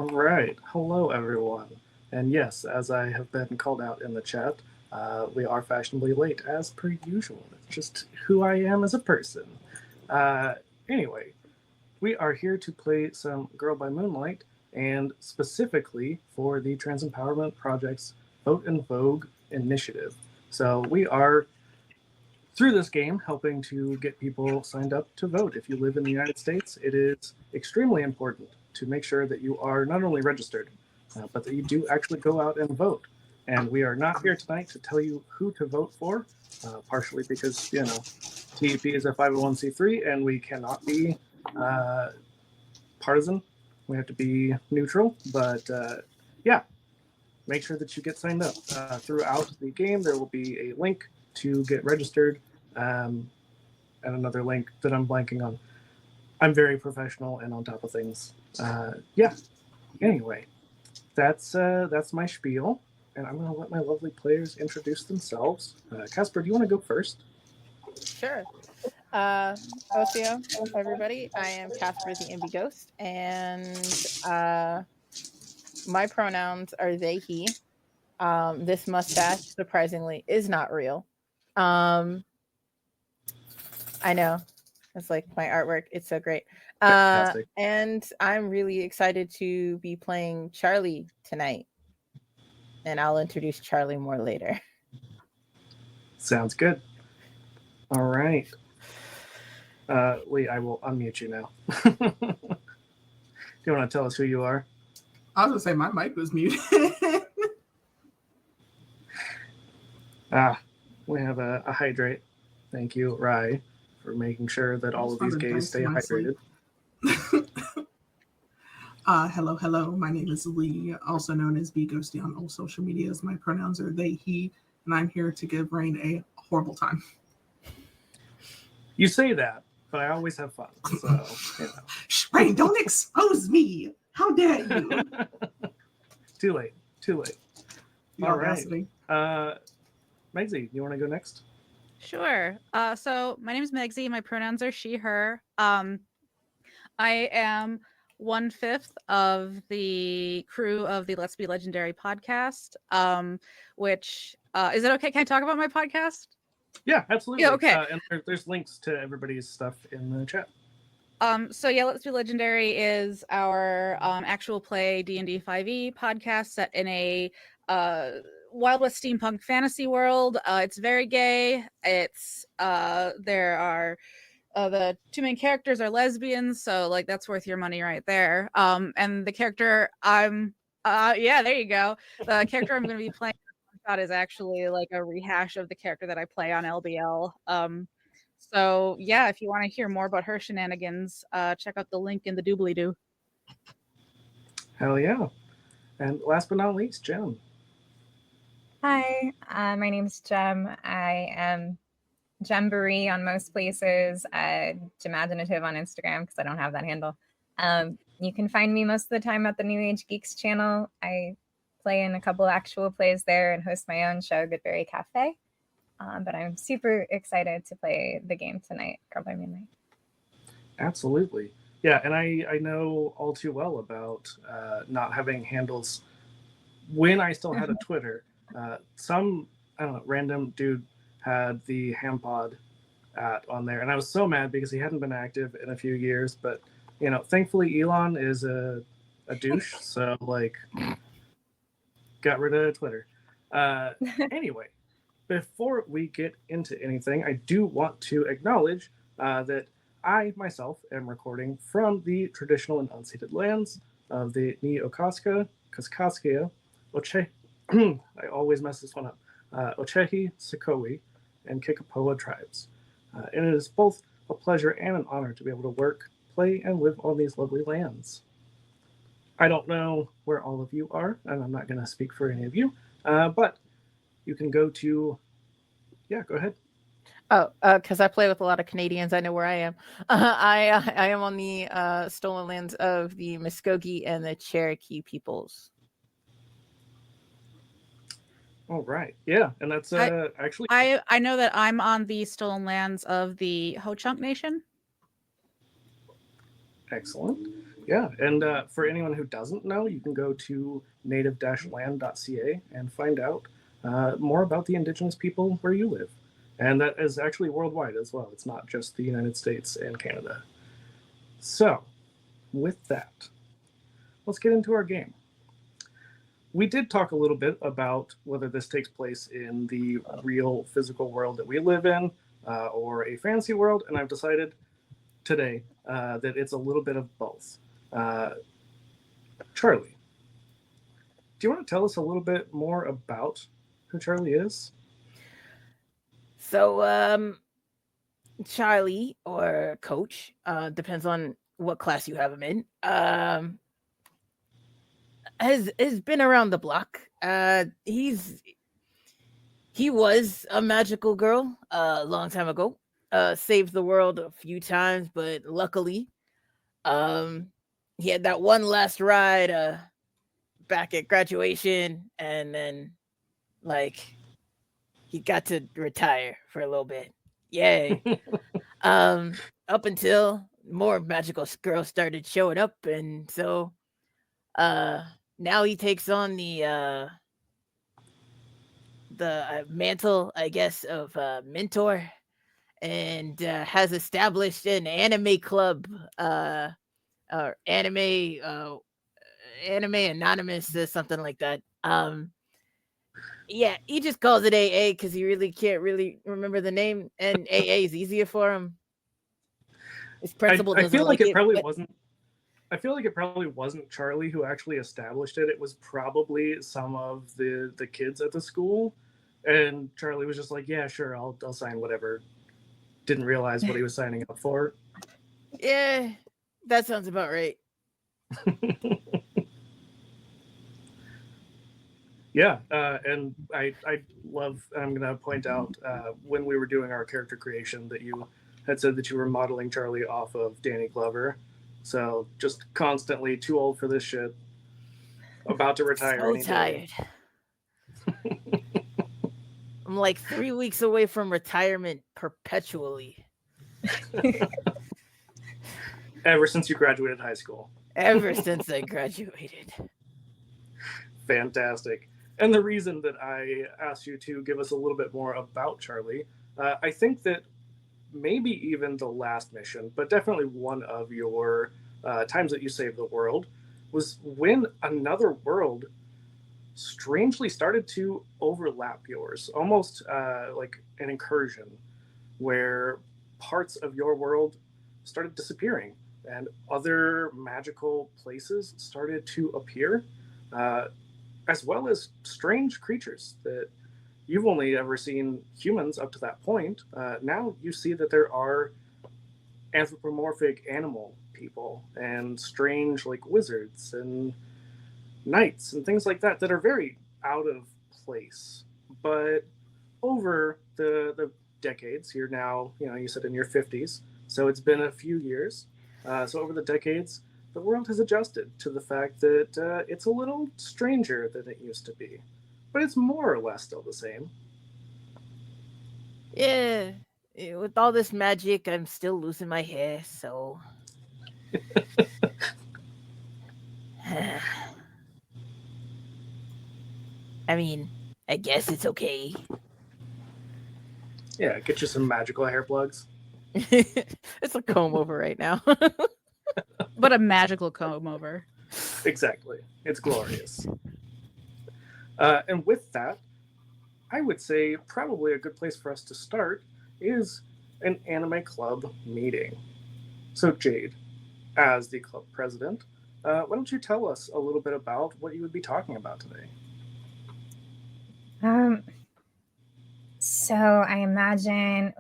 All right. Hello, everyone. And yes, as I have been called out in the chat, we are fashionably late, as per usual. It's just who I am as a person. Uh, anyway, we are here to play some Girl by Moonlight, and specifically for the Trans Empowerment Project's Vote and Vogue initiative. So we are through this game helping to get people signed up to vote. If you live in the United States, it is extremely important to make sure that you are not only registered, but that you do actually go out and vote. And we are not here tonight to tell you who to vote for, partially because, TEP is a 501c3 and we cannot be partisan. We have to be neutral. But yeah, make sure that you get signed up. Throughout the game, there will be a link to get registered, and another link that I'm blanking on. I'm very professional and on top of things. Yeah. Anyway, that's my spiel, and I'm going to let my lovely players introduce themselves. Casper, do you want to go first? Sure. Osio, everybody. I am Casper the Imby Ghost, and my pronouns are they, he. This mustache, surprisingly, is not real. I know. It's like my artwork. It's so great. And I'm really excited to be playing Charlie tonight. And I'll introduce Charlie more later. Sounds good. All right. Lee, I will unmute you now. Do you want to tell us who you are? I was going to say my mic was muted. We have a hydrate. Thank you, Rye, for making sure that all of these gays stay hydrated. Hello. My name is Lee, also known as B Ghosty on all social medias. My pronouns are they, he, and I'm here to give Rain a horrible time. You say that, but I always have fun. So, Rain, don't expose me. How dare you? Too late. All right. Megsy, you want to go next? Sure. So my name is Megsy. My pronouns are she, her. I am 1/5 of the crew of the Let's Be Legendary podcast, which is it okay? Can I talk about my podcast? Yeah, absolutely. Yeah, okay. And there's links to everybody's stuff in the chat. So yeah, Let's Be Legendary is our actual play D&D 5e podcast set in a Wild West steampunk fantasy world. It's very gay. It's there are the two main characters are lesbians, so like that's worth your money right there. And the character there you go. The character I'm going to be playing is actually like a rehash of the character that I play on LBL. So yeah, if you want to hear more about her shenanigans, check out the link in the doobly-doo. Hell yeah. And last but not least, Jem. Hi, my name's Jem. I am Jemboree on most places, Gemaginative on Instagram because I don't have that handle. You can find me most of the time at the New Age Geeks channel. I play in a couple actual plays there and host my own show, Goodberry Cafe. But I'm super excited to play the game tonight, Girl by Moonlight. Absolutely. Yeah, and I know all too well about not having handles when I still had a Twitter. Some, I don't know, random dude had the Hampod on there, and I was so mad because he hadn't been active in a few years, but, thankfully Elon is a douche, so, got rid of Twitter. Anyway. Before we get into anything, I do want to acknowledge that I myself am recording from the traditional and unceded lands of the Ni-Okaska, Kaskaskia, I always mess this one up, Ochehi, Sikowi, and Kikapoa tribes. And it is both a pleasure and an honor to be able to work, play, and live on these lovely lands. I don't know where all of you are, and I'm not going to speak for any of you, but you can go to, go ahead. Oh, because I play with a lot of Canadians, I know where I am. I am on the stolen lands of the Muskogee and the Cherokee peoples. All right, yeah, and that's actually. I know that I'm on the stolen lands of the Ho-Chunk Nation. Excellent. Yeah, and for anyone who doesn't know, you can go to native-land.ca and find out more about the indigenous people where you live. And that is actually worldwide as well. It's not just the United States and Canada. So, with that, let's get into our game. We did talk a little bit about whether this takes place in the real physical world that we live in or a fantasy world, and I've decided today that it's a little bit of both. Charlie, do you want to tell us a little bit more about who Charlie is? So, Charlie, or Coach, depends on what class you have him in, has been around the block. He was a magical girl a long time ago. Saved the world a few times, but luckily, he had that one last ride back at graduation, and then he got to retire for a little bit. Yay. Up until more magical girls started showing up, and so now he takes on the mantle, I guess, of mentor, and has established an anime club, or anime anonymous or something like that. Yeah, he just calls it AA because he really can't really remember the name, and AA is easier for him. His principal doesn't feel like it probably but... wasn't. I feel like it probably wasn't Charlie who actually established it. It was probably some of the kids at the school, and Charlie was just like, "Yeah, sure, I'll sign whatever." Didn't realize what he was signing up for. Yeah, that sounds about right. Yeah, and I love. I'm going to point out when we were doing our character creation that you had said that you were modeling Charlie off of Danny Glover. So just constantly too old for this shit. About to retire. So tired. I'm like 3 weeks away from retirement perpetually. Ever since you graduated high school. Ever since I graduated. Fantastic. And the reason that I asked you to give us a little bit more about Charlie, I think that maybe even the last mission, but definitely one of your times that you saved the world, was when another world strangely started to overlap yours, almost like an incursion, where parts of your world started disappearing and other magical places started to appear, as well as strange creatures that you've only ever seen humans up to that point. Now you see that there are anthropomorphic animal people and strange like wizards and knights and things like that are very out of place. But over the decades, you're now, you said in your 50s, so it's been a few years. So over the decades, the world has adjusted to the fact that it's a little stranger than it used to be. But it's more or less still the same. Yeah. With all this magic, I'm still losing my hair, so... I mean, I guess it's okay. Yeah, get you some magical hair plugs. It's a comb over right now. But a magical comb over. Exactly. It's glorious. And with that, I would say probably a good place for us to start is an anime club meeting. So Jade, as the club president, why don't you tell us a little bit about what you would be talking about today? So I imagine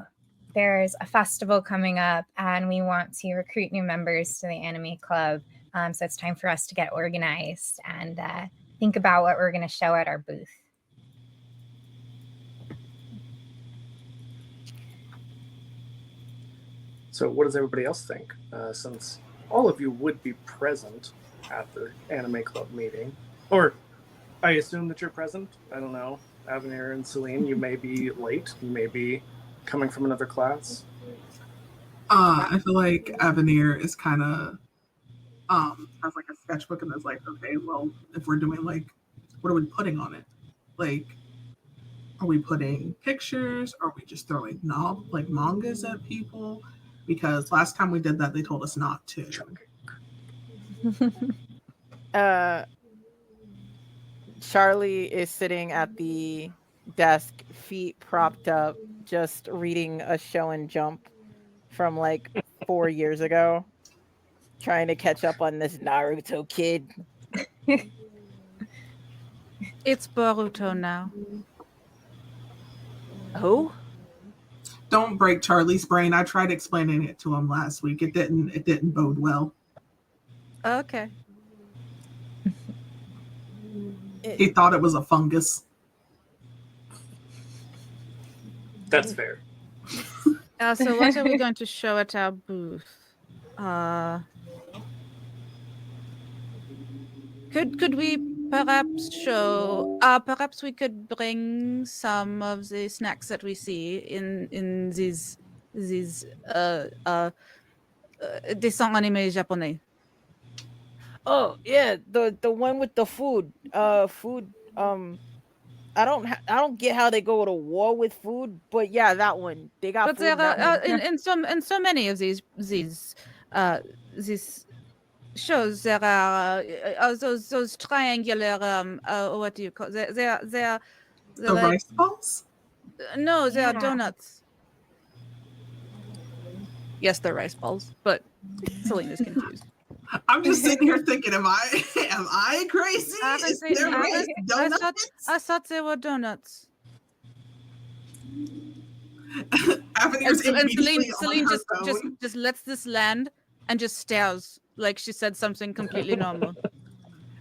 there's a festival coming up and we want to recruit new members to the anime club. So it's time for us to get organized and think about what we're going to show at our booth. So what does everybody else think? Since all of you would be present at the anime club meeting, or I assume that you're present. I don't know. Avenir and Celine, you may be late. You may be coming from another class. I feel like Avenir is kind of has like a sketchbook, and is like, okay, well, if we're doing like, what are we putting on it? Like, are we putting pictures? Are we just throwing mangas at people? Because last time we did that, they told us not to. Charlie is sitting at the desk, feet propped up, just reading a show and jump from like 4 years ago, trying to catch up on this Naruto kid. It's Boruto now. Who? Don't break Charlie's brain. I tried explaining it to him last week. It didn't bode well. Okay. He thought it was a fungus. That's fair. So what are we going to show at our booth? Could we perhaps show? Perhaps we could bring some of the snacks that we see in these dessins animés japonais. Oh yeah, the one with the food. Food. I don't get how they go to war with food, but yeah, that one. They got But food. there in that are one. in so many of these shows there are those triangular what do you call they're The like, rice balls? no, they are Yeah. donuts. Yes, they're rice balls, but Celine is confused. I'm just sitting here thinking, am I crazy? Is there rice donuts? I thought they were donuts. Avenir's And immediately Celine on her phone. just lets this land and just stares like she said something completely normal.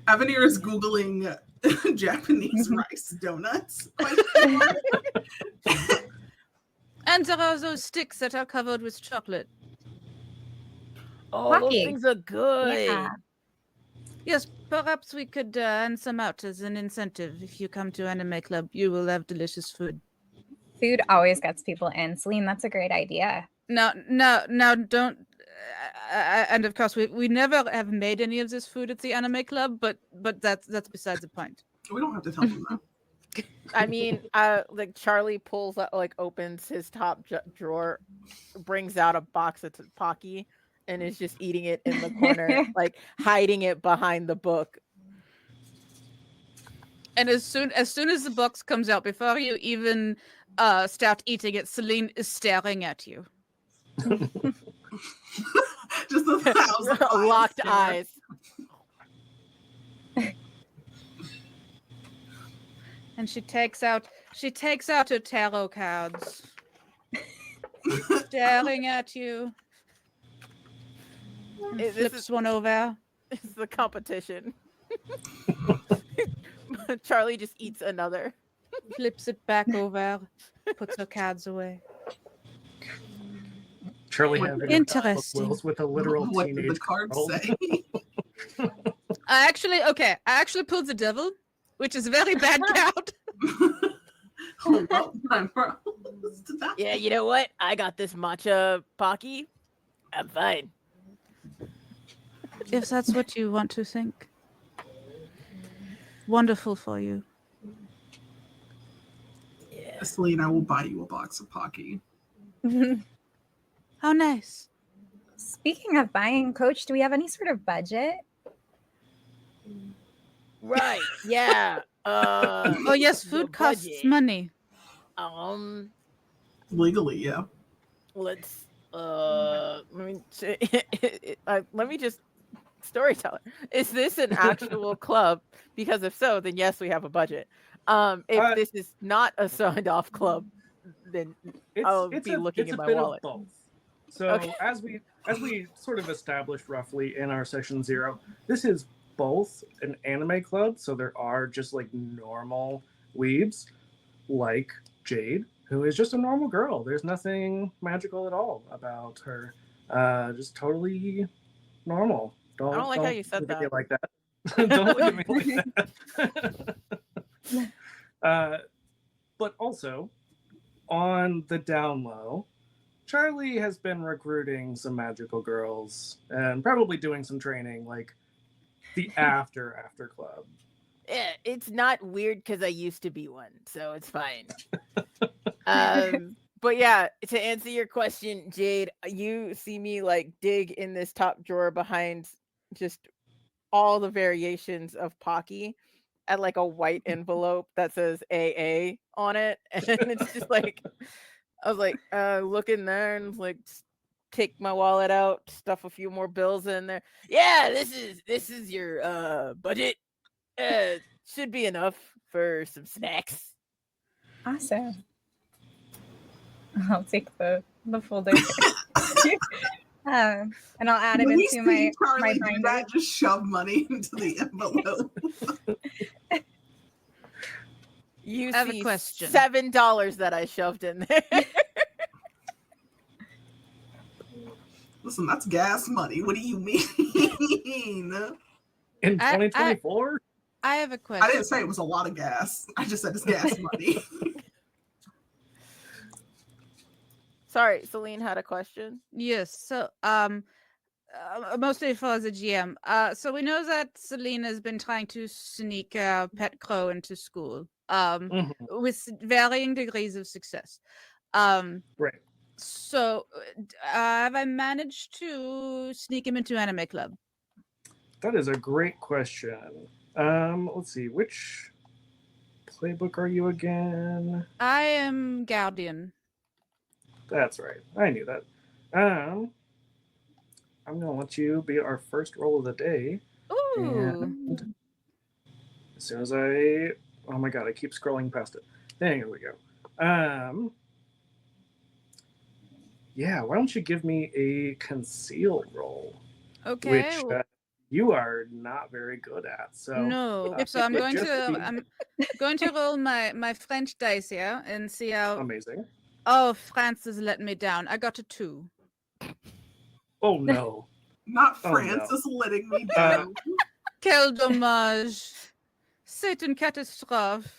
Avenir is Googling Japanese rice donuts. And there are those sticks that are covered with chocolate. Oh, those Lucky. things are good. Yeah. Yes, perhaps we could hand some out as an incentive. If you come to Anime Club, you will have delicious food. Food always gets people in. Celine, that's a great idea. Now, don't. And of course, we never have made any of this food at the Anime Club, but that's besides the point. We don't have to tell them that. I mean, like Charlie pulls up, like opens his top drawer, brings out a box of Pocky, and is just eating it in the corner, like hiding it behind the book. And as soon as the box comes out, before you even start eating it, Celine is staring at you. Just a thousand Locked stare. eyes. And she takes out her tarot cards, staring at you. And This flips is- one over. This is the competition. Charlie just eats another. Flips it back over, puts her cards away. Charlie having Interesting. with a literal What did teenage the card girl. say? I actually pulled the devil, which is a very bad count. Oh, well, I'm froze to that. Yeah, you know what? I got this matcha Pocky. I'm fine. If that's what you want to think. Wonderful for you. Yeah. Celine, I will buy you a box of Pocky. How nice. Speaking of buying, Coach, do we have any sort of budget? Right. Yeah. Oh yes, the food costs budget. money. Legally, yeah. Let's let me just storyteller. Is this an actual club? Because if so, then yes, we have a budget. If this is not a signed off club, then I'll be looking it's in a my bit wallet. Of both. So Okay. as we sort of established roughly in our session 0, this is both an anime club, so there are just like normal weebs like Jade, who is just a normal girl. There's nothing magical at all about her. Just totally normal. I don't like how you said look at me that. like that. Don't look at me like that. But also, on the down low, Charlie has been recruiting some magical girls and probably doing some training, like the after club. Yeah, it's not weird because I used to be one, so it's fine. But yeah, to answer your question, Jade, you see me like dig in this top drawer behind just all the variations of Pocky at like a white envelope that says AA on it. And it's just like, I was like, looking there and like take my wallet out, stuff a few more bills in there. Yeah, this is your budget. Should be enough for some snacks. Awesome. I'll take the folder. And I'll add it When you into see my Charlie do binder. that, just shove money into the envelope. You I have a see question. $7 that I shoved in there. Listen, that's gas money. What do you mean? In 2024? I have a question. I didn't say it was a lot of gas. I just said it's gas money. Sorry, Celine had a question. Yes. So, mostly for the GM. So we know that Celine has been trying to sneak Pet Crow into school. With varying degrees of success. Right. So, have I managed to sneak him into Anime Club? That is a great question. Let's see, which playbook are you again? I am Guardian. That's right. I knew that. I'm gonna let you be our first roll of the day. Ooh. And as soon as oh my god, I keep scrolling past it. There we go. Yeah, why don't you give me a conceal roll? Okay. Which you are not very good at. So No. So I'm going to roll my French dice here and see how. Amazing. Oh, France has let me down. I got a 2. Oh no. Not Francis letting me down. Quel dommage. C'est une catastrophe.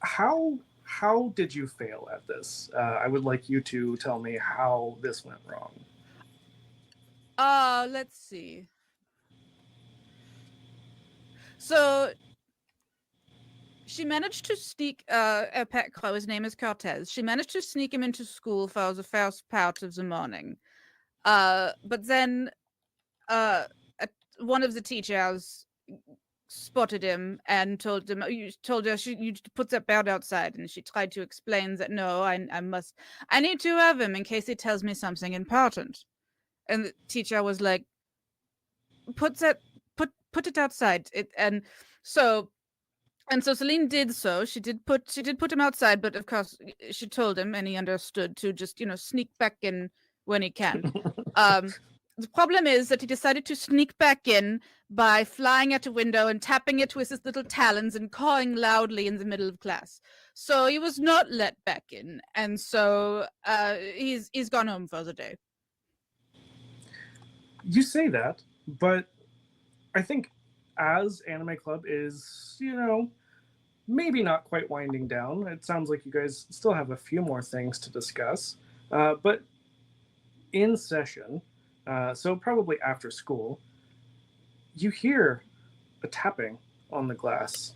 How did you fail at this? I would like you to tell me how this went wrong. Let's see. So she managed to sneak a Pet Crow. His name is Cortez. She managed to sneak him into school for the first part of the morning. But then one of the teachers spotted him and told her you put that bird outside, and she tried to explain that no, I need to have him in case he tells me something important. And the teacher was like, put it outside. So Celine did so. She did put him outside, but of course she told him, and he understood to just sneak back in when he can. The problem is that he decided to sneak back in by flying at a window and tapping it with his little talons and cawing loudly in the middle of class. So he was not let back in, and so he's gone home for the day. You say that, but I think as Anime Club is, maybe not quite winding down. It sounds like you guys still have a few more things to discuss. But in session, so probably after school, you hear a tapping on the glass.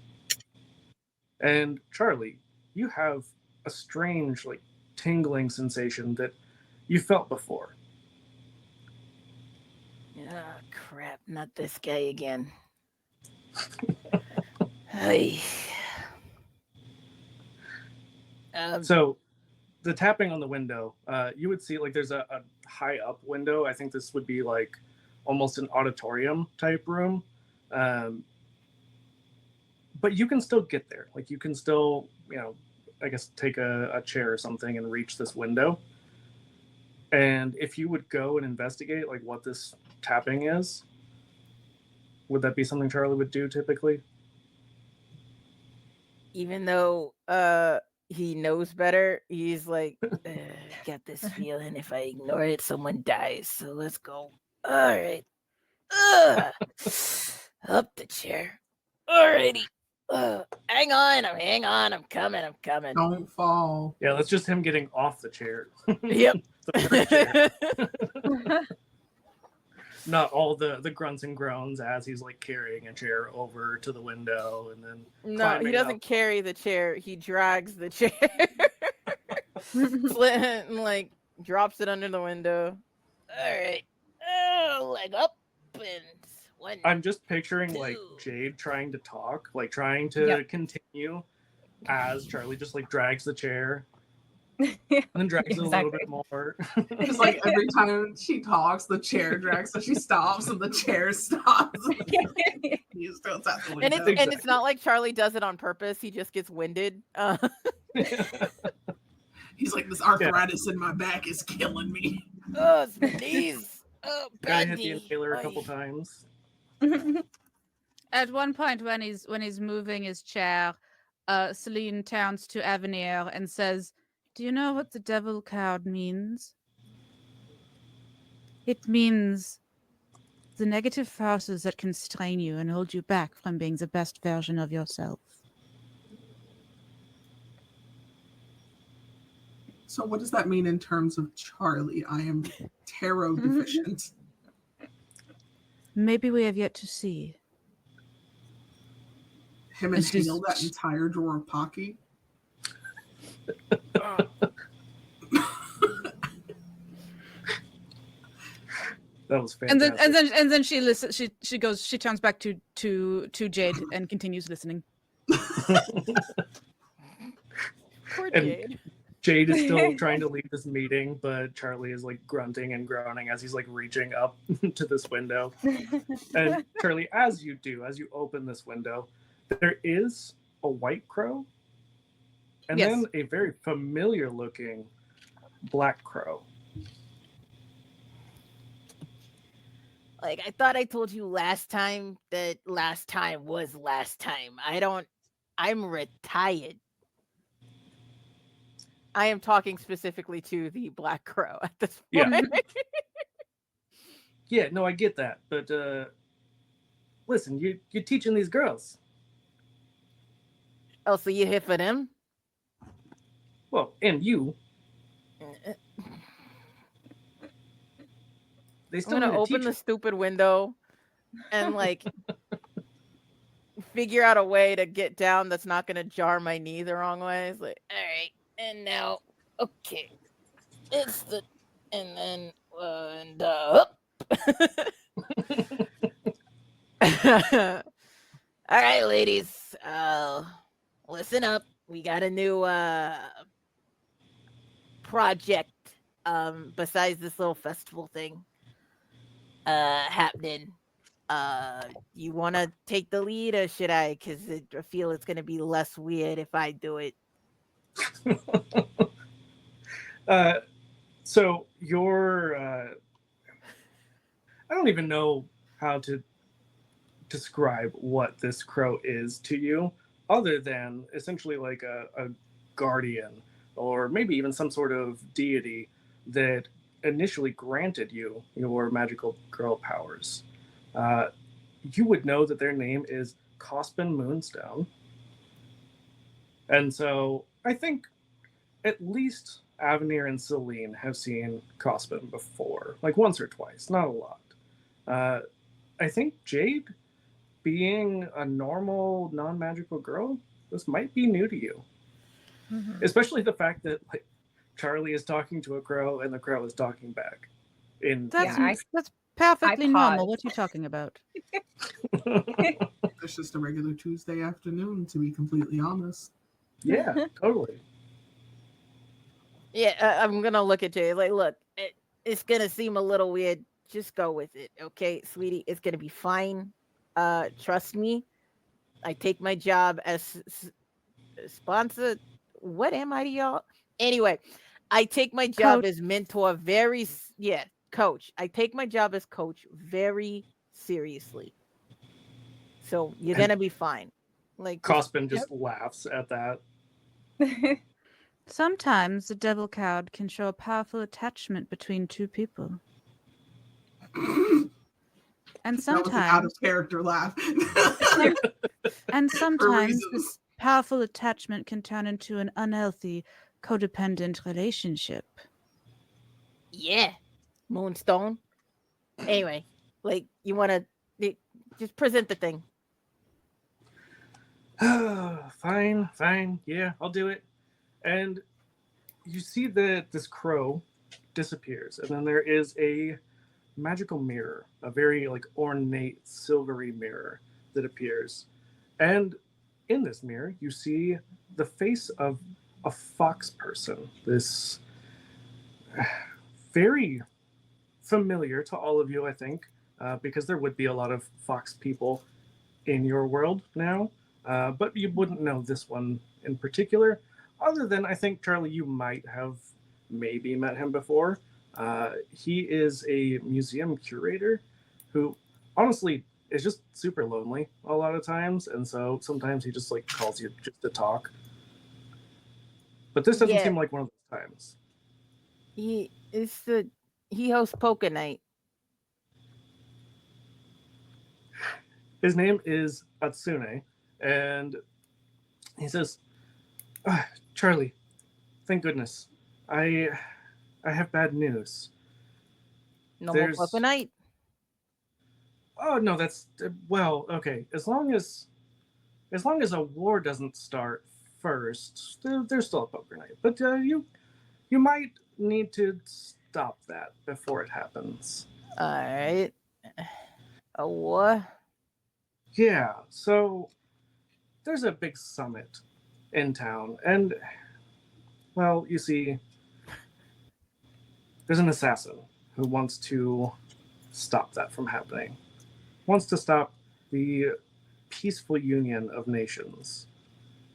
And Charlie, you have a strange, tingling sensation that you felt before. Oh, crap. Not this guy again. Hey. So the tapping on the window, you would see there's a high up window. I think this would be almost an auditorium type room. But you can still get there. You can still, I guess take a chair or something and reach this window. And if you would go and investigate what this tapping is, would that be something Charlie would do typically? Even though he knows better, he's like, got this feeling if I ignore it, someone dies. So let's go. All right. Up the chair. Alrighty. Hang on, I'm coming. Don't fall. Yeah, that's just him getting off the chair. Yep. The first chair. Not all the grunts and groans as he's like carrying a chair over to the window and then No, he climbing doesn't up. carry the chair. He drags the chair. And like drops it under the window. All right. Oh, leg up and one. I'm just picturing like Two. Jade trying to talk, like trying to continue as Charlie just like drags the chair and then drags it a little bit more. It's like every time she talks, the chair drags, so she stops and the chair stops. He's still at the window. And it's not like Charlie does it on purpose. He just gets winded. He's like, this arthritis in my back is killing me. Oh, it's my knees. Oh, Gotta bad hit the knee. inhaler a couple times. At one point, when he's moving his chair, Celine turns to Avenir and says, "Do you know what the devil card means? It means the negative forces that constrain you and hold you back from being the best version of yourself." So what does that mean in terms of Charlie? I am tarot deficient. Maybe we have yet to see. Him inhale that entire drawer of Pocky. That was fantastic. And then she listens. She goes. She turns back to Jade and continues listening. Poor And Jade. Jade is still trying to leave this meeting, but Charlie is like grunting and groaning as he's like reaching up to this window. And Charlie, as you open this window, there is a white crow and then a very familiar looking black crow. Like, I thought I told you last time that last time was last time. I'm retired. I am talking specifically to the black crow at this point. Yeah. Yeah, no, I get that. But listen, you're teaching these girls. Oh, so you're here for them? Well, and you. They I'm still gonna need a open teacher. the stupid window and like figure out a way to get down that's not gonna jar my knee the wrong way. It's like, all right, and now, okay, it's the, and then up. All right, ladies, listen up. We got a new project besides this little festival thing happening. You want to take the lead or should I? Because I feel it's going to be less weird if I do it. So you're I don't even know how to describe what this crow is to you, other than essentially like a guardian or maybe even some sort of deity that initially granted you your magical girl powers. You would know that their name is Cospin Moonstone. And so I think at least Avenir and Celine have seen Cospin before, like once or twice, not a lot. I think Jade, being a normal, non-magical girl, this might be new to you. Mm-hmm. Especially the fact that like Charlie is talking to a crow and the crow is talking back. That's perfectly normal. What are you talking about? It's just a regular Tuesday afternoon, to be completely honest. Yeah, totally. Yeah, I'm gonna look at Jay like, look, it's gonna seem a little weird. Just go with it, okay, sweetie? It's gonna be fine. Trust me. I take my job as sponsor. What am I to y'all? Anyway, I take my job as mentor coach. I take my job as coach very seriously. So you're gonna be fine. Like Cospin just laughs at that. Sometimes the devil card can show a powerful attachment between two people. And That was an out sometimes, of character laugh. and sometimes reasons. this powerful attachment can turn into an unhealthy, codependent relationship. Yeah, Moonstone. Anyway, like you want to just present the thing. Fine. Yeah, I'll do it. And you see that this crow disappears, and then there is a magical mirror, a very like ornate silvery mirror that appears. And in this mirror, you see the face of a fox person. This very familiar to all of you, I think, because there would be a lot of fox people in your world now, but you wouldn't know this one in particular. Other than, I think, Charlie, you might have maybe met him before. He is a museum curator who, honestly, is just super lonely a lot of times, and so sometimes he just like calls you just to talk. But this doesn't Yeah, seem like one of those times. he hosts poker night. His name is Atsune, and he says, "Charlie, thank goodness. I I have bad news. No more There's poker night. oh no, that's well, okay. As long as a war doesn't start first, there's still a poker night. But you might need to stop that before it happens. All right. A war. Yeah, so there's a big summit in town, and well, you see, there's an assassin who wants to stop that from happening. Wants to stop the peaceful union of nations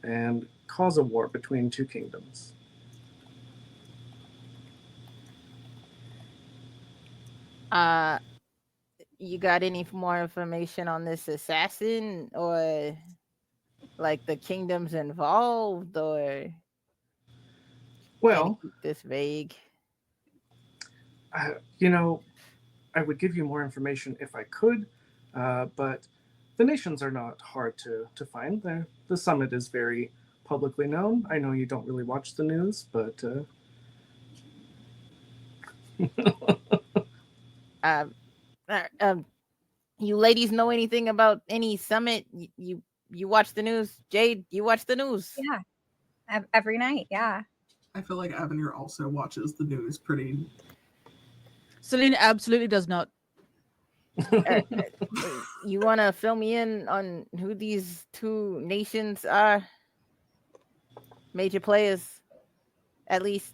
and cause a war between two kingdoms. Uh, you got any more information on this assassin, or like the kingdoms involved, or can Well, you keep this vague? you know, I would give you more information if I could, but the nations are not hard to find. The summit is very publicly known. I know you don't really watch the news, but Um, you ladies know anything about any summit? You watch the news, Jade? You watch the news? Yeah, every night. Yeah. I feel like Avenir also watches the news pretty. Celine absolutely does not. You want to fill me in on who these two nations are? Major players, at least.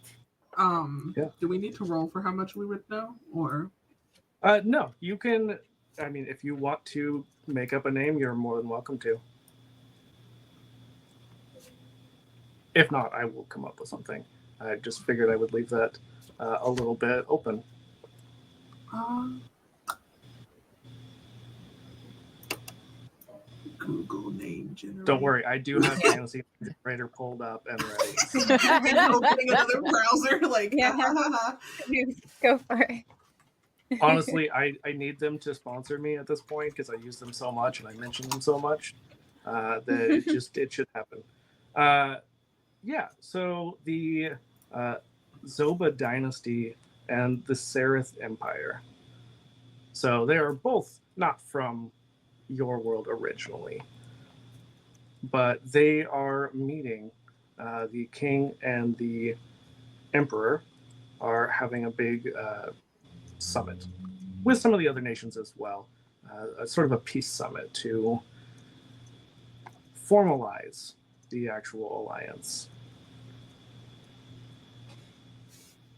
Yeah. Do we need to roll for how much we would know, or no, you can. I mean, if you want to make up a name, you're more than welcome to. If not, I will come up with something. I just figured I would leave that a little bit open. Google name generator? Don't worry, I do have Fantasy Generator pulled up and ready. Opening another browser, like Yeah. Go for it. Honestly, I need them to sponsor me at this point because I use them so much and I mention them so much that it should happen. Yeah, so the Zoba dynasty and the Sereth Empire. So they are both not from your world originally, but they are meeting. The king and the emperor are having a big summit with some of the other nations as well, a sort of a peace summit to formalize the actual alliance.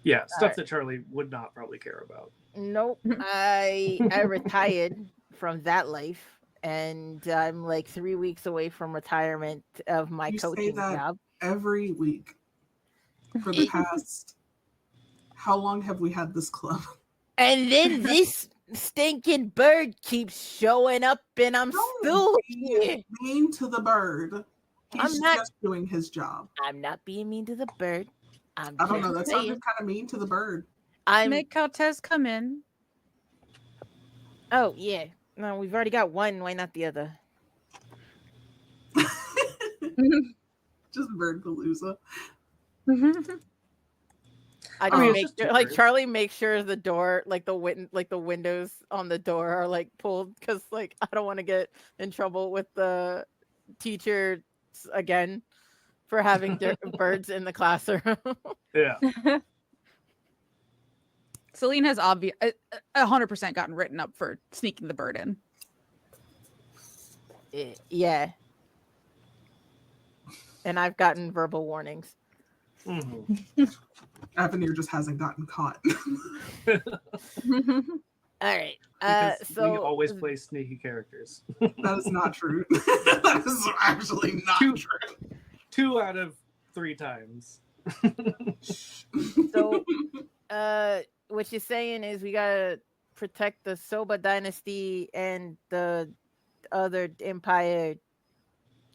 Yeah, stuff that Charlie would not probably care about. Nope. I retired from that life, and I'm like 3 weeks away from retirement of my You say coaching that job. every week for the past. How long have we had this club? And then this stinking bird keeps showing up, and I'm Don't still be here. mean to the bird. He's I'm not- just doing his job. I'm not being mean to the bird. I don't know. That saying. sounded kind of mean to the bird. I'm. Make Cortez come in. Oh yeah. No, we've already got one. Why not the other? Just bird palooza. I I mean, just it's make just sure, two like birds. Charlie makes sure the door, like the windows on the door are like pulled because like I don't want to get in trouble with the teacher again for having birds in the classroom. Yeah. Celine has 100% gotten written up for sneaking the bird in. Yeah, and I've gotten verbal warnings. Mm-hmm. Avenir just hasn't gotten caught. All right. Because we So always play sneaky characters. That is not true. That is actually not true. 2 out of 3 times. So, what you're saying is we gotta protect the Soba dynasty and the other empire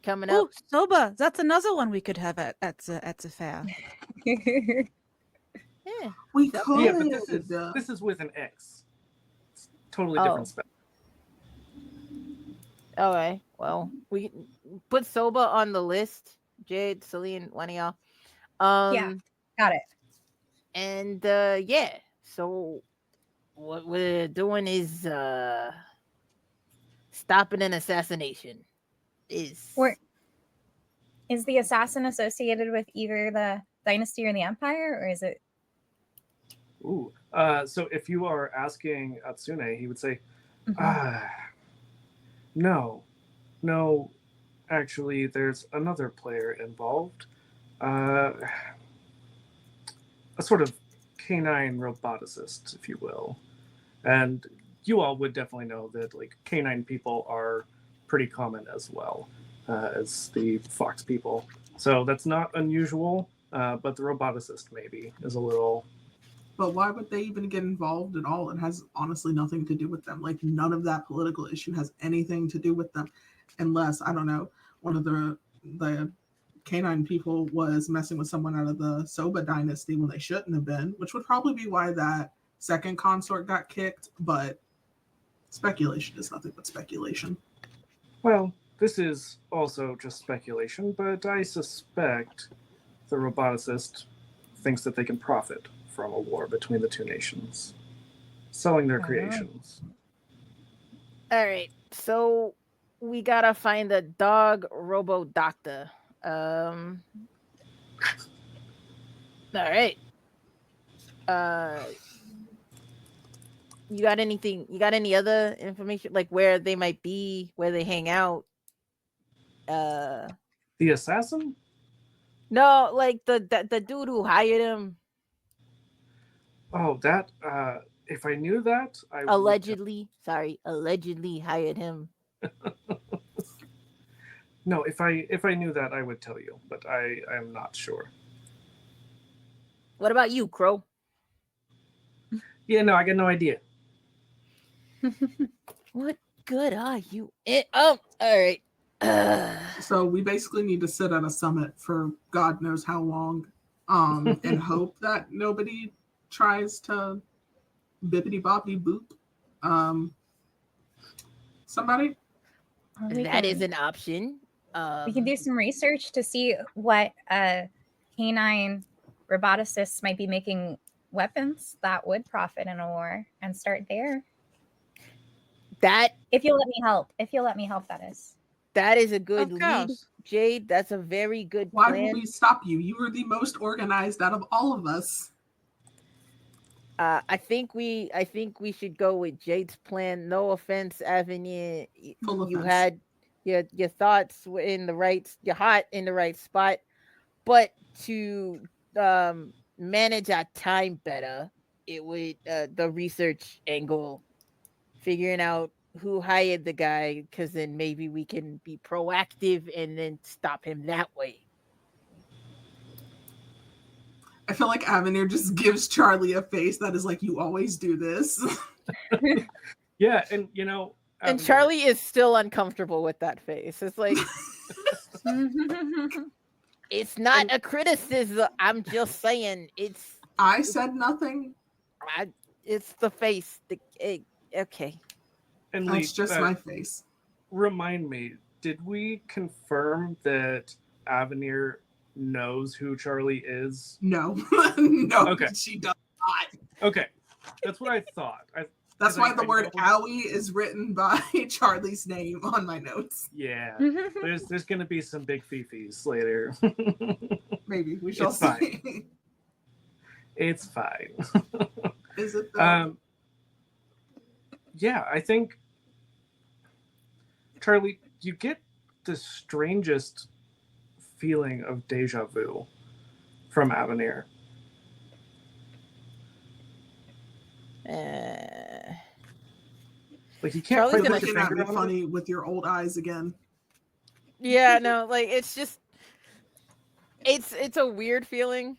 coming up. Oh, Soba. That's another one we could have at the fair. Yeah. We That- could. Yeah, but this is with an X. It's totally different spell. All right. Well, we put Soba on the list. Jade, Celine, one of y'all. Yeah. Got it. And yeah. So what we're doing is stopping an assassination. Is the assassin associated with either the dynasty or the empire, or is it? Ooh. So if you are asking Atsune, he would say, no, actually, there's another player involved. A sort of canine roboticist, if you will. And you all would definitely know that like canine people are pretty common as well as the fox people. So that's not unusual, but the roboticist maybe is a little... But why would they even get involved at all? It has honestly nothing to do with them. Like, none of that political issue has anything to do with them, unless, I don't know, one of the canine people was messing with someone out of the Soba dynasty when they shouldn't have been, which would probably be why that second consort got kicked. But speculation is nothing but speculation. Well, this is also just speculation, but I suspect the roboticist thinks that they can profit from a war between the two nations, selling their creations. all right. So we gotta find a dog robo doctor. All right. You got anything? You got any other information, like where they might be, where they hang out? The assassin? No, like the dude who hired him. Oh, that. If I knew that, I allegedly hired him. No, if I knew that, I would tell you, but I am not sure. What about you, Crow? Yeah, no, I got no idea. What good are you? All right. So we basically need to sit at a summit for God knows how long, and hope that nobody tries to bippity boppity boop. Somebody. That is an option. We can do some research to see what canine roboticists might be making weapons that would profit in a war, and start there. That, if you'll let me help, that is. That is a good Of lead, course. Jade. That's a very good Why plan. will we stop you? You were the most organized out of all of us. I think we should go with Jade's plan. No offense, Avenir. Full You offense. had your thoughts were in the right, your heart in the right spot, but to manage our time better, it would the research angle, figuring out who hired the guy, because then maybe we can be proactive and then stop him that way. I feel like Avenir just gives Charlie a face that is like, you always do this. Yeah, and you know, And Avenir- Charlie is still uncomfortable with that face. It's like, it's not a criticism. I'm just saying I said nothing. it's the face. Okay. And Lee, That's just my face. Remind me, did we confirm that Avenir knows who Charlie is? No. No, Okay. she does not. Okay. That's what I thought. That's why the I word know- owie is written by Charlie's name on my notes. Yeah. There's gonna be some big fifis later. Maybe. We shall It's see. fine. It's fine. Is it though? Yeah, I think Charlie, you get the strangest feeling of deja vu from Avenir. Like you can't Charlie's quite You're put your looking at finger me on funny with your old eyes again. Yeah, no, like it's just it's a weird feeling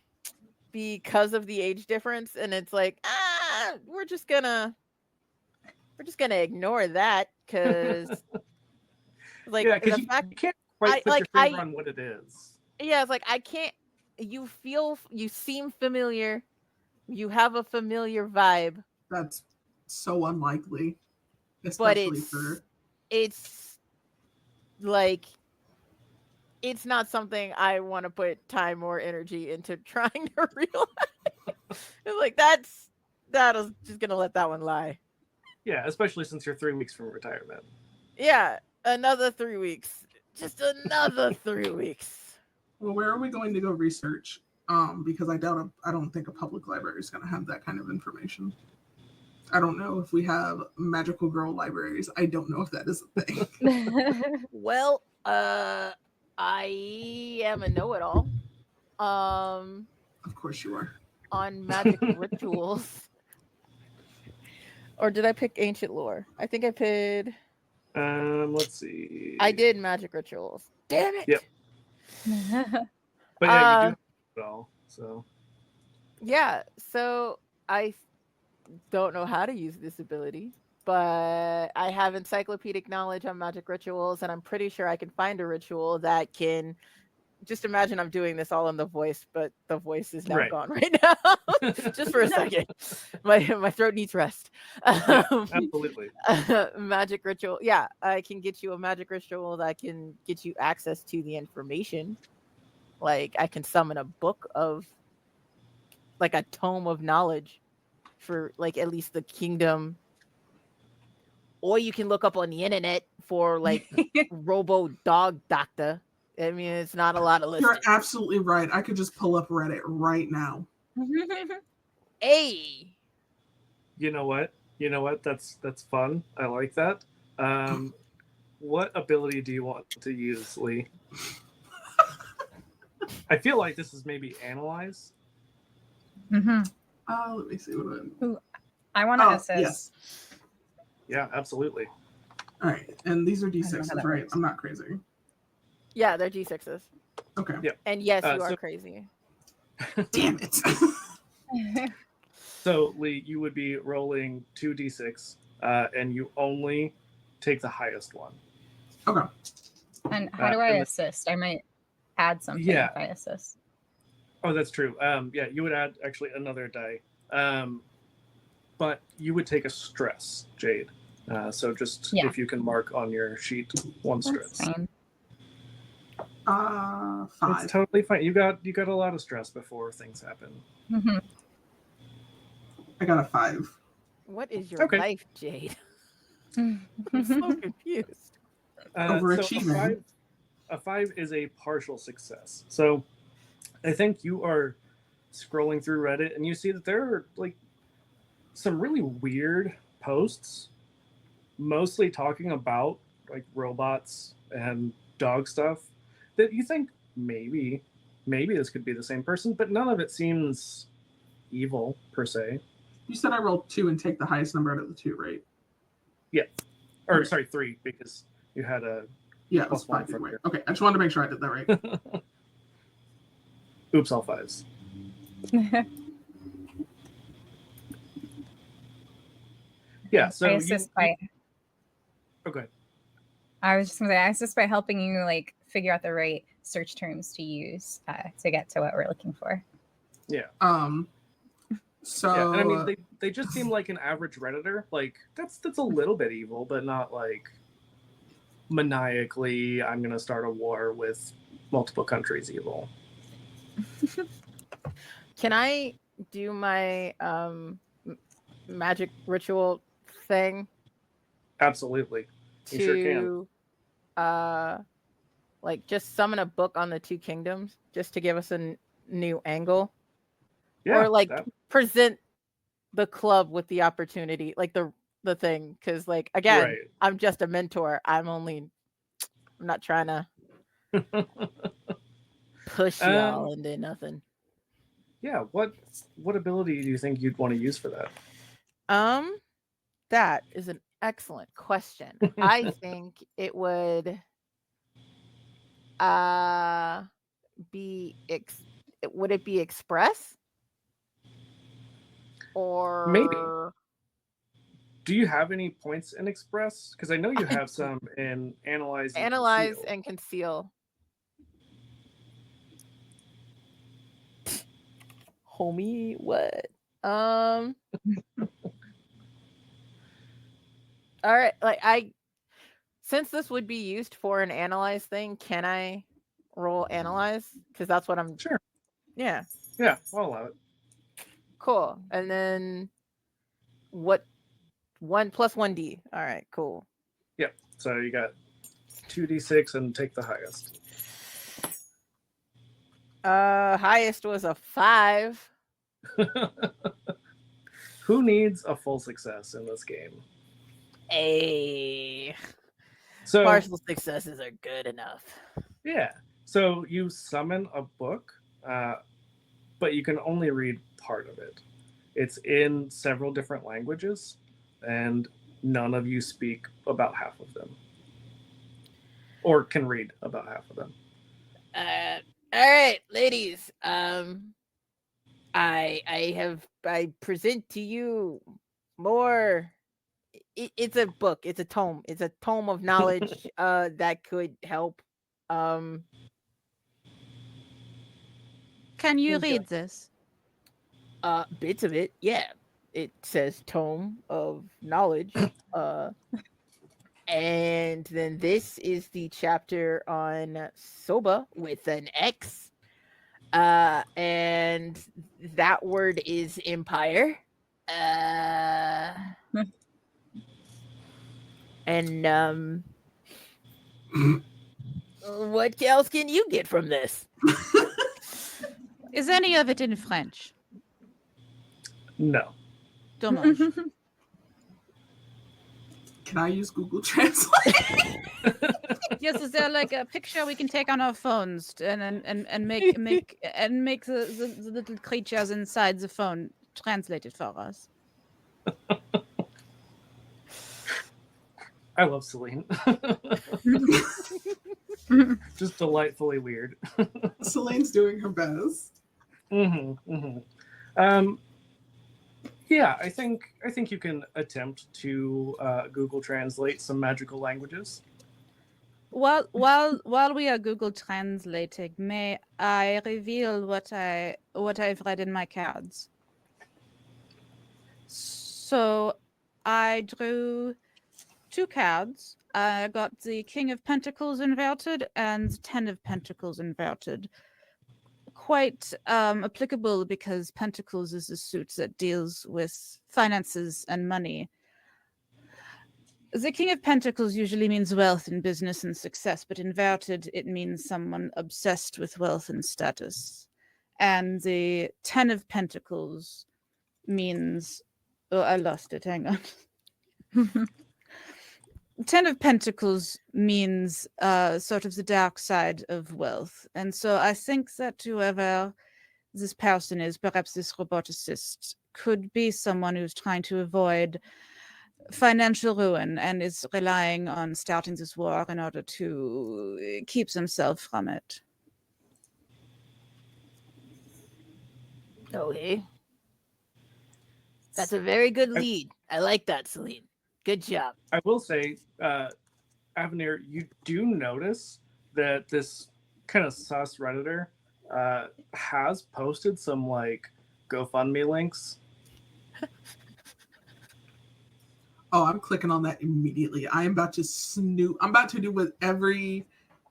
because of the age difference, and it's like we're just gonna ignore that because like yeah, because the fact you can't quite put like your finger on what it is. yeah, it's like I can't. You seem familiar. You have a familiar vibe, That's so unlikely. but Especially for it's like it's not something I want to put time or energy into trying to realize. It's like that was just gonna let that one lie. Yeah, especially since you're 3 weeks from retirement. Yeah, another 3 weeks. Just another 3 weeks. well, where are we going to go research? Because I don't think a public library is gonna have that kind of information. I don't know if we have magical girl libraries. I don't know if that is a thing. Well, I am a know-it-all. Of course you are. On magic rituals. Or did I pick ancient lore? I think I picked. Let's see. I did magic rituals. Damn it. Yep. But yeah, you do it all. So Yeah. So I don't know how to use this ability, but I have encyclopedic knowledge on magic rituals, and I'm pretty sure I can find a ritual that can. Just imagine I'm doing this all in the voice, but the voice is now gone right now. Just for a second, my throat needs rest. Yeah, absolutely. Magic ritual, yeah, I can get you a magic ritual that can get you access to the information. Like I can summon a book of, like a tome of knowledge, for like at least the kingdom. Or you can look up on the internet for like Robo Dog Doctor. I mean, it's not a lot of listings. You're absolutely right. I could just pull up Reddit right now. Hey. You know what? That's fun. I like that. What ability do you want to use, Lee? I feel like this is maybe analyze. Let me see what I want to assist. Yes. Yeah, absolutely. All right, and these are I don't know how D6s, that right? works. I'm not crazy. Yeah, they're G6s. Okay. Yeah. And yes, you are so- crazy. Damn it. So Lee, you would be rolling 2d6, and you only take the highest one. Okay. And how do I and the- assist? I might add something Yeah. if I assist. Oh, that's true. Yeah, you would add actually another die. But you would take a stress, Jade. So just Yeah. if you can mark on your sheet one That's stress. fine. 5. It's totally fine. You got a lot of stress before things happen. Mhm. I got a 5. What is your Okay. life, Jade? I'm so confused. Overachieving. A 5 is a partial success. So I think you are scrolling through Reddit and you see that there are like some really weird posts, mostly talking about like robots and dog stuff that you think maybe this could be the same person, but none of it seems evil per se. You said I rolled 2 and take the highest number out of the 2, right? Yeah. Or Okay. sorry, 3, because you had a Yeah, it was Plus 1 5 from anyway. here. Okay, I just wanted to make sure I did that right. oops, all 5s. Yeah, so I you, assist by. okay. I was just gonna say I assist by helping you like figure out the right search terms to use to get to what we're looking for. Yeah. So Yeah, and I mean they just seem like an average redditor. Like that's a little bit evil, but not like maniacally. I'm gonna start a war with multiple countries evil. Can I do my magic ritual thing Absolutely, you sure can. to like just summon a book on the two kingdoms just to give us a new angle? Yeah, Or like that, present the club with the opportunity, like the thing, because like again, right. I'm just a mentor. I'm not trying to push Um, y'all into nothing. yeah. What ability do you think you'd want to use for that? That is an excellent question. I think it would be would it be express Maybe. or Do you have any points in Express? Because I know you have some in Analyze and analyze Conceal. and conceal? Homie, what? All right, like since this would be used for an analyze thing, can I roll analyze? Because that's what I'm. Sure. Yeah, Yeah, I'll allow it. cool. And then what? 1 + 1d. All right, cool. Yep. So you got 2d6 and take the highest. Highest was a 5. Who needs a full success in this game? A So partial successes are good enough. yeah. So you summon a book, but you can only read part of it. It's in several different languages, and none of you speak about half of them, or can read about half of them. All right, ladies. I present to you more. It's a book. It's a tome. It's a tome of knowledge. That could help. Can you Okay. read this? Bits of it. Yeah, it says tome of knowledge. And then this is the chapter on Soba with an X. And that word is empire. And what else can you get from this? Is any of it in French? No. Dommage. can I use Google Translate? Yes, is there like a picture we can take on our phones and make the little creatures inside the phone translate it for us? I love Celine. Just delightfully weird. Celine's doing her best. Yeah, I think you can attempt to Google Translate some magical languages. While we are Google translating, may I reveal what I've read in my cards? So I drew 2 cards. I got the King of Pentacles inverted and the 10 of Pentacles inverted. Quite applicable because Pentacles is a suit that deals with finances and money. The King of Pentacles usually means wealth and business and success, but inverted, it means someone obsessed with wealth and status. And the 10 of Pentacles means... Oh, I lost it. Hang on. 10 of Pentacles means sort of the dark side of wealth. And so I think that whoever this person is, perhaps this roboticist, could be someone who's trying to avoid financial ruin and is relying on starting this war in order to keep themselves from it. Okay. That's a very good lead. I like that, Celine. Good job. I will say, Avenir, you do notice that this kind of sus Redditor has posted some like GoFundMe links Oh, I'm clicking on that immediately. I am about to snoop. I'm about to do what every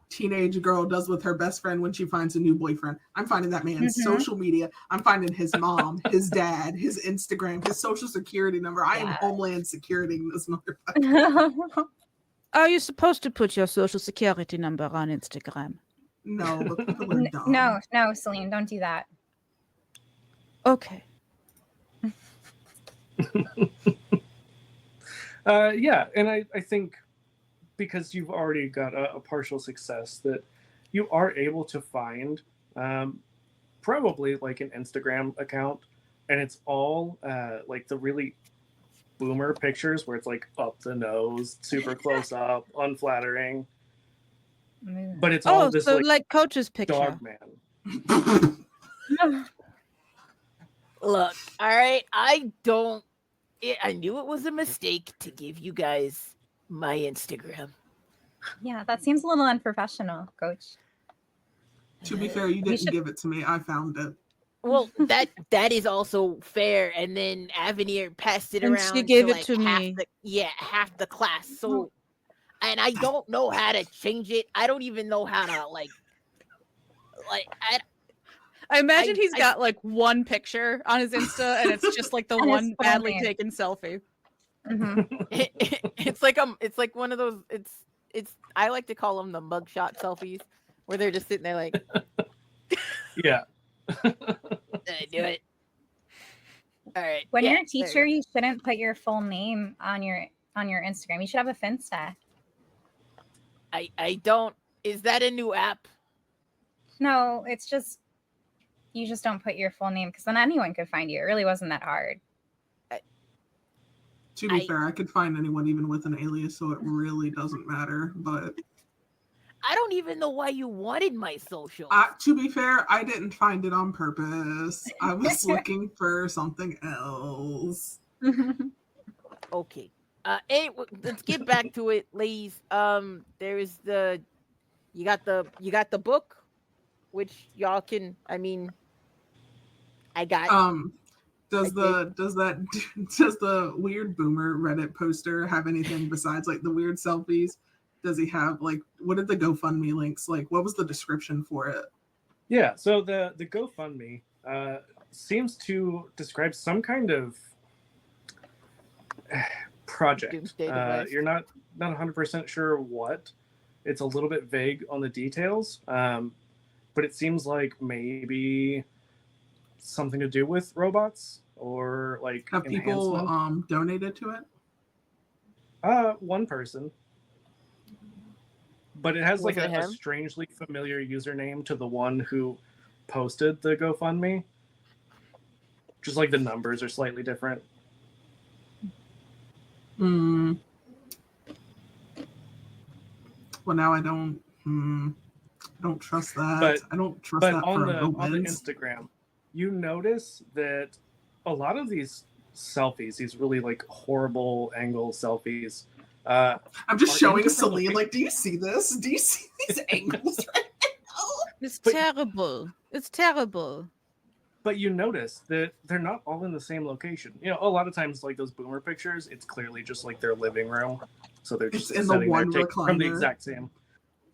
teenage girl does with her best friend when she finds a new boyfriend. I'm finding that man's social media. I'm finding his mom, his dad, his Instagram, his social security number. I am homeland security this motherfucker. Are you supposed to put your social security number on Instagram? No, but people are dumb. No, Celine, don't do that. Okay. Yeah, and I think because you've already got a partial success that you are able to find probably like an Instagram account, and it's all like the really boomer pictures where it's like up the nose, super close up, unflattering. But it's all this so like Coach's picture. dog man. Look, all right, I knew it was a mistake to give you guys my Instagram. Yeah, that seems a little unprofessional, Coach. To be fair, you didn't give it to me. I found it. Well, that is also fair. And then Avenir passed it And around. she gave to it like to me. Half the class. So, and I don't know how to change it. I don't even know how to I imagine he's got like one picture on his Insta, and it's just like the one badly taken selfie. Mm-hmm. It's like one of those. It's I like to call them the mugshot selfies, where they're just sitting there like, yeah. Did I do it? All right. When you're a teacher, you shouldn't put your full name on your Instagram. You should have a Finsta. I don't. Is that a new app? No, it's just you just don't put your full name because then anyone could find you. It really wasn't that hard. To be fair, I could find anyone even with an alias, so it really doesn't matter. But I don't even know why you wanted my social. To be fair, I didn't find it on purpose. I was looking for something else. Okay. Anyway, let's get back to it, ladies. There's you got the book, which y'all can. I mean, I got. Does the weird boomer Reddit poster have anything besides like the weird selfies? Does he have like what did the GoFundMe links like? What was the description for it? Yeah, so the GoFundMe seems to describe some kind of project. You're not 100% sure what. It's a little bit vague on the details, but it seems like maybe something to do with robots or like have people donated to it? One person, but it has like a strangely familiar username to the one who posted the GoFundMe. Just like the numbers are slightly different. Well, now I don't trust that. I don't trust that on for on the Instagram, you notice that a lot of these selfies, these really like horrible angle selfies. I'm just showing Celine, like, do you see this? Do you see these angles right now? It's terrible. It's terrible. But you notice that they're not all in the same location. You know, a lot of times, like those boomer pictures, it's clearly just like their living room. So they're just in the one there recliner. From the exact same.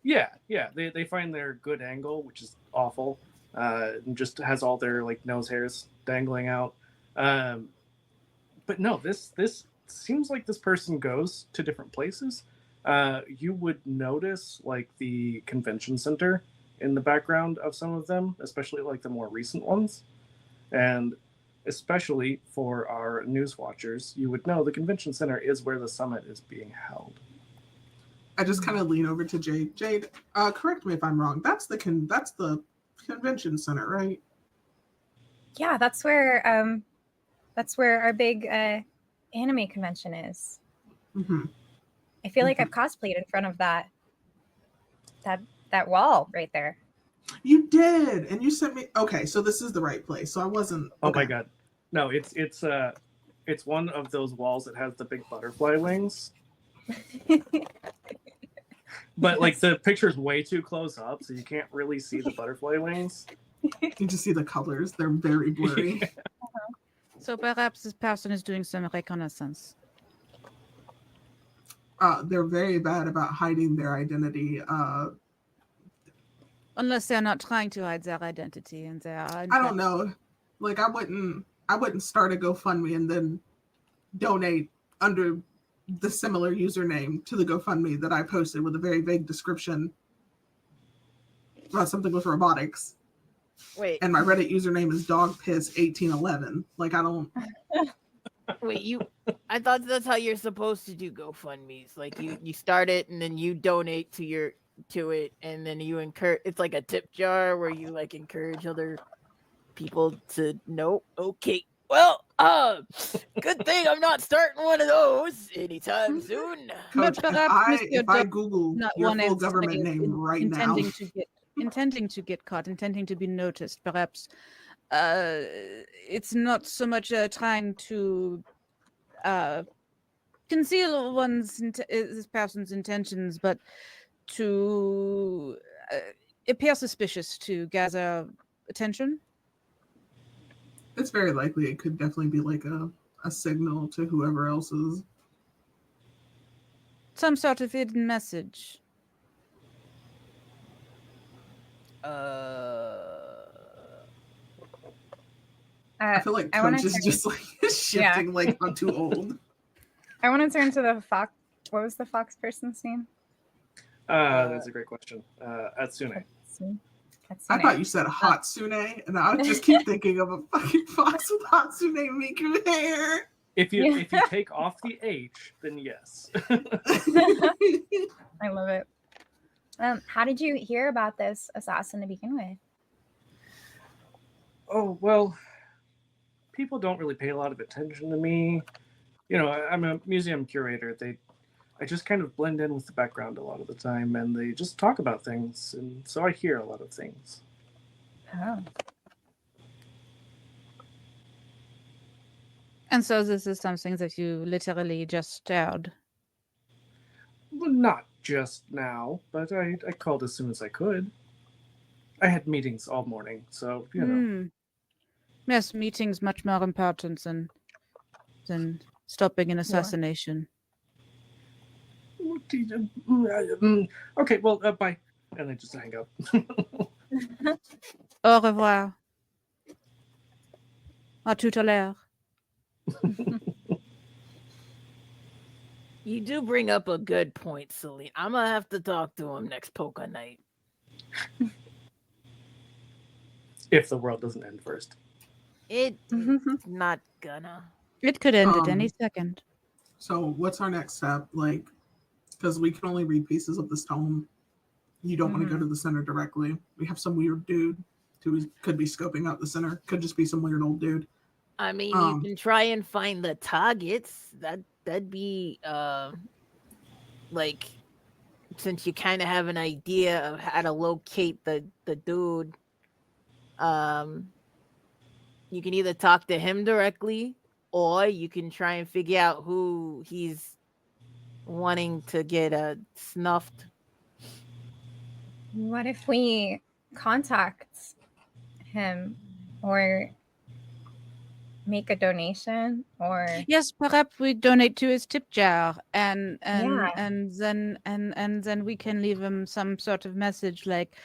Yeah. They find their good angle, which is awful. And just has all their like nose hairs dangling out. But no, this seems like this person goes to different places. You would notice like the convention center in the background of some of them, especially like the more recent ones. And especially for our news watchers, you would know the convention center is where the summit is being held. I just kind of lean over to Jade. Jade, correct me if I'm wrong. That's the convention center, right? Yeah, that's where our big anime convention is. Mm-hmm. I feel like I've cosplayed in front of that wall right there. You did, and you sent me. Okay, so this is the right place. So I wasn't. Oh okay. my god, no! It's one of those walls that has the big butterfly wings. But like the picture's way too close up, so you can't really see the butterfly wings. You just see the colors; they're very blurry. So perhaps this person is doing some reconnaissance. They're very bad about hiding their identity. Unless they're not trying to hide their identity, and they are. I don't know. Like I wouldn't start a GoFundMe and then donate under the similar username to the GoFundMe that I posted with a very vague description about something with robotics. Wait, And my Reddit username is dogpiss1811. Like I don't. wait, I thought that's how you're supposed to do GoFundMe's. Like you start it and then you donate to it, and then you encourage. It's like a tip jar where you like encourage other people to know. Okay, well, good thing I'm not starting one of those anytime soon. Coach, if I Google not your one full is government name right now, intending to get caught, intending to be noticed. Perhaps it's not so much trying to conceal this person's intentions, but to appear suspicious to gather attention. it's very likely it could definitely be like a signal to whoever else is. Some sort of hidden message. I feel like Coach is just like shifting like I'm too old. I want to turn to the fox. What was the fox person's name? That's a great question. Atsune. I thought you said Hatsune, and I just keep thinking of a fucking fox with Hatsune Miku hair. If you take off the H, then yes. I love it. How did you hear about this assassin to begin with? Oh, well, people don't really pay a lot of attention to me. You know, I'm a museum curator. I just kind of blend in with the background a lot of the time, and they just talk about things, and so I hear a lot of things. Oh. And so this is something that you literally just heard. Well, not just now, but I called as soon as I could. I had meetings all morning, so, you know. Yes, meetings much more important than stopping an assassination. Okay, well, bye. And I just hang up. Au revoir. À tout à l'heure. You do bring up a good point, Celine. I'm gonna have to talk to him next poker night. If the world doesn't end first. It's not gonna. It could end at any second. So what's our next step? Like, because we can only read pieces of the stone. You don't want to go to the center directly. We have some weird dude who could be scoping out the center. Could just be some weird old dude. I mean, you can try and find the targets. That'd be like, since you kind of have an idea of how to locate the dude, you can either talk to him directly, or you can try and figure out who he's wanting to get snuffed. What if we contact him or make a donation, or yes, perhaps we donate to his tip jar, and then we can leave him some sort of message like,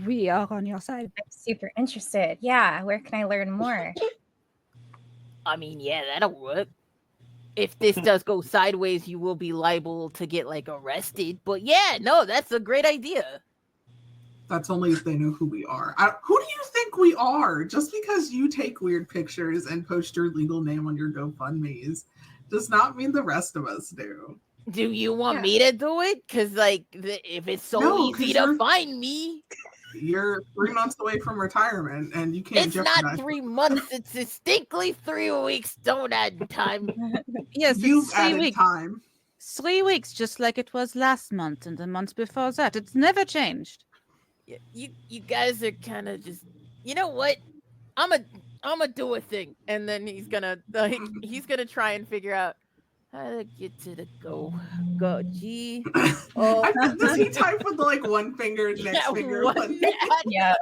"We are on your side." I'm super interested. Yeah, where can I learn more? I mean, yeah, that'll work. If this does go sideways, you will be liable to get like arrested. But yeah, no, that's a great idea. That's only if they know who we are. Who do you think we are? Just because you take weird pictures and post your legal name on your GoFundMes does not mean the rest of us do. Do you want me to do it? Because, like, if it's so easy to find me. You're 3 months away from retirement, and you can't It's not 3 months. It's distinctly 3 weeks. Don't add time. Yes, you've it's 3 added weeks. time. 3 weeks, just like it was last month and the month before that. It's never changed. You guys are kind of just, you know what? I'm a do a thing, and then he's gonna try and figure out how to get to the go G. Oh, Does he type with the, like, one finger, next finger? Yeah.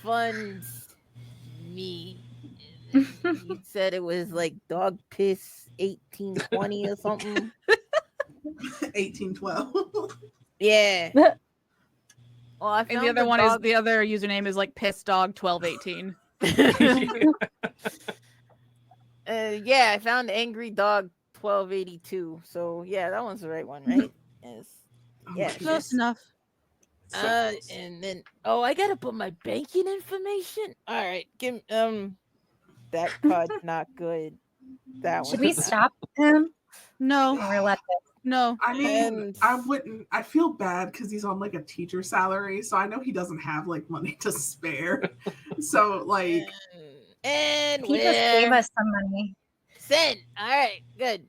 Funds me. You said it was like dog piss 1820 or something. 1812. Yeah. Well, I And found the other one dog... is the other username is like pissdog1218. Yeah, I found Angry Dog 1282. So yeah, that one's the right one, right? Yes. Yeah. Close enough. So close. And then I gotta put my banking information. All right, give that card's not good. That Should one. we stop him No, or let no. I mean, And- I wouldn't. I feel bad because he's on like a teacher salary, so I know he doesn't have like money to spare. So like, and he just gave we're us some money? sent. All right, good.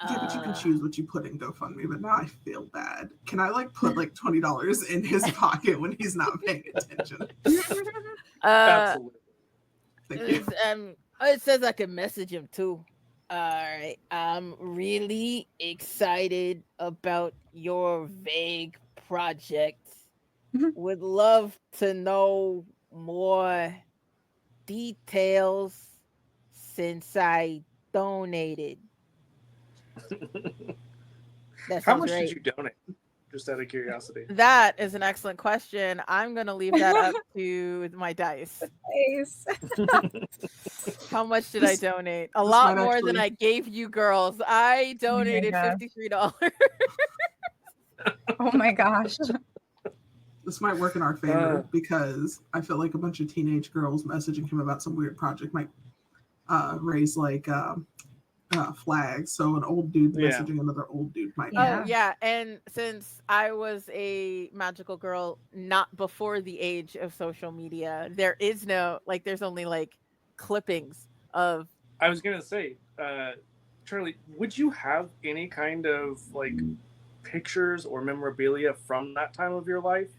yeah, but you can choose what you put in GoFundMe. But now I feel bad. Can I like put like $20 in his pocket when he's not paying attention? Absolutely. Thank you. It says I can message him too. All right, I'm really excited about your vague project. Would love to know more details since I donated. That How sounds much right. did you donate? Just out of curiosity. That is an excellent question. I'm gonna leave that up to my dice. Nice. How much did I donate? A this lot might more than actually- I gave you girls. I donated gosh. $53. Oh my gosh. This might work in our favor because I feel like a bunch of teenage girls messaging him about some weird project might raise like flags. So an old dude messaging another old dude might. Yeah. Oh yeah, and since I was a magical girl not before the age of social media, there is no there's only like clippings of. I was gonna say, Charlie, would you have any kind of like pictures or memorabilia from that time of your life?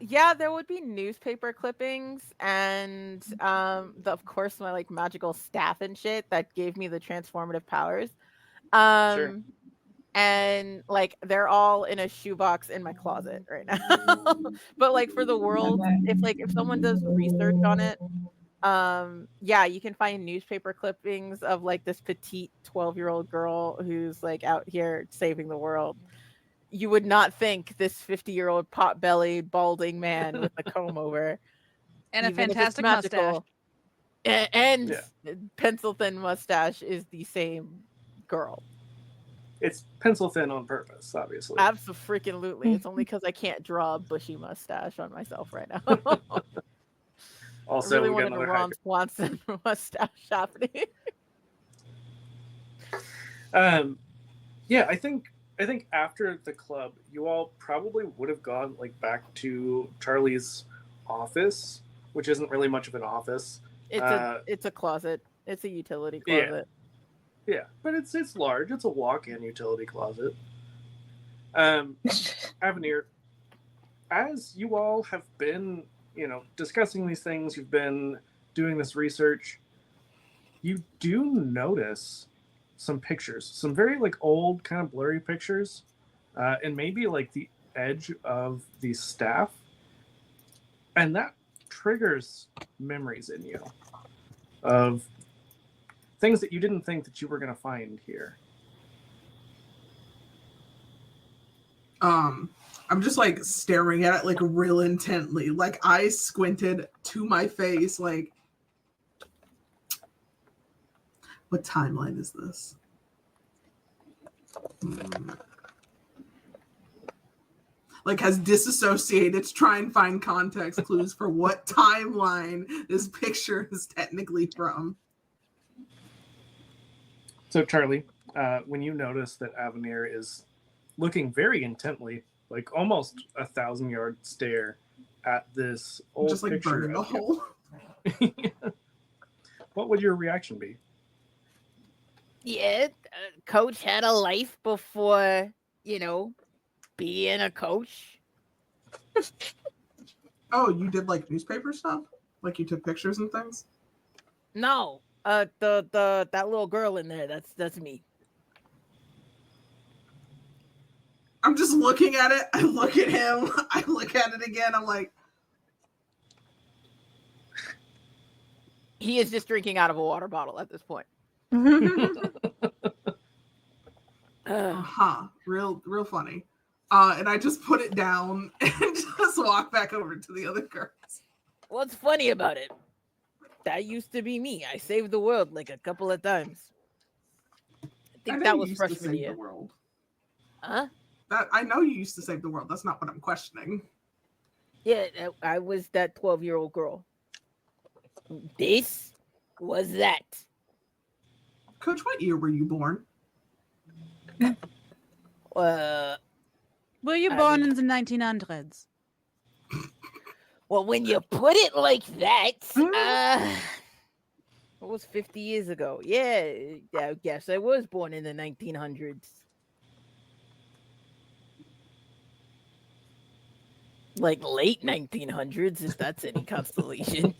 Yeah, there would be newspaper clippings and of course my like magical staff and shit that gave me the transformative powers. Sure. And like they're all in a shoebox in my closet right now. But like for the world, if someone does research on it, yeah, you can find newspaper clippings of like this petite 12-year-old girl who's like out here saving the world. You would not think this 50-year-old pot-bellied balding man with a comb over And a even if it's fantastic mustache. magical. And Yeah. pencil thin mustache is the same girl. It's pencil thin on purpose, obviously. Absolutely. It's only because I can't draw a bushy mustache on myself right now. Also, I really we got wanted a another Ron hacker. Swanson mustache happening. Yeah, I think after the club, you all probably would have gone like back to Charlie's office, which isn't really much of an office. It's a closet. It's a utility Yeah. closet. Yeah, but it's large. It's a walk-in utility closet. Avenir, as you all have been, discussing these things, you've been doing this research, you do notice some pictures, some very like old, kind of blurry pictures, and maybe like the edge of the staff, and that triggers memories in you of things that you didn't think that you were going to find here. I'm just like staring at it like real intently, like eyes squinted to my face, like what timeline is this? Like has disassociated to try and find context clues for what timeline this picture is technically from. So Charlie, when you notice that Avenir is looking very intently, like almost 1,000-yard stare at this old Just like picture burning a of you, hole. what would your reaction be? Yeah, Coach had a life before, being a coach. Oh, you did like newspaper stuff? Like you took pictures and things? No, that little girl in there, that's me. I'm just looking at it. I look at him. I look at it again. I'm like, He is just drinking out of a water bottle at this point. Real funny. And I just put it down and just walk back over to the other girls. What's funny about it? That used to be me. I saved the world like a couple of times. I think that was freshman year. The world. Huh? That I know you used to save the world. That's not what I'm questioning. Yeah, I was that 12-year-old girl. This was that. Coach, what year were you born? Were you born in the 1900s? Well, when you put it like that, it was 50 years ago. Yeah, I guess I was born in the 1900s. Like late 1900s, if that's any consolation.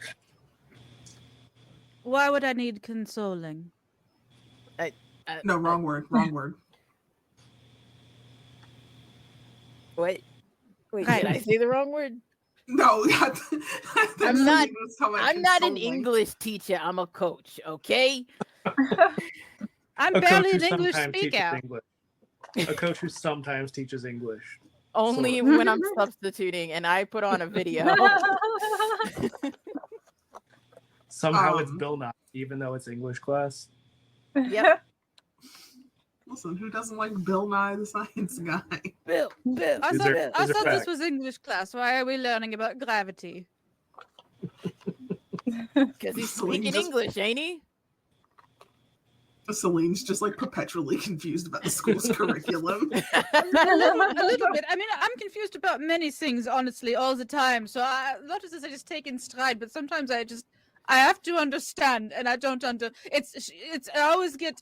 Why would I need consoling? No, wrong word. Wrong word. Wait, did I say the wrong word? No, I'm not an English teacher. I'm a coach, okay? I'm A barely coach an who English sometimes teaches speaker. English. A coach who sometimes teaches English. Only Sort of. when I'm substituting and I put on a video. Somehow it's Bill Nye, even though it's English class. Yep. Listen, who doesn't like Bill Nye the Science Guy? Bill. I These thought, are I thought this facts. was English class. Why are we learning about gravity? Because he's Celine speaking just- English, ain't he? Celine's just like perpetually confused about the school's curriculum. A little bit. I mean, I'm confused about many things, honestly, all the time. So a lot of this I just take in stride, but sometimes I have to understand, and I don't It's I always get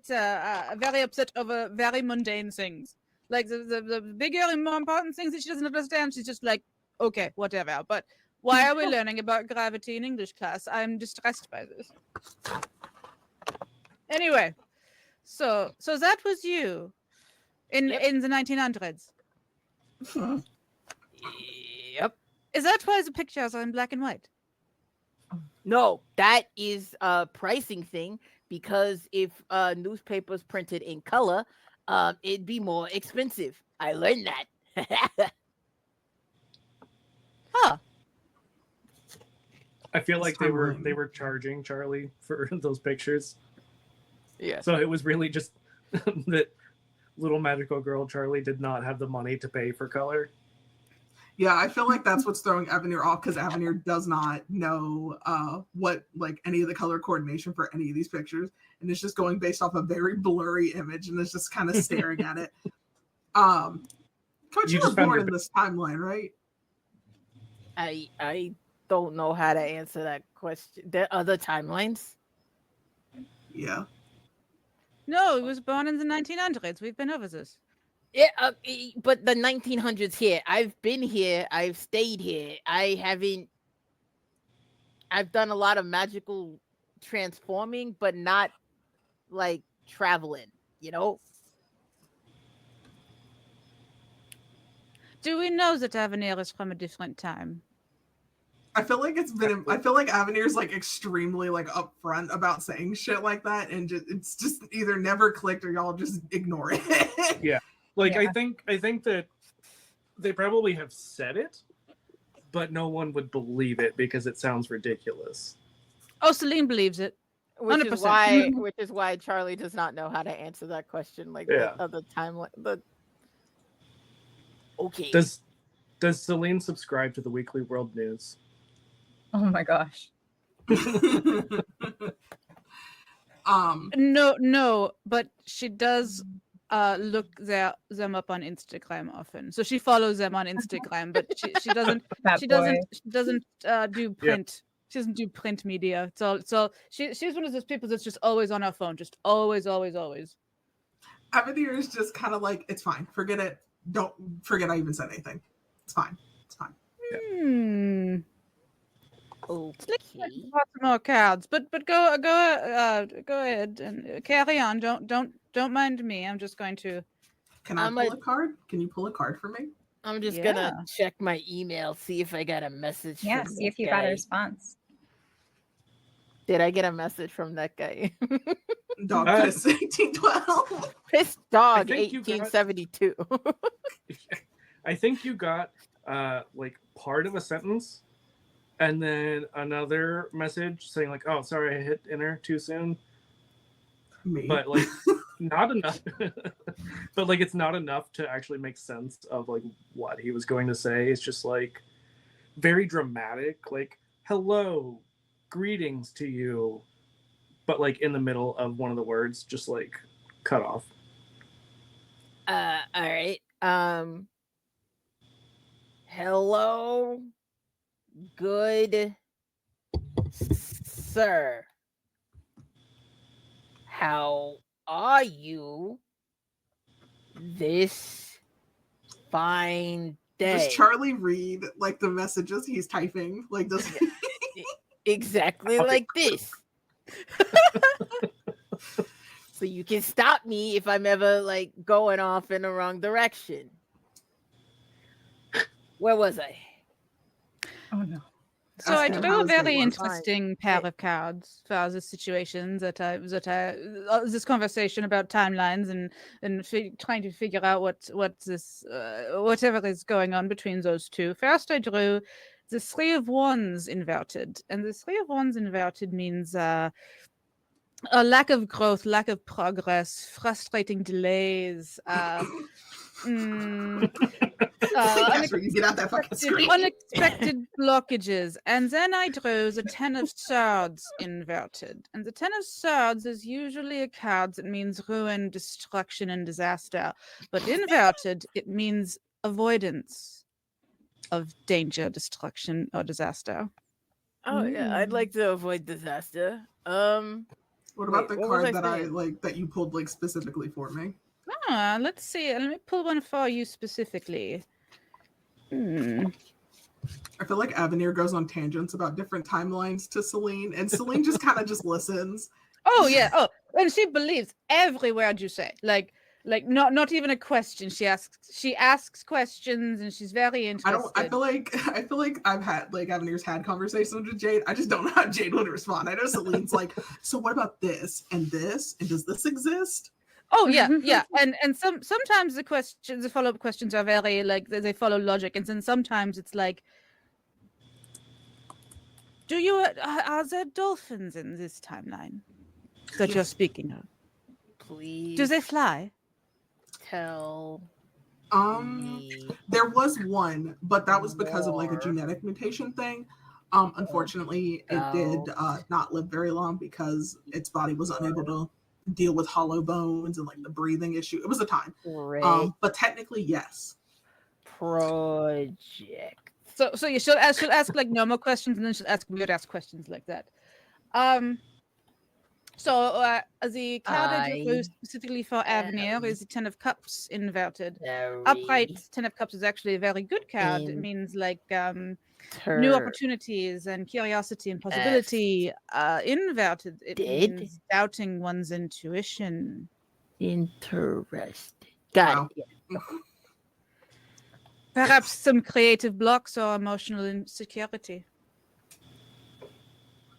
very upset over very mundane things, like the bigger and more important things that she doesn't understand. She's just like, okay, whatever. But why are we learning about gravity in English class? I'm distressed by this. Anyway, so that was you in the 1900s. Yep. Is that why the pictures are in black and white? No, that is a pricing thing, because if newspapers printed in color, it'd be more expensive. I learned that. Huh. I feel like they were timeline. charging Charlie for those pictures. Yeah. So it was really just that little magical girl Charlie did not have the money to pay for color. Yeah, I feel like that's what's throwing Avenir off, because Avenir does not know what like any of the color coordination for any of these pictures, and it's just going based off a very blurry image, and it's just kind of staring at it. Coach, you were born in this timeline, right? I don't know how to answer that question. There are other timelines. Yeah. No, he was born in the 1900s. We've been over this. Yeah, but the 1900s here. I've been here. I've stayed here. I've done a lot of magical transforming, but not like traveling, you know? Do we know that Avenir is from a different time? I feel like I feel like Avenir's like extremely like upfront about saying shit like that, and it's just either never clicked or y'all just ignore it. Yeah. Like, Yeah. I think that they probably have said it, but no one would believe it because it sounds ridiculous. Oh, Celine believes it. Which 100%. is why Charlie does not know how to answer that question. Like Yeah. the other timeline. Okay. Does Celine subscribe to the Weekly World News? Oh my gosh. No, but she does look them up on Instagram often. So she follows them on Instagram, but she doesn't That she boy. doesn't do print. She doesn't do print media. So she's one of those people that's just always on her phone, just always. Avenir is just kind of like, it's fine, forget it. Don't forget I even said anything. It's fine. It's fine. Okay. Lots more cards, but go ahead and carry on. Don't mind me. I'm just going to. Can I pull a card? Can you pull a card for me? I'm just gonna check my email, see if I got a message. Yeah, from see if this you got a guy. response. Did I get a message from that guy? Dog piss 1812. Piss dog think you got- 1872. I think you got like part of a sentence, and then another message saying like, "Oh, sorry, I hit enter too soon." Me. But like, not enough. But like, it's not enough to actually make sense of like what he was going to say. It's just like very dramatic, like "Hello, greetings to you," but like in the middle of one of the words, just like cut off. All right. Hello, good sir. How are you this fine Does day? Charlie read like the messages he's typing? Like, does he? Exactly like this. So you can stop me if I'm ever like going off in the wrong direction. Where was I? Oh no. So I Ask him drew how a his day very was. interesting pair of cards for this situation that I this conversation about timelines and trying to figure out what this whatever is going on between those two. First, I drew the Three of Wands inverted, and the Three of Wands inverted means a lack of growth, lack of progress, frustrating delays. That's where you get out that fucking screen. Unexpected blockages. And then I drew the Ten of Swords inverted. And the Ten of Swords is usually a card that means ruin, destruction, and disaster. But inverted, it means avoidance of danger, destruction, or disaster. Oh yeah, I'd like to avoid disaster. What about Wait, the what was card I that I saying? like that you pulled like specifically for me? Let's see. Let me pull one for you specifically. I feel like Avenir goes on tangents about different timelines to Celine, and Celine just kind of just listens. Oh yeah. Oh, and she believes every word you say. Like not even a question. She asks questions, and she's very interested. I feel like I've had like Avenir's had conversations with Jade. I just don't know how Jade would respond. I know Celine's like, so what about this, and does this exist? Oh yeah, yeah, and sometimes the follow-up questions are very like they follow logic, and then sometimes it's like, are there dolphins in this timeline that you're speaking of? Please. Do they fly? Tell me. There was one, but that was because of like a More. genetic mutation thing. Unfortunately, it did not live very long because its body was unable to deal with hollow bones and like the breathing issue. It was a time. But technically, yes. Project. So you should ask like normal questions, and then she'll ask weird ass questions like that. So the card I drew specifically for Avenir is the Ten of Cups inverted. Upright Ten of Cups is actually a very good card. It means like new opportunities and curiosity and possibility. Inverted, it means doubting one's intuition. Interesting. Got it. Yeah. Perhaps some creative blocks or emotional insecurity.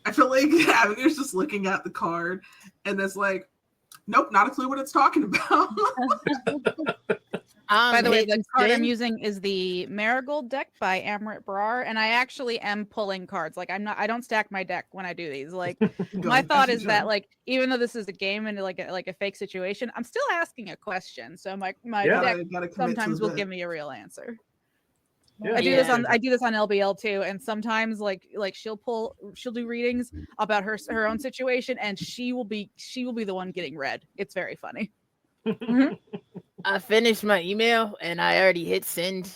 I feel like Avenir's just looking at the card and it's like, nope, not a clue what it's talking about. By the way, the card I'm using is the Marigold deck by Amrit Brar, and I actually am pulling cards. Like I don't stack my deck when I do these. Like my thought is that like even though this is a game and like a fake situation, I'm still asking a question. So my deck sometimes will give me a real answer. Yeah, I do this on LBL too, and sometimes like she'll do readings about her own situation, and she will be the one getting read. It's very funny. I finished my email and I already hit send.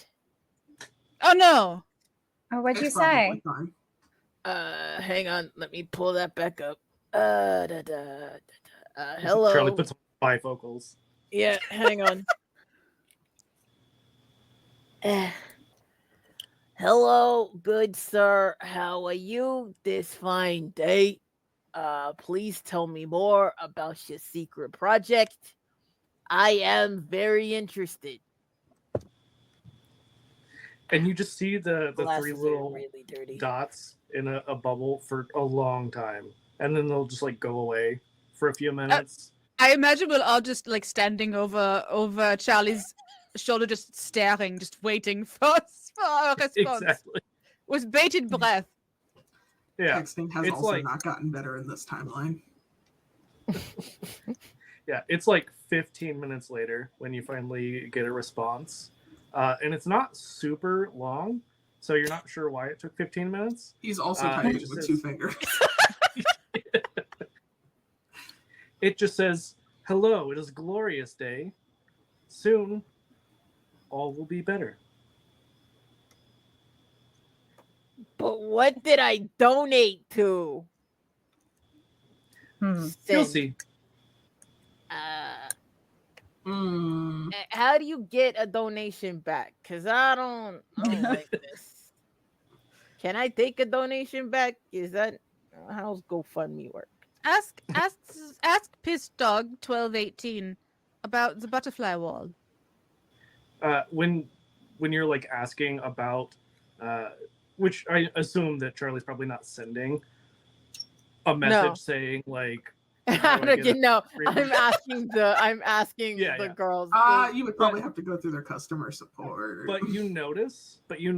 Oh no! Oh, what'd you say? Hang on, let me pull that back up. Hello. Charlie puts bifocals. Yeah, hang on. Hello, good sir. How are you this fine day? Please tell me more about your secret project. I am very interested. And you just see the three little dots in a bubble for a long time. and then they'll just like go away for a few minutes. I imagine we'll all just like standing over Charlie's shoulder, just staring, just waiting for a response Exactly. with bated breath. Yeah. Texting has It's also like- not gotten better in this timeline. Yeah, it's like 15 minutes later when you finally get a response. And it's not super long, so you're not sure why it took 15 minutes. He's also it typing just with says- 2 fingers. It just says, "Hello, it is a glorious day. Soon, all will be better." But what did I donate to? Hmm. You'll Send. see. How do you get a donation back? Because I don't like this. Can I take a donation back? Is that how's GoFundMe work? Ask Piss Dog 1218 about the butterfly wall. When you're like asking about, which I assume that Charlie's probably not sending a message saying like, How do I to get get no? free- I'm asking Yeah, the yeah. girls. You would probably have to go through their customer support. but you notice that you've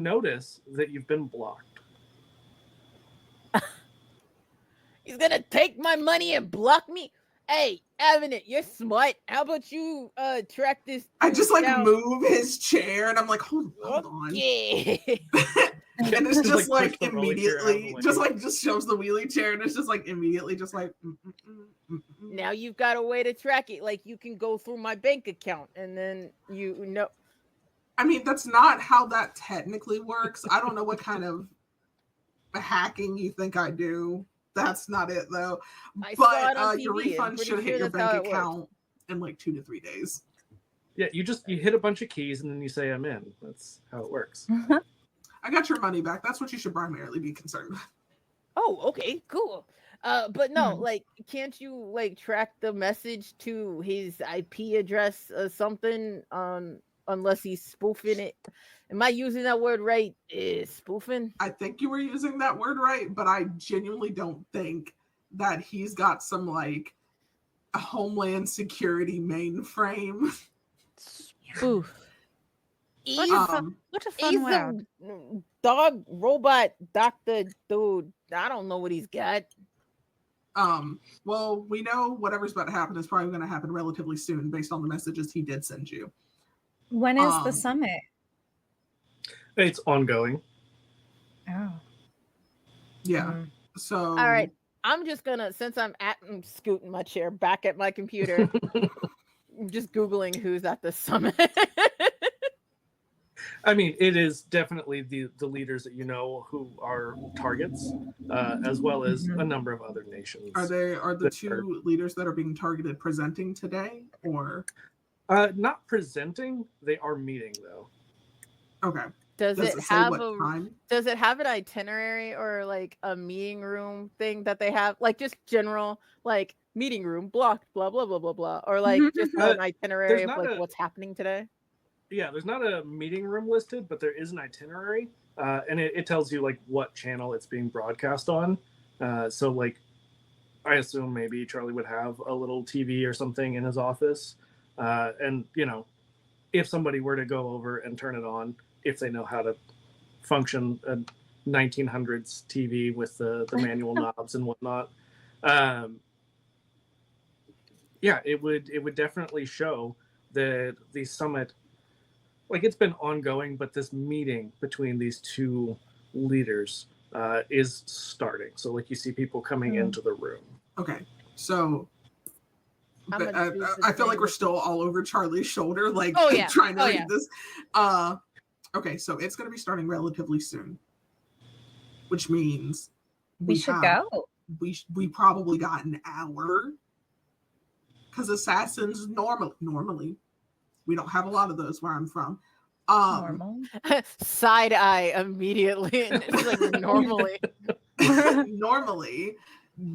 been blocked. He's gonna take my money and block me. Hey, Avenant, you're smart. How about you track this? I just like down? move his chair and I'm like, hold on. Okay. And it's Just, just like, like, push the rolling chair out of the immediately, way. just shoves the wheelie chair and it's just like immediately just like. Now you've got a way to track it. Like you can go through my bank account and then you know. I mean, that's not how that technically works. I don't know what kind of hacking you think I do. That's not it though. I saw it But on your TV. I'm refund pretty should sure hit your that's how bank it works. account in like 2 to 3 days. Yeah, you hit a bunch of keys and then you say I'm in. That's how it works. I got your money back. That's what you should primarily be concerned with. Oh, okay, cool. But no, Hmm. like, can't you like track the message to his IP address or something? Unless he's spoofing it. Am I using that word right? Is spoofing? I think you were using that word right, but I genuinely don't think that he's got some like a Homeland Security mainframe. Spoof. He's, What a fun he's word. a dog robot doctor dude. I don't know what he's got. Well, we know whatever's about to happen is probably going to happen relatively soon based on the messages he did send you. When is the Um, summit? It's ongoing. Oh. Yeah. Mm. So All right. I'm just gonna, since I'm scooting my chair back at my computer, I'm just Googling who's at the summit. I mean, it is definitely the leaders that you know who are targets, as well as a number of other nations. Are the that two leaders that are being targeted presenting today, or Not presenting. They are meeting though. okay? Does Does it it say have what a time? does it have an itinerary or like a meeting room thing that they have, like just general like meeting room blocked, blah blah blah blah blah, or like just an itinerary there's of not like a- what's happening today? Yeah, there's not a meeting room listed, but there is an itinerary, and it tells you like what channel it's being broadcast on. So like, I assume maybe Charlie would have a little TV or something in his office, and you know, if somebody were to go over and turn it on, if they know how to function a 1900s TV with the manual knobs and whatnot, yeah, it would definitely show that the summit, like, it's been ongoing, but this meeting between these two leaders is starting. So like you see people coming into the room. Okay, so I'm but gonna do the I feel like same we're with- still all over Charlie's shoulder, like Oh, yeah. trying to Oh, read yeah. this. Okay, so it's going to be starting relatively soon, which means We should have- go. We probably got an hour because assassins normally we don't have a lot of those where I'm from. Normal. Side eye immediately. And it's like normally. normally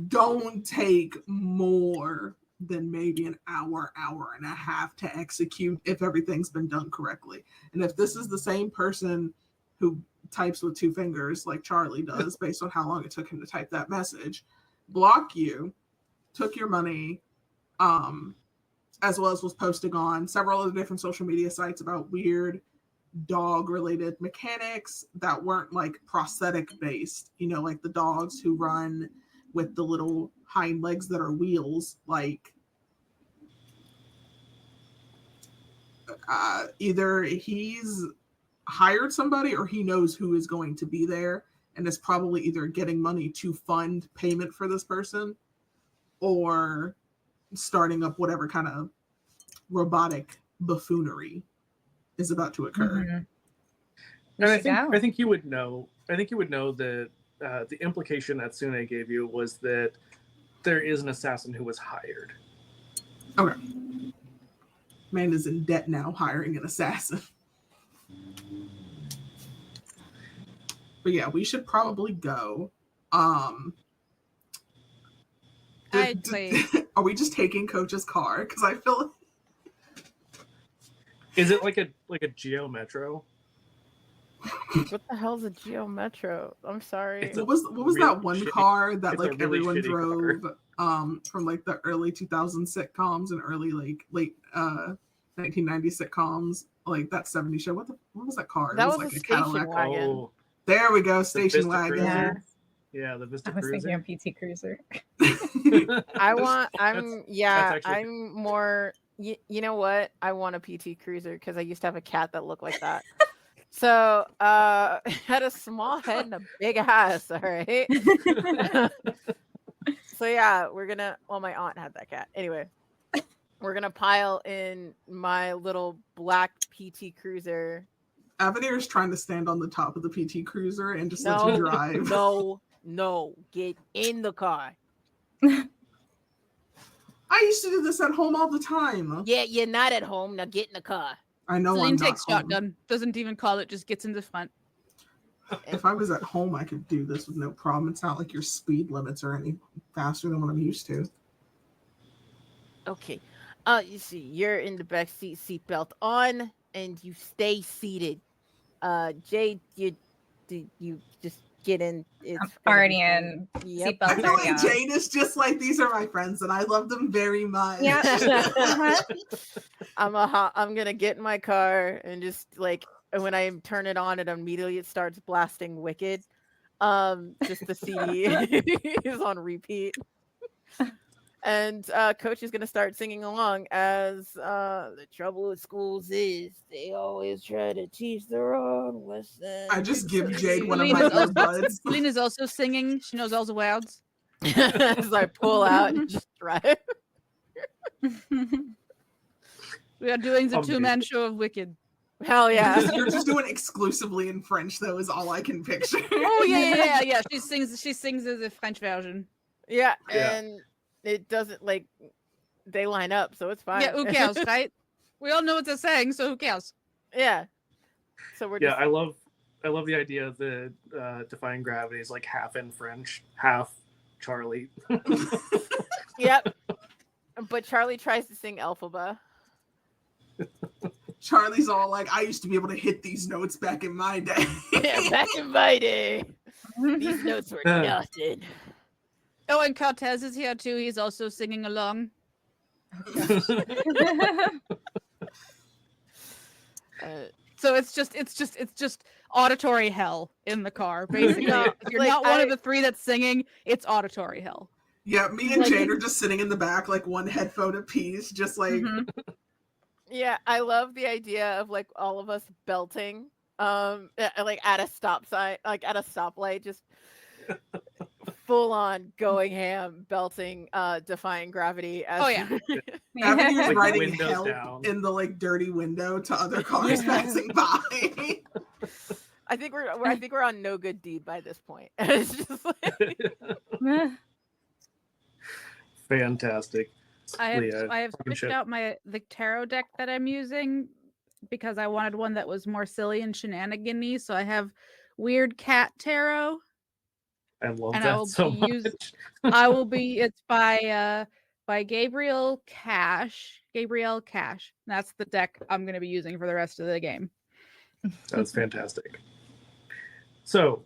don't take more than maybe an hour and a half to execute if everything's been done correctly. And if this is the same person who types with 2 fingers like Charlie does based on how long it took him to type that message, block you, took your money, as well as was posting on several other different social media sites about weird dog related mechanics that weren't like prosthetic based, like the dogs who run with the little hind legs that are wheels, like either he's hired somebody or he knows who is going to be there and is probably either getting money to fund payment for this person or starting up whatever kind of robotic buffoonery is about to occur. And I think you would know. I think you would know that the implication that Sune gave you was that there is an assassin who was hired. Okay. Man is in debt now, hiring an assassin. But yeah, we should probably go. Are we just taking Coach's car? Because I feel. Is it like a Geo Metro? What the hell's a Geo Metro? I'm sorry. What was that one car that like really everyone drove from like the early 2000 sitcoms and early like late 1990 sitcoms, like that 70s show? What was that car? That it was was like a station wagon. Oh, there we go, station wagon. Yeah, the Vista I was Cruiser. thinking of PT Cruiser. I'm more. You know what? I want a PT Cruiser because I used to have a cat that looked like that. So, it had a small head and a big ass. All right. So yeah, my aunt had that cat. Anyway, we're gonna pile in my little black PT Cruiser. Avenir is trying to stand on the top of the PT Cruiser and just let you drive. No, get in the car. I used to do this at home all the time. Yeah, you're not at home. Now get in the car. I know. Celine I'm not takes home. shotgun. Doesn't even call it. Just gets in the front. If I was at home, I could do this with no problem. It's not like your speed limits are any faster than what I'm used to. Okay. You see, you're in the back seat, seatbelt on, and you stay seated. Jade, you just get in. It's I'm already in. Yep. I Seatbelt's feel already like on. Jane is just like, these are my friends and I love them very much. Yeah. I'm gonna get in my car and just like when I turn it on, it immediately starts blasting Wicked. Just the CD is on repeat. And Coach is gonna start singing along as the trouble with schools is they always try to teach the wrong lesson. I just give Jade one of Celine my is also- earbuds. Celine is also singing. She knows all the words. As I pull out and just drive. We are doing the Amazing. two-man show of Wicked. Hell yeah. You're just doing it exclusively in French, though, is all I can picture. Oh yeah. She sings as a French version. Yeah, Yeah. and it doesn't like they line up, so it's fine. Yeah, who cares, right? We all know what they're saying, so who cares? Yeah. So we're Yeah, just I love the idea of the Defying Gravity is like half in French, half Charlie. Yep. But Charlie tries to sing Elphaba. Charlie's all like, I used to be able to hit these notes back in my day. Yeah, back in my day. These notes were nothing. Oh, and Cortez is here too. He's also singing along. So it's just auditory hell in the car, basically. No, If you're like, not one of the three that's singing, it's auditory hell. Yeah, me and Like- Jade are just sitting in the back, like one headphone apiece, just like, Mhm. Yeah, I love the idea of like all of us belting like at a stop sign, like at a stoplight, just full on going ham, belting Defying Gravity as Oh, yeah. Avenue's Like, writing windows help down. in the like dirty window to other cars Yeah. passing by. I think we're on no good deed by this point. It's just like, Fantastic. I have fucking switched shit. out the tarot deck that I'm using because I wanted one that was more silly and shenanigan-y. So I have Weird Cat Tarot. I love And I that will so be much. It's by Gabriel Cash. That's the deck I'm gonna be using for the rest of the game. That's fantastic. So,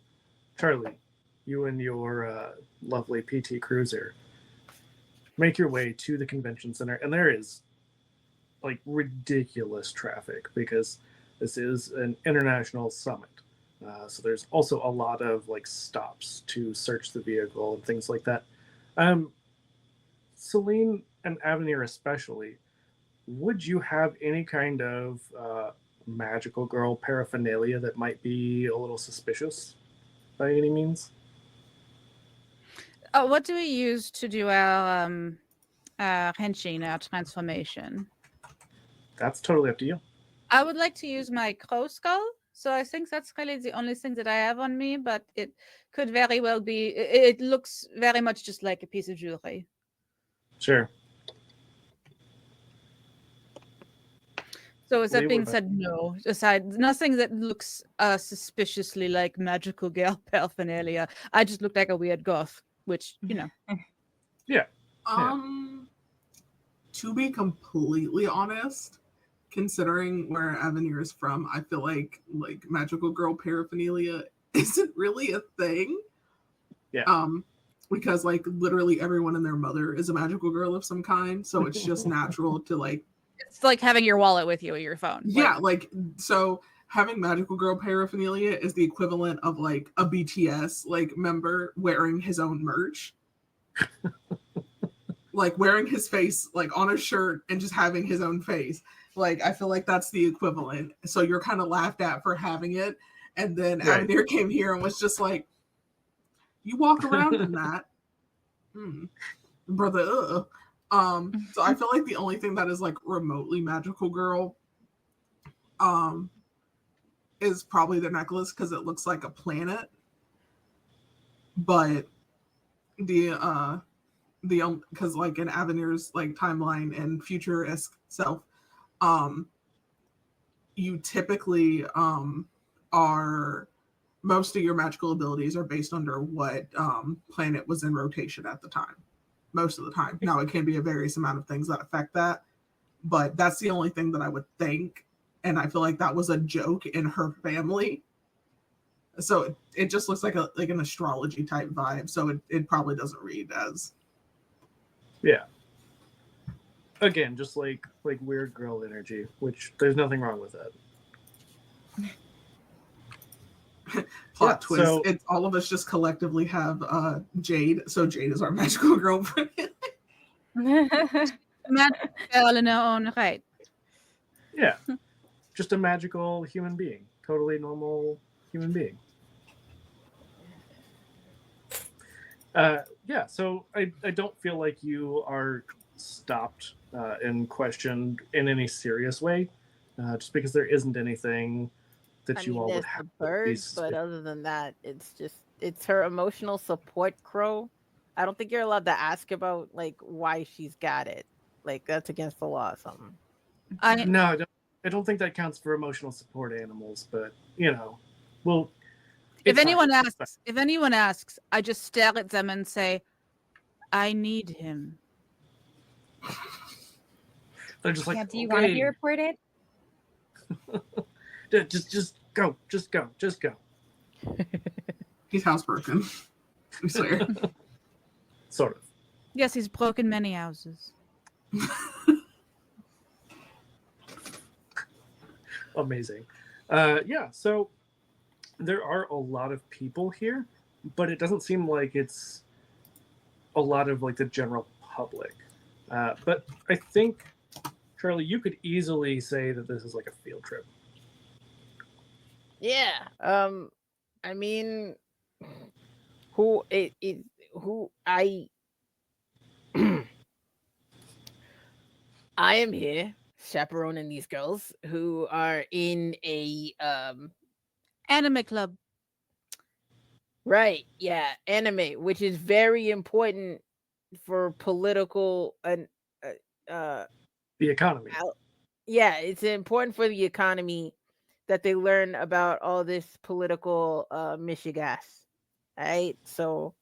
Charlie, you and your lovely PT Cruiser make your way to the convention center, and there is like ridiculous traffic because this is an international summit. So there's also a lot of like stops to search the vehicle and things like that. Celine and Avenir especially, would you have any kind of magical girl paraphernalia that might be a little suspicious by any means? What do we use to do our henshin, our transformation? That's totally up to you. I would like to use my crow skull. So I think that's really the only thing that I have on me, but it could very well be. It looks very much just like a piece of jewelry. Sure. So, with that Lee, being what about- said, no. Aside, nothing that looks suspiciously like magical girl paraphernalia. I just look like a weird goth, which, you know. Yeah. To be completely honest, considering where Avenir is from, I feel like magical girl paraphernalia isn't really a thing. Yeah. Because like literally everyone and their mother is a magical girl of some kind, so it's just natural to like. It's like having your wallet with you or your phone. Yeah, like so having magical girl paraphernalia is the equivalent of like a BTS like member wearing his own merch. Like wearing his face like on a shirt and just having his own face. Like I feel like that's the equivalent. So you're kind of laughed at for having it. And then Right. Avenir came here and was just like, you walk around in that. Brother. So I feel like the only thing that is like remotely magical girl is probably the necklace because it looks like a planet. But the because like in Avenir's like timeline and future-esque self, you typically are most of your magical abilities are based under what planet was in rotation at the time. Most of the time. Now it can be a various amount of things that affect that, but that's the only thing that I would think. And I feel like that was a joke in her family. So it just looks like an astrology type vibe. So it probably doesn't read as. Yeah. Again, just like weird girl energy, which there's nothing wrong with that. Plot twist. So, it's all of us just collectively have Jade. So Jade is our magical girlfriend. Magical girl in her own right. Yeah. Just a magical human being. Totally normal human being. Yeah, so I don't feel like you are stopped and questioned in any serious way, just because there isn't anything that you all would have. Birds, but other than that, it's her emotional support crow. I don't think you're allowed to ask about like why she's got it. Like that's against the law or something. No, I don't think that counts for emotional support animals, but you know, well. If anyone asks, I just stare at them and say, "I need him." They're just like, yeah, do you want to be reported? just go. He's housebroken. I swear. Sort of. Yes, he's broken many houses. Amazing. Yeah, so there are a lot of people here, but it doesn't seem like it's a lot of like the general public. But I think, Charlie, you could easily say that this is like a field trip. Yeah. I mean, who I I am here chaperoning these girls who are in a anime club. Right, yeah, anime, which is very important for political and the economy. Yeah, it's important for the economy that they learn about all this political mishigas. Right? So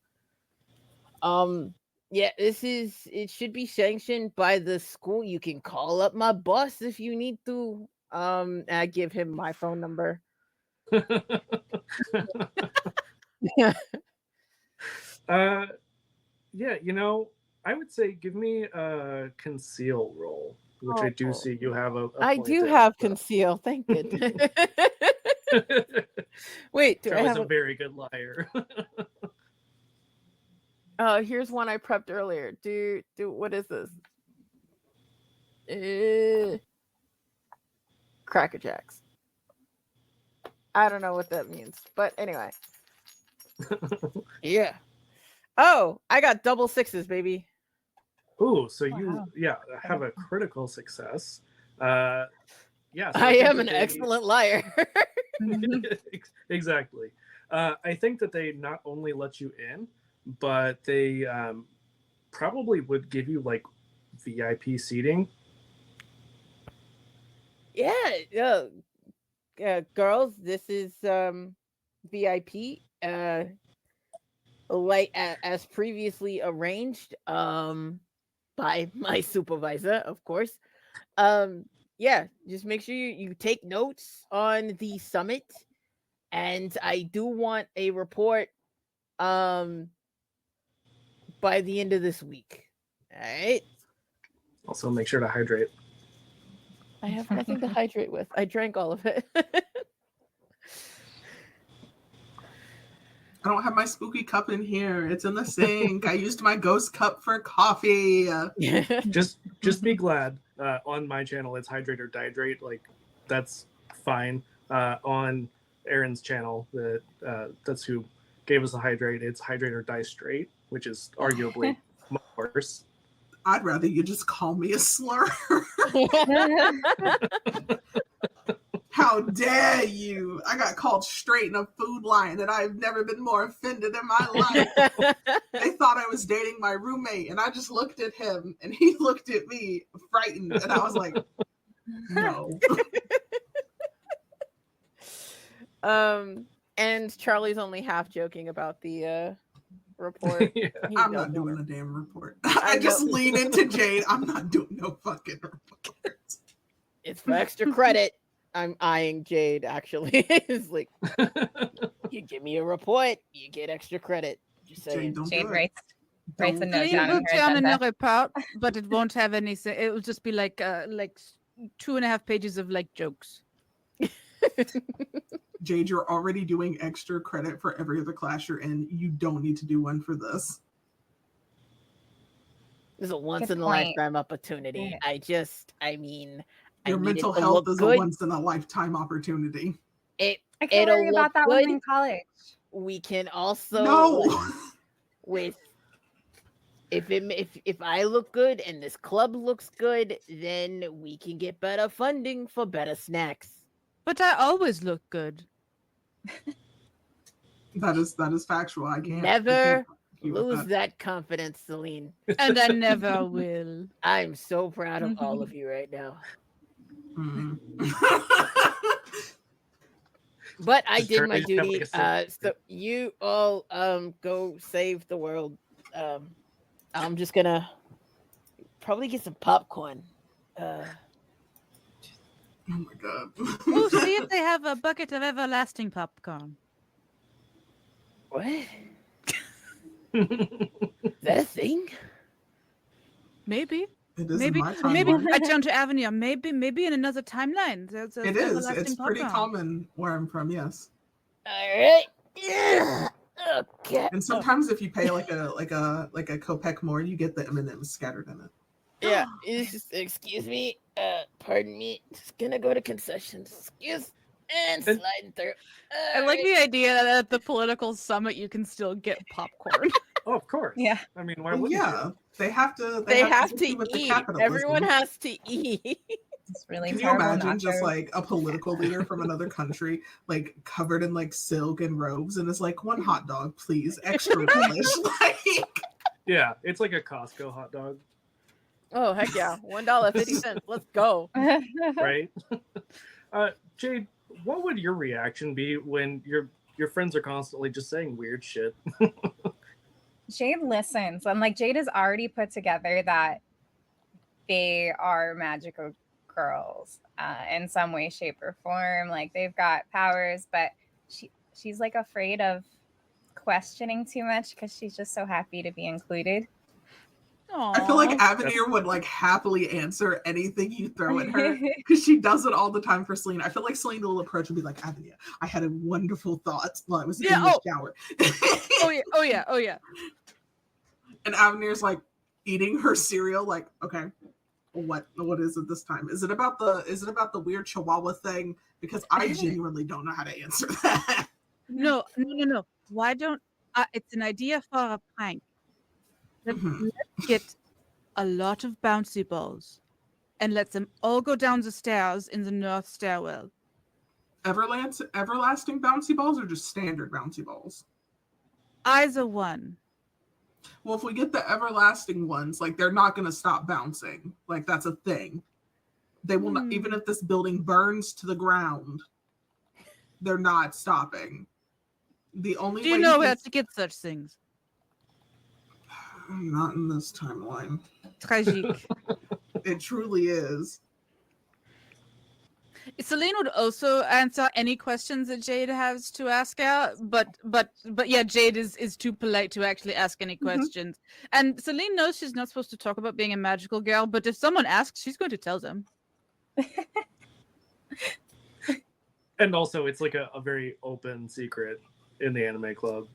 yeah, it should be sanctioned by the school. You can call up my boss if you need to. I give him my phone number. Uh, yeah, I would say give me a conceal roll, which I do Oh, see you have a I point do in. have So. conceal. Thank goodness. Wait, do I Charlie's have a very good liar. here's one I prepped earlier. What is this? Cracker Jacks. I don't know what that means, but anyway. Yeah. Oh, I got double sixes, baby. Ooh, so Wow. you have a critical success. Yeah, so I think am that an they excellent liar. exactly. I think that they not only let you in, but they probably would give you like VIP seating. Yeah, girls, this is VIP. Like as previously arranged by my supervisor, of course. Yeah, just make sure you take notes on the summit, and I do want a report um by the end of this week. All right. Also, make sure to hydrate. I have nothing to hydrate with. I drank all of it. I don't have my spooky cup in here. It's in the sink. I used my ghost cup for coffee. Just be glad. On my channel, it's hydrate or dihydrate. Like that's fine. On Aaron's channel, that's who gave us a hydrate. It's hydrate or die straight, which is arguably much worse. I'd rather you just call me a slur. How dare you? I got called straight in a Food Line, and I've never been more offended in my life. They thought I was dating my roommate, and I just looked at him, and he looked at me frightened, and I was like, no. And Charlie's only half joking about the report. Yeah. I'm not doing a damn report. I just lean into Jade. I'm not doing no fucking report. It's for extra credit. I'm eyeing Jade, actually. It's like, you give me a report, you get extra credit. Just saying. Jade, don't Jade do it. writes a note You down in will her turn in a agenda. report, but it won't have anything. It will just be like 2.5 pages of like jokes. Jade, you're already doing extra credit for every other class you're in. You don't need to do one for this. This is a once Good in a point. lifetime opportunity. Yeah. I mean, Your I need mental it to health look is good. a once in a lifetime opportunity. I can't It'll worry look about that when I'm good. in college. We can also No. with if I look good and this club looks good, then we can get better funding for better snacks. But I always look good. That is factual. I can't Never argue with lose that confidence, Celine. And I never will. I'm so proud of all of you right now. Mm. But I did my Charlie's got, duty. like, So you all go save the world. I'm just gonna probably get some popcorn. Oh my god. Oh, see if they have a bucket of everlasting popcorn. What? Is that a thing? Maybe. It is Maybe in my maybe timeline. I turned to Avenir. Maybe in another timeline. There's It is. everlasting It's pretty popcorn. common where I'm from, yes. All right. Yeah. Okay. And sometimes if you pay like a kopeck more, you get the M&Ms scattered in it. Yeah. Excuse me. Pardon me. Just gonna go to concessions. Excuse and sliding through. I like the idea that at the political summit you can still get popcorn. Oh, of course. Yeah. I mean, why Well, wouldn't yeah, they have to. They have get to you with the eat. capitalism. Everyone has to eat. It's really Can you terrible imagine not just to. like a political leader from another country, like covered in like silk and robes, and it's like, one hot dog, please, extra relish. Like, you? Yeah, it's like a Costco hot dog, Oh heck yeah! $1.50. Let's go. right? Jade, what would your reaction be when your friends are constantly just saying weird shit? Jade listens. And like Jade has already put together that they are magical girls in some way, shape, or form. Like they've got powers, but she's like afraid of questioning too much because she's just so happy to be included. I feel like Aw. Avenir would like happily answer anything you throw at her because she does it all the time for Celine. I feel like Celine will approach and be like, Avenir, I had a wonderful thought while I was in the shower. Oh yeah. And Avenir's like eating her cereal, like, okay, what is it this time? Is it about the weird Chihuahua thing? Because I genuinely don't know how to answer that. No. Why don't it's an idea for a prank. Let's get a lot of bouncy balls and let them all go down the stairs in the north stairwell. Everlasting bouncy balls or just standard bouncy balls? Either one. Well, if we get the everlasting ones, like they're not going to stop bouncing. Like that's a thing. They will not, even if this building burns to the ground, they're not stopping. The only Do you know where to get such things? Not in this timeline. Tragique. It truly is. Celine would also answer any questions that Jade has to ask out, but yeah, Jade is too polite to actually ask any questions. And Celine knows she's not supposed to talk about being a magical girl, but if someone asks, she's going to tell them. And also, it's like a very open secret in the anime club.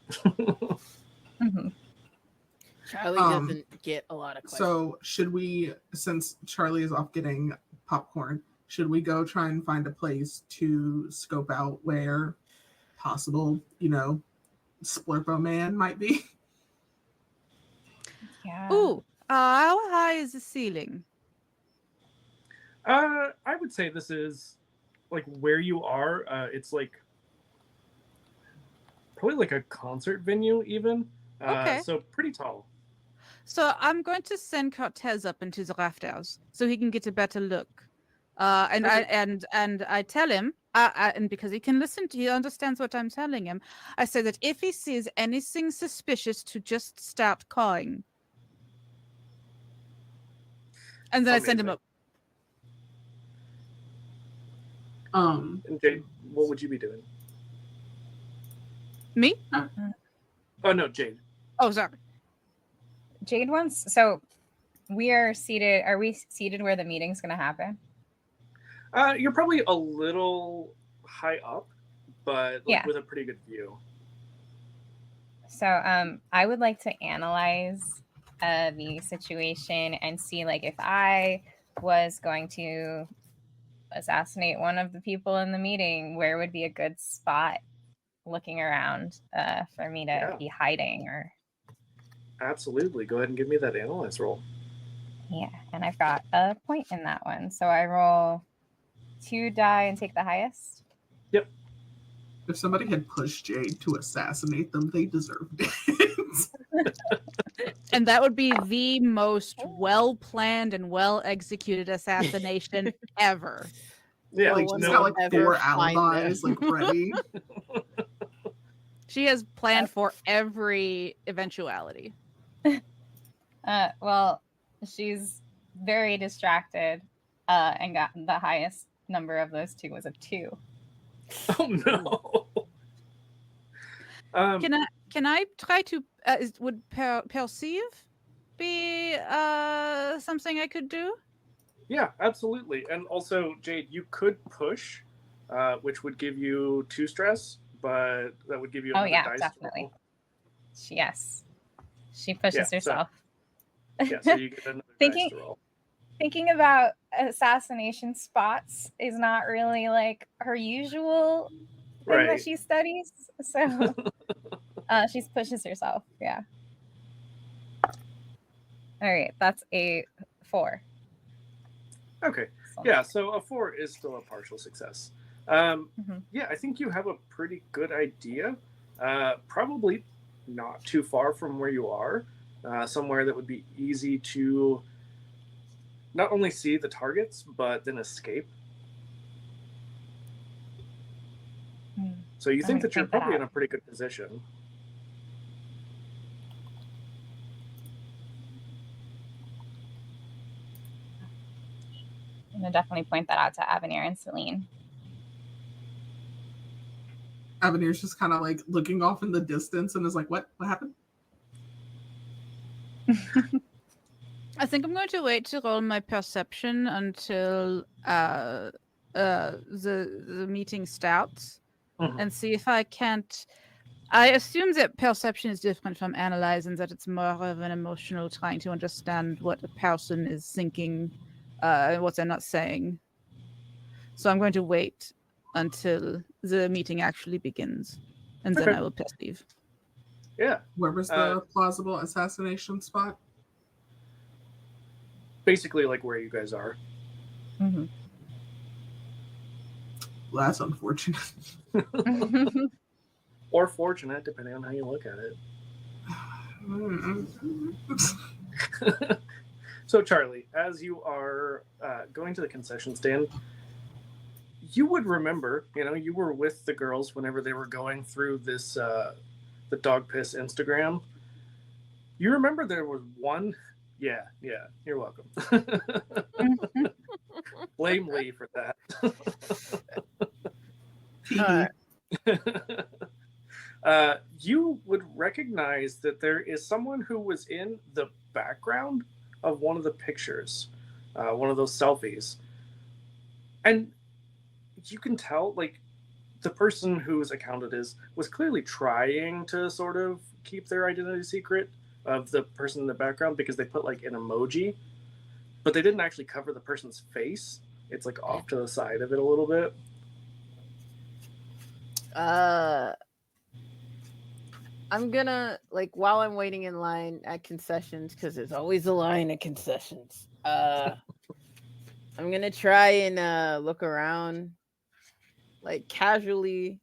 Charlie doesn't get a lot of questions. So should we, since Charlie is off getting popcorn, should we go try and find a place to scope out where possible, Splurpo Man might be? Yeah. Ooh, how high is the ceiling? I would say this is like where you are. It's like probably like a concert venue, even. Okay. So pretty tall. So I'm going to send Cortez up into the rafters so he can get a better look. And I tell him, and because he understands what I'm telling him. I say that if he sees anything suspicious, to just start cawing. And then I send him up. And Jade, what would you be doing? Me? Oh no, Jade. Oh, sorry. Jade wants. So we are seated. Are we seated where the meeting's going to happen? You're probably a little high up, but with a pretty good view. So I would like to analyze the situation and see, like, if I was going to assassinate one of the people in the meeting, where would be a good spot looking around for me to be hiding or... Absolutely. Go ahead and give me that analyze roll. Yeah, and I've got a point in that one. So I roll 2 die and take the highest. Yep. If somebody had pushed Jade to assassinate them, they deserved it. And that would be the most well-planned and well-executed assassination ever. Yeah, like she's got like 4 alibis like ready. She has planned for every eventuality. Well, she's very distracted and got the highest number of those 2 was a 2. Oh no. Can I try to would perceive be something I could do? Yeah, absolutely. And also, Jade, you could push, which would give you 2 stress, but that would give you another dice definitely. roll. Yes, she pushes herself. So you get another dice to roll. Thinking about assassination spots is not really like her usual thing that she studies. So she pushes herself. Yeah. All right, that's a 4. Okay. Yeah, so a 4 is still a partial success. Yeah, I think you have a pretty good idea. Probably not too far from where you are. Somewhere that would be easy to not only see the targets, but then escape. So you think that you're probably in a pretty good position. I'm going to definitely point that out to Avenir and Celine. Avenir's just kind of like looking off in the distance and is like, what happened? I think I'm going to wait to roll my perception until the meeting starts Mhm. and see if I can't. I assume that perception is different from analyzing, that it's more of an emotional trying to understand what a person is thinking and what they're not saying. So I'm going to wait until the meeting actually begins, and then Okay. I will perceive. Yeah. Where was the plausible assassination spot? Basically, like where you guys are. Mm-hmm. Well, that's unfortunate. Or fortunate, depending on how you look at it. So, Charlie, as you are going to the concession stand, you would remember, you were with the girls whenever they were going through this, the dog piss Instagram. You remember there was one? Yeah, you're welcome. Blame Lee for that. You would recognize that there is someone who was in the background of one of the pictures, one of those selfies. And you can tell, like, the person whose account it is was clearly trying to sort of keep their identity secret of the person in the background because they put, like, an emoji, but they didn't actually cover the person's face. It's, like, off to the side of it a little bit. I'm gonna, like, while I'm waiting in line at concessions, because there's always a line at concessions, I'm gonna try and look around, like, casually,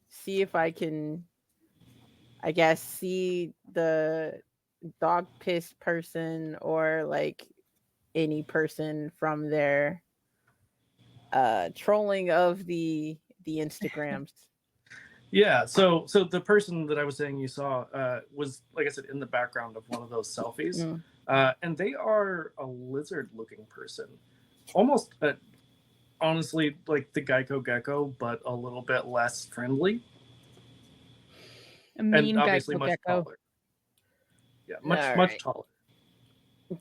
see if I can, I guess, see the dog piss person or, like, any person from their trolling of the Instagrams. Yeah, so the person that I was saying you saw was, like I said, in the background of one of those selfies. And they are a lizard-looking person. Almost, honestly, like the Geico Gecko, but a little bit less friendly. A mean And obviously Geico much Gecko. taller. Yeah, much Alright. taller.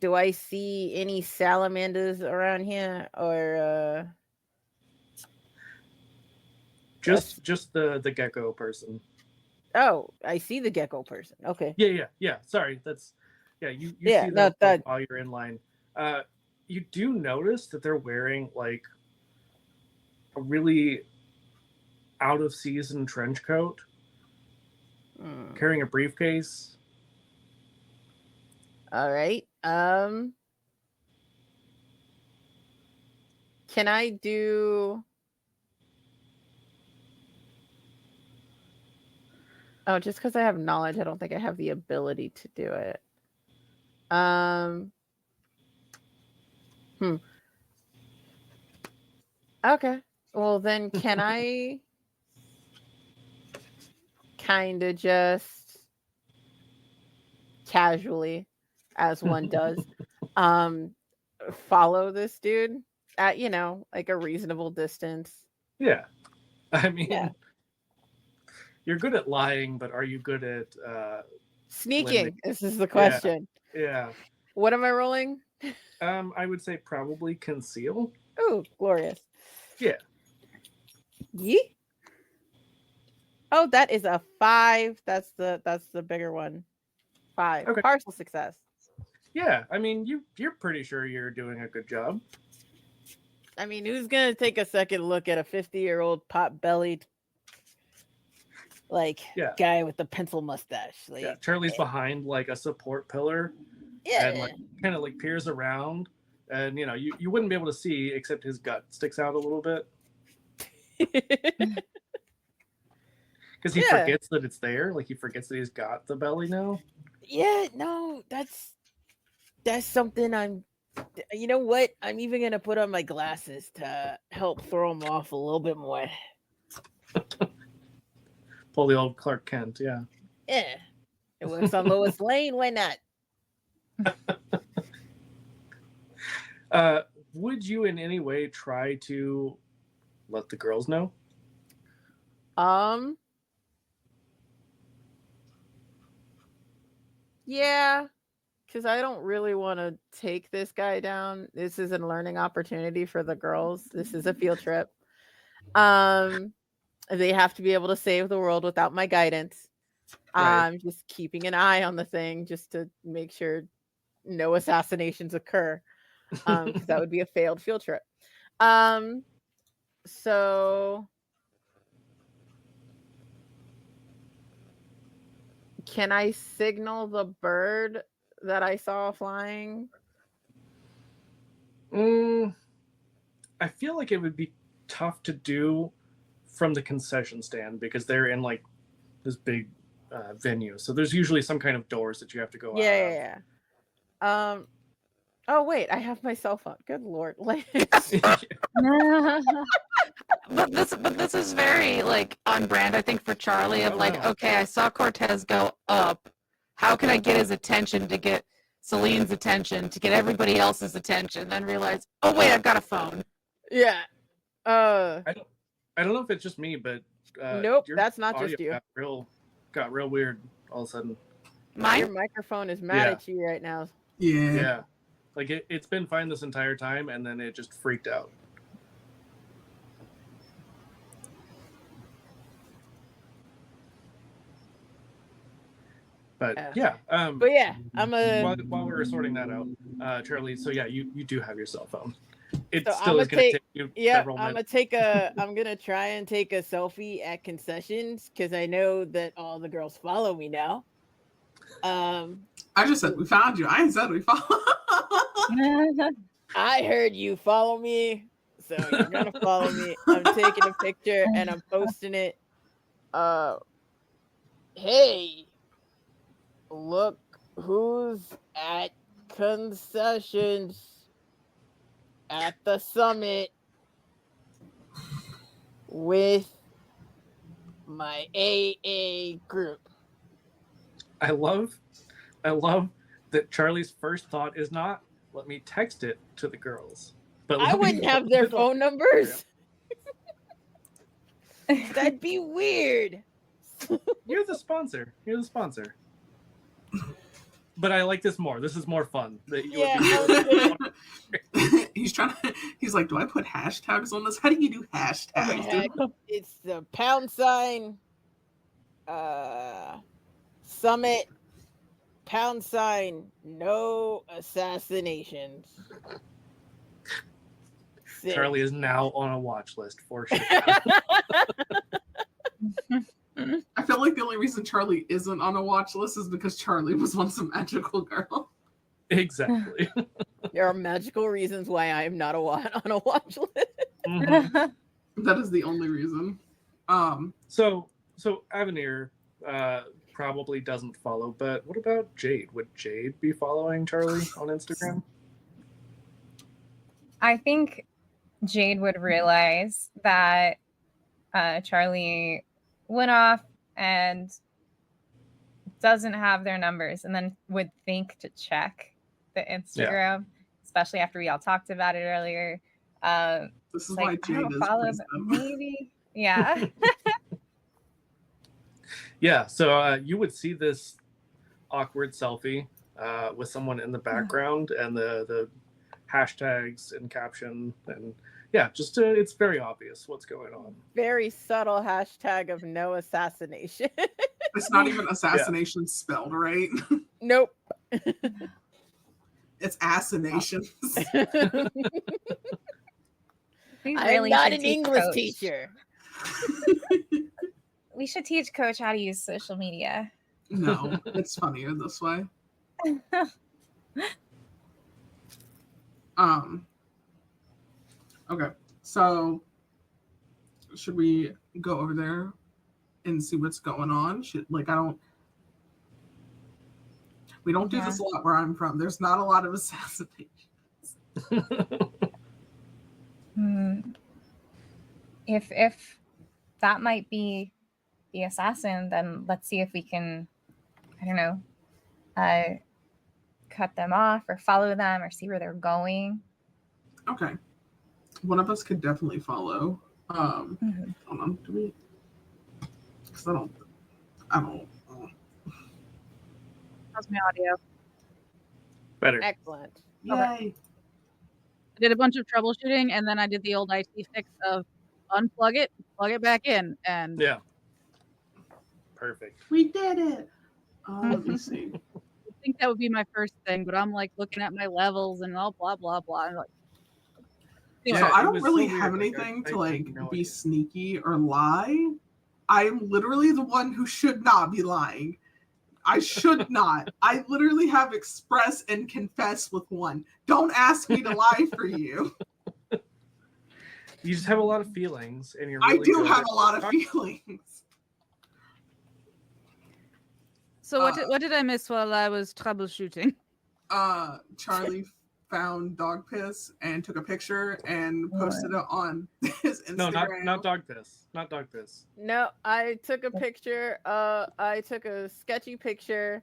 Do I see any salamanders around here, or Just the gecko person. Oh, I see the gecko person. Okay. Yeah. Sorry, that's you Yeah, see no, them while you're in line. You do notice that they're wearing, like, a really out of season trench coat, carrying a briefcase. All right. Can I do? Oh, just because I have knowledge, I don't think I have the ability to do it. Okay. Well, then can I kind of just casually, as one does, follow this dude at, like a reasonable distance? Yeah. I mean, Yeah. you're good at lying, but are you good at Sneaking? This is the question. Yeah. What am I rolling? I would say probably conceal. Oh, glorious. Yeah. Yee. Oh, that is a 5. That's the bigger one. 5. Okay. Partial success. Yeah, I mean, you're pretty sure you're doing a good job. I mean, who's gonna take a second look at a 50-year-old pot-bellied, like, guy with a pencil mustache? Like, Charlie's behind, like, a support pillar. Yeah. And, like, kind of, like, peers around, and you wouldn't be able to see except his gut sticks out a little bit because he forgets that it's there. Like, he forgets that he's got the belly now. Yeah, no, that's something I'm. You know what? I'm even gonna put on my glasses to help throw him off a little bit more. Pull the old Clark Kent, yeah. Yeah, it works on Lois Lane. Why not? Would you in any way try to let the girls know? Yeah, because I don't really want to take this guy down. This is a learning opportunity for the girls. This is a field trip. They have to be able to save the world without my guidance. Right. I'm just keeping an eye on the thing just to make sure no assassinations occur. Because that would be a failed field trip. So can I signal the bird that I saw flying? I feel like it would be tough to do from the concession stand because they're in like this big venue. So there's usually some kind of doors that you have to go out of. Yeah. Oh wait, I have my cell phone. Good lord. Like But this is very like on brand, I think, for Charlie of like, okay, I saw Cortez go up. How can I get his attention to get Celine's attention, to get everybody else's attention, then realize, oh wait, I've got a phone. Yeah. I don't know if it's just me, but nope, your that's not audio just you. Got real weird all of a sudden. Your microphone is mad at you right now. Yeah. Like it's been fine this entire time, and then it just freaked out. But yeah. But yeah, I'm a. While we were sorting that out, Charlie. So yeah, you do have your cell phone. It So still is going to take you several I'm minutes. I'm gonna try and take a selfie at concessions because I know that all the girls follow me now. I just said we found you. I ain't said we found. I heard you follow me, so you're gonna follow me. I'm taking a picture and I'm posting it. Hey, look who's at concessions at the summit with my AA group. I love that Charlie's first thought is not let me text it to the girls, but I wouldn't have their phone numbers. That'd be weird. You're the sponsor. But I like this more. This is more fun. He's like, do I put hashtags on this? How do you do hashtags? It's the # summit # no assassinations. Charlie is now on a watch list for sure. I feel like the only reason Charlie isn't on a watch list is because Charlie was once a magical girl. Exactly. There are magical reasons why I am not on a watch list. Mm-hmm. That is the only reason. So Avenir probably doesn't follow, but what about Jade? Would Jade be following Charlie on Instagram? I think Jade would realize that Charlie went off and doesn't have their numbers, and then would think to check the Instagram, especially after we all talked about it earlier. This is like, why Jade is follow, maybe. Yeah. Yeah, so you would see this awkward selfie with someone in the background and the hashtags and caption, and yeah, just it's very obvious what's going on. Very subtle hashtag of no assassination. It's not even assassination spelled right. Nope. It's assinations. I'm not an English teacher. We should teach Coach how to use social media. No, it's funnier this way. Okay, so should we go over there and see what's going on? We don't do this a lot where I'm from. There's not a lot of assassinations. If that might be the assassin, then let's see if we can, I don't know, cut them off or follow them or see where they're going. Okay. One of us could definitely follow. Hold on, do we? Because I don't. How's my audio? Better. Excellent. Yay. I did a bunch of troubleshooting, and then I did the old IT fix of unplug it, plug it back in, and Yeah. Perfect. We did it. Let me see. I think that would be my first thing, but I'm like looking at my levels and all blah blah blah. I'm like, anyway, So I it don't was really so have weird. anything I to had like no be idea. sneaky or lie. I'm literally the one who should not be lying. I should not. I literally have express and confess with one. Don't ask me to lie for you. You just have a lot of feelings, and you're I really do good have at a lot of talking. feelings. so what did I miss while I was troubleshooting? Charlie found dog piss and took a picture and posted it on his Instagram. No, not dog piss. Not dog piss. No, I took a picture. I took a sketchy picture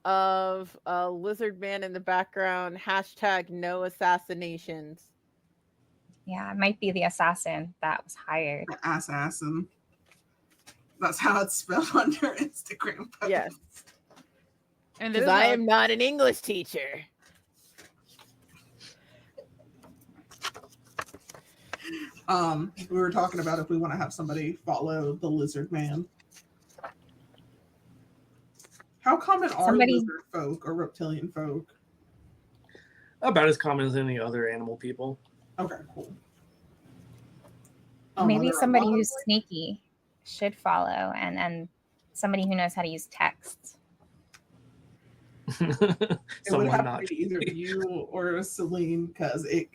of a lizard man in the background. # no assassinations. Yeah, it might be the assassin that was hired. The assassin. That's how it's spelled on your Instagram post. Yes, And because I am not an English teacher. We were talking about if we want to have somebody follow the lizard man. How common are lizard folk or reptilian folk? About as common as any other animal people. Okay, cool. Maybe are there a somebody lot of, who's sneaky should follow, and somebody who knows how to use text. it would Someone have not. to be either you or Celine because it.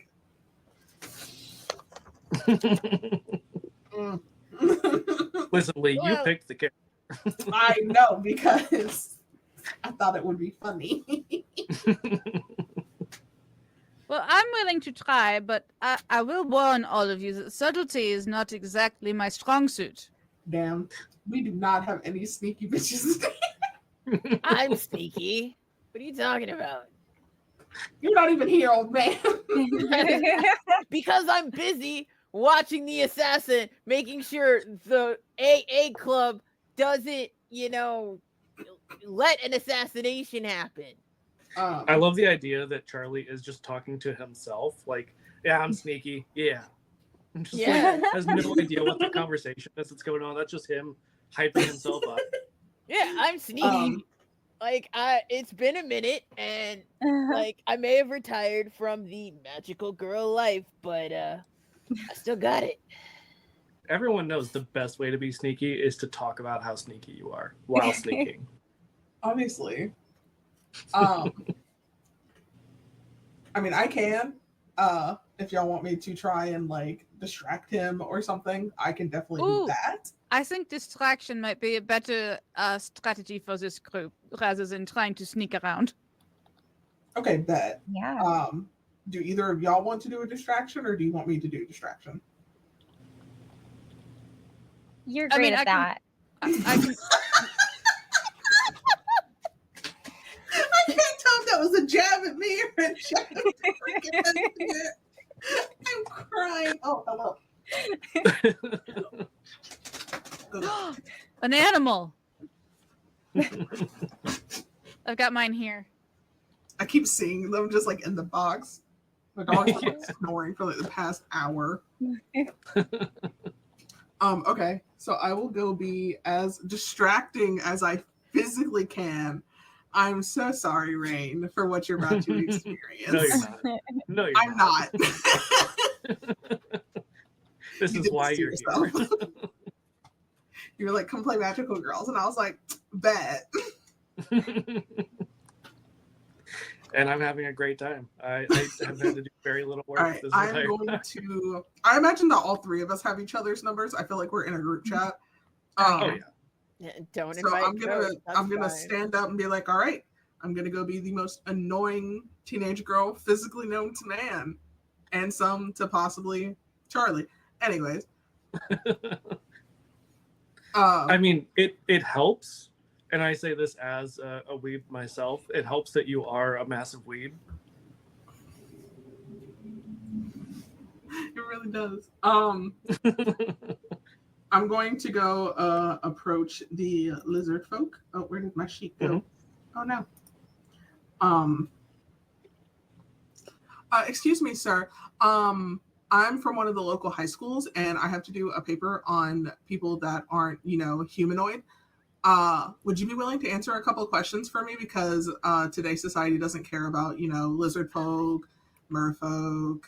Listen, Lee, you Well- picked the character. I know because I thought it would be funny. Well, I'm willing to try, but I will warn all of you that subtlety is not exactly my strong suit. Damn, we do not have any sneaky bitches today. I'm sneaky. What are you talking about? You're not even here, old man. Because I'm busy watching the assassin, making sure the AA club doesn't, let an assassination happen. I love the idea that Charlie is just talking to himself. Like, yeah, I'm sneaky. Yeah. I'm just Yeah. like, has no idea what the conversation is that's going on. That's just him hyping himself up. Yeah, I'm sneaky. It's been a minute, and I may have retired from the magical girl life, but I still got it. Everyone knows the best way to be sneaky is to talk about how sneaky you are while sneaking. Obviously. I mean, I can. If y'all want me to try and distract him or something, I can definitely do Ooh. that. I think distraction might be a better strategy for this group rather than trying to sneak around. Okay, bet. Yeah. Do either of y'all want to do a distraction, or do you want me to do a distraction? You're I great mean, at that. I can. I can't tell if that was a jab at me or a jab at you. I'm crying. Oh, hello. An animal. I've got mine here. I keep seeing them just in the box. My dog's been snoring for the past hour. Okay, so I will go be as distracting as I physically can. I'm so sorry, Rain, for what you're about to experience. No, you're not. No, you're I'm not. This You is did why this to you're yourself. here. You were like, come play Magical Girls. And I was like, bet. And I'm having a great time. I have had to do very little work All right, this I'm entire going time. to. I imagine that all three of us have each other's numbers. I feel like we're in a group chat. Oh, yeah. Yeah, don't So invite I'm gonna Coach, that's I'm gonna fine. stand up and be like, all right, I'm gonna go be the most annoying teenage girl physically known to man, and some to possibly Charlie. Anyways, I mean, it helps, and I say this as a weeb myself. It helps that you are a massive weeb. it really does. I'm going to go approach the lizard folk. Oh, where did my sheet go? Mhm. Oh no, Um, excuse me, sir. I'm from one of the local high schools, and I have to do a paper on people that aren't, humanoid. Would you be willing to answer a couple of questions for me? Because today's society doesn't care about, lizard folk, merfolk,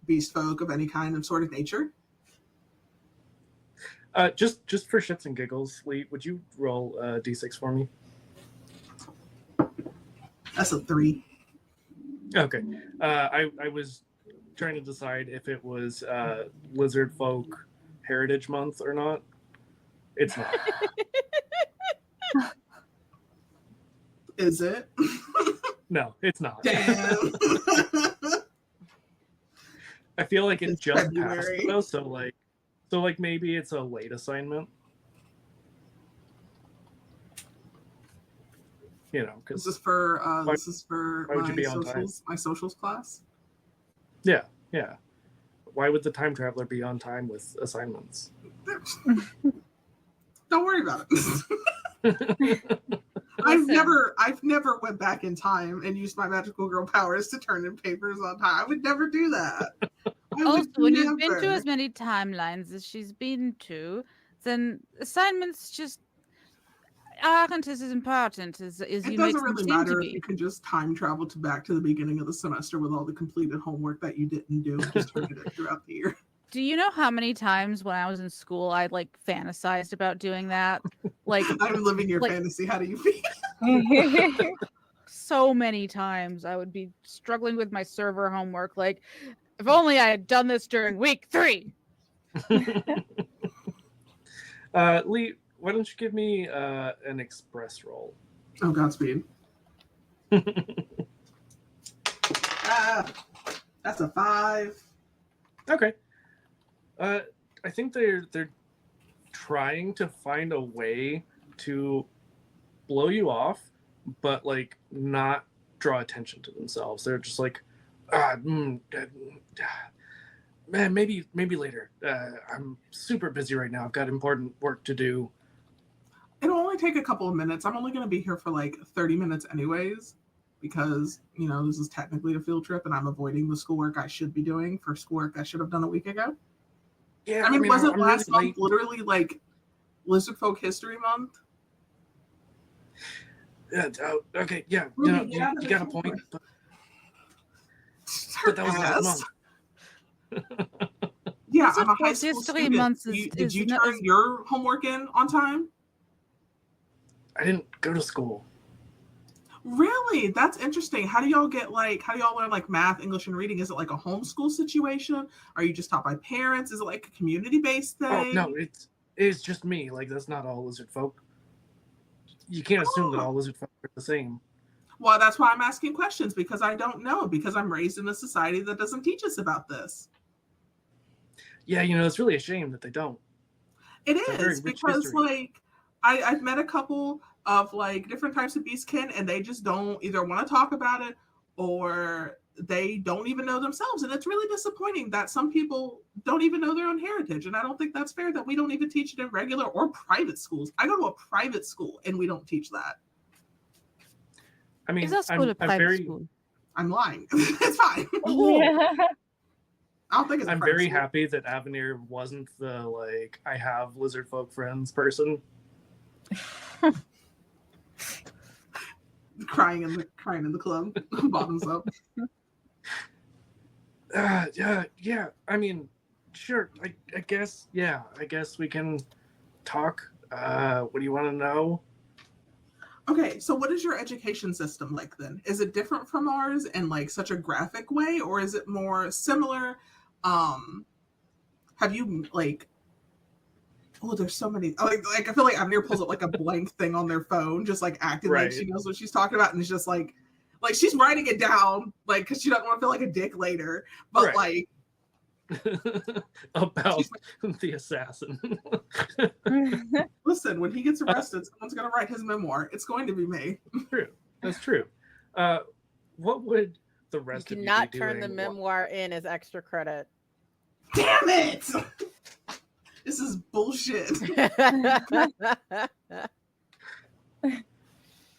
beast folk of any kind of sort of nature. Just for shits and giggles, Lee, would you roll a d6 for me? That's a 3. Okay. I was trying to decide if it was Lizard Folk Heritage Month or not. It's not. Is it? No, it's not. Damn. I feel like it It's just February. passed though, so like maybe it's a late assignment. Because This is for why would you be on time? my socials class. Yeah. Why would the time traveler be on time with assignments? Don't worry about it. I've never went back in time and used my magical girl powers to turn in papers on time. I would never do that. Also, when you've been to as many timelines as she's been to, then assignments just aren't as important as it you make doesn't them really seem matter to if be. you can just time travel back to the beginning of the semester with all the completed homework that you didn't do, just turn it in throughout the year. Do you know how many times when I was in school I fantasized about doing that? I'm living your like- fantasy. How do you feel? So many times I would be struggling with my server homework. If only I had done this during week 3. Lee, why don't you give me an express roll? Oh, Godspeed. That's a 5. Okay. I think they're trying to find a way to blow you off, but not draw attention to themselves. They're just man, maybe later. I'm super busy right now. I've got important work to do. It'll only take a couple of minutes. I'm only going to be here for 30 minutes anyways, because, this is technically a field trip and I'm avoiding the schoolwork I should be doing for schoolwork I should have done a week ago. Yeah, I mean was it I'm last really month literally Lizard Folk History Month? Yeah, okay, yeah. Ruby, You get out of got a the point. camera. But that was last Ass. month. Yeah, Lizard I'm a high Folk school History student. Month Did you turn your homework in on time? I didn't go to school. Really? That's interesting. How do y'all learn math, English, and reading? Is it a homeschool situation? Are you just taught by parents? Is it a community-based thing? Oh no, it's just me. That's not all lizard folk. You can't assume that all lizard folk are the same. Well, that's why I'm asking questions, because I don't know, because I'm raised in a society that doesn't teach us about this. Yeah, it's really a shame that they don't. It It's a very is, rich because history. I've met a couple of different types of beastkin, and they just don't either want to talk about it or they don't even know themselves. And it's really disappointing that some people don't even know their own heritage. And I don't think that's fair that we don't even teach it in regular or private schools. I go to a private school and we don't teach that. I mean, Is that school a private school? I'm lying. It's fine. Yeah. I don't think it's a I'm private very school. happy that Avenir wasn't the I have lizard folk friends person. Crying in the club, bottoms up. Yeah. I mean, sure. I guess. Yeah. I guess we can talk. What do you want to know? Okay, so what is your education system like then? Is it different from ours in such a graphic way, or is it more similar? Have you oh, there's so many. I feel like Avenir pulls up a blank thing on their phone, just acting Right. like she knows what she's talking about, and it's just like she's writing it down, because she doesn't want to feel like a dick later. But Right. About the assassin. listen, when he gets arrested, someone's gonna write his memoir. It's going to be me. True. That's true. What would the You rest of you cannot be turn the doing? memoir in as extra credit. Damn it! This is bullshit.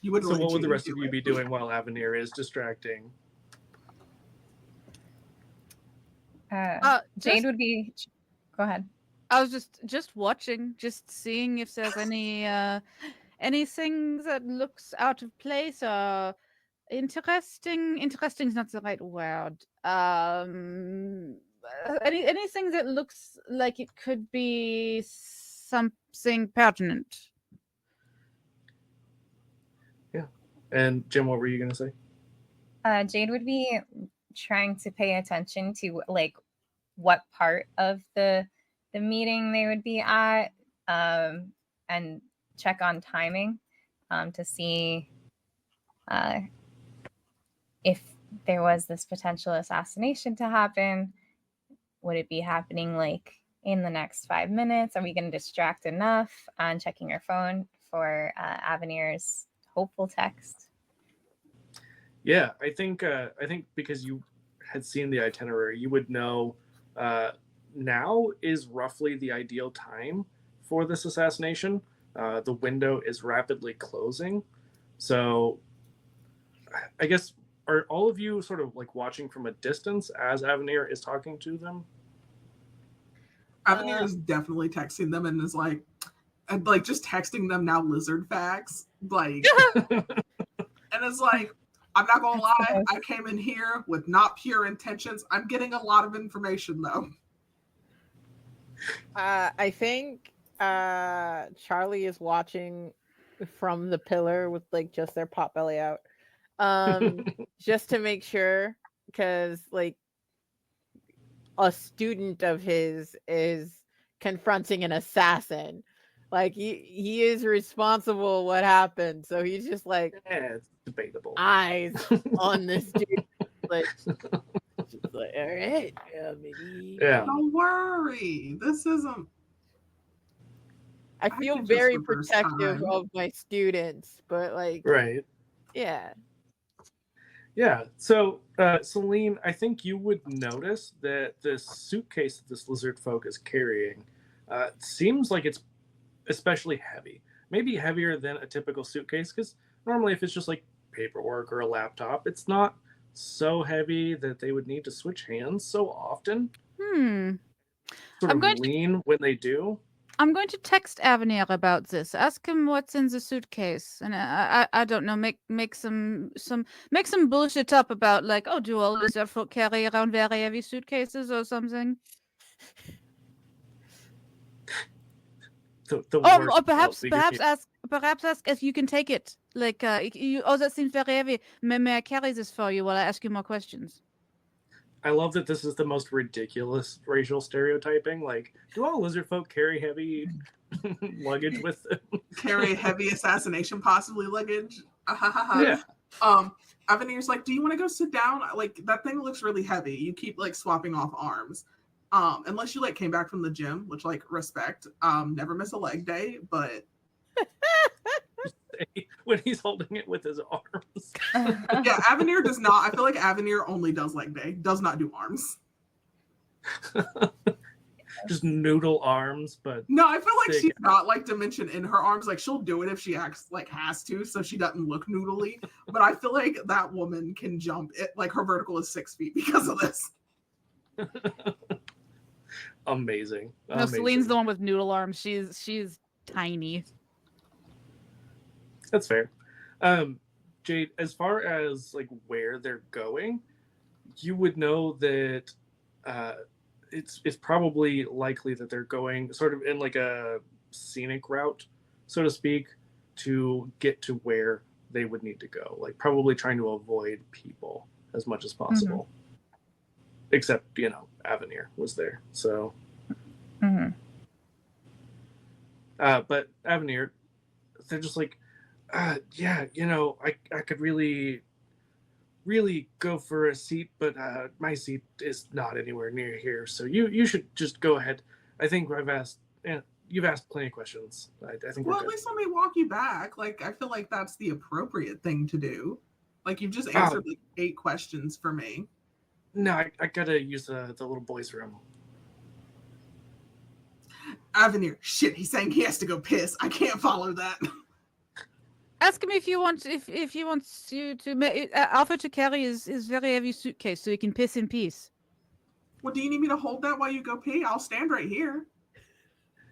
You would So really what would the change rest of you it. be doing while Avenir is distracting? Jade would be. Go ahead. I was just watching, just seeing if there's anything that looks out of place or interesting. Interesting is not the right word. Anything that looks like it could be something pertinent. Yeah. And Jim, what were you gonna say? Jade would be trying to pay attention to like what part of the meeting they would be at, and check on timing, to see if there was this potential assassination to happen. Would it be happening like in the next 5 minutes? Are we going to distract enough on checking your phone for Avenir's hopeful text? Yeah, I think because you had seen the itinerary, you would know now is roughly the ideal time for this assassination. The window is rapidly closing, so I guess are all of you sort of like watching from a distance as Avenir is talking to them? Avenir is definitely texting them and is like just texting them now lizard facts. Like, and it's like, I'm not gonna lie, I came in here with not pure intentions. I'm getting a lot of information though. I think Charlie is watching from the pillar with like just their pot belly out, just to make sure, because like a student of his is confronting an assassin. Like he is responsible what happened, so he's just like, Yeah, it's debatable. eyes on this dude. Like, just like, all right, maybe. Yeah. Don't worry, this isn't. I I feel could just very reverse protective time. of my students, but like, Right. yeah. Yeah. So, Celine, I think you would notice that this suitcase that this lizard folk is carrying seems like it's especially heavy. Maybe heavier than a typical suitcase, because normally if it's just like paperwork or a laptop, it's not so heavy that they would need to switch hands so often. I'm Sort of going to lean when they do. I'm going to text Avenir about this. Ask him what's in the suitcase, and I don't know. Make some bullshit up about like, oh, do all lizard folk carry around very heavy suitcases or something? The Or worst perhaps ask if you can take it. Like, that seems very heavy. May I carry this for you while I ask you more questions? I love that this is the most ridiculous racial stereotyping. Like, do all lizard folk carry heavy luggage with them? Carry heavy assassination possibly luggage. Yeah. Avenir's like, do you want to go sit down? Like, that thing looks really heavy. You keep like swapping off arms. Unless you like came back from the gym, which like respect. Never miss a leg day, but When he's holding it with his arms. yeah, Avenir does not. I feel like Avenir only does leg day, does not do arms. Just noodle arms, but No, I feel like Sick. she's not like dimension in her arms. Like she'll do it if she acts like has to, so she doesn't look noodly. But I feel like that woman can jump it. Like her vertical is 6 feet because of this. amazing. No, Amazing. Celine's the one with noodle arms. She's tiny. That's fair. Jade, as far as like where they're going, you would know that it's probably likely that they're going sort of in like a scenic route, so to speak, to get to where they would need to go. Like probably trying to avoid people as much as possible. Except, Avenir was there. So but Avenir, they're just like, yeah, I could really go for a seat, but my seat is not anywhere near here. So you should just go ahead. I think you've asked plenty of questions. I think Well, we're at good. least let me walk you back. Like I feel like that's the appropriate thing to do. Like you've just answered like 8 questions for me. No, I gotta use the little boy's room. Avenir, shit, he's saying he has to go piss. I can't follow that. Ask him if he wants you to offer to carry his very heavy suitcase so he can piss in peace. Well, do you need me to hold that while you go pee? I'll stand right here.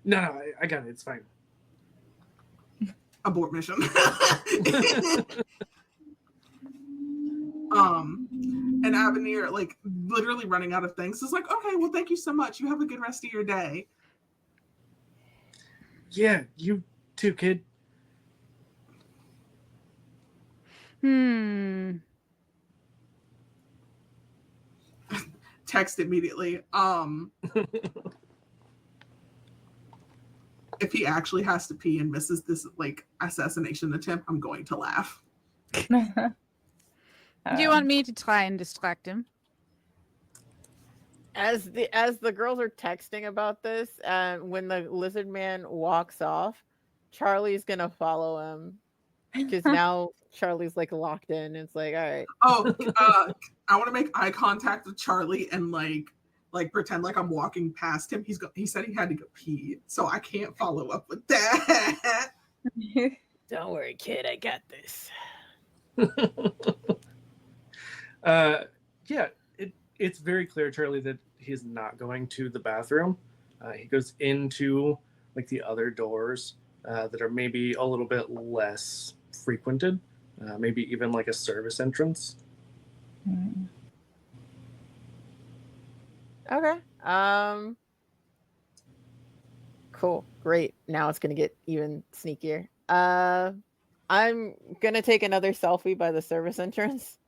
No, I got it. It's fine. Abort mission. And Avenir, like, literally running out of things, is like, okay, well, thank you so much. You have a good rest of your day. Yeah, you too, kid. Text immediately. If he actually has to pee and misses this, like, assassination attempt, I'm going to laugh. Do you want me to try and distract him? As the girls are texting about this, when the lizard man walks off, Charlie's gonna follow him because now Charlie's like locked in. It's like, all right. Oh, I want to make eye contact with Charlie and like pretend like I'm walking past him. He said he had to go pee, so I can't follow up with that. Don't worry, kid. I got this. Yeah, it's very clear, Charlie, that he's not going to the bathroom. He goes into like the other doors that are maybe a little bit less frequented, maybe even like a service entrance. Okay. Cool. Great. Now it's gonna get even sneakier. I'm gonna take another selfie by the service entrance.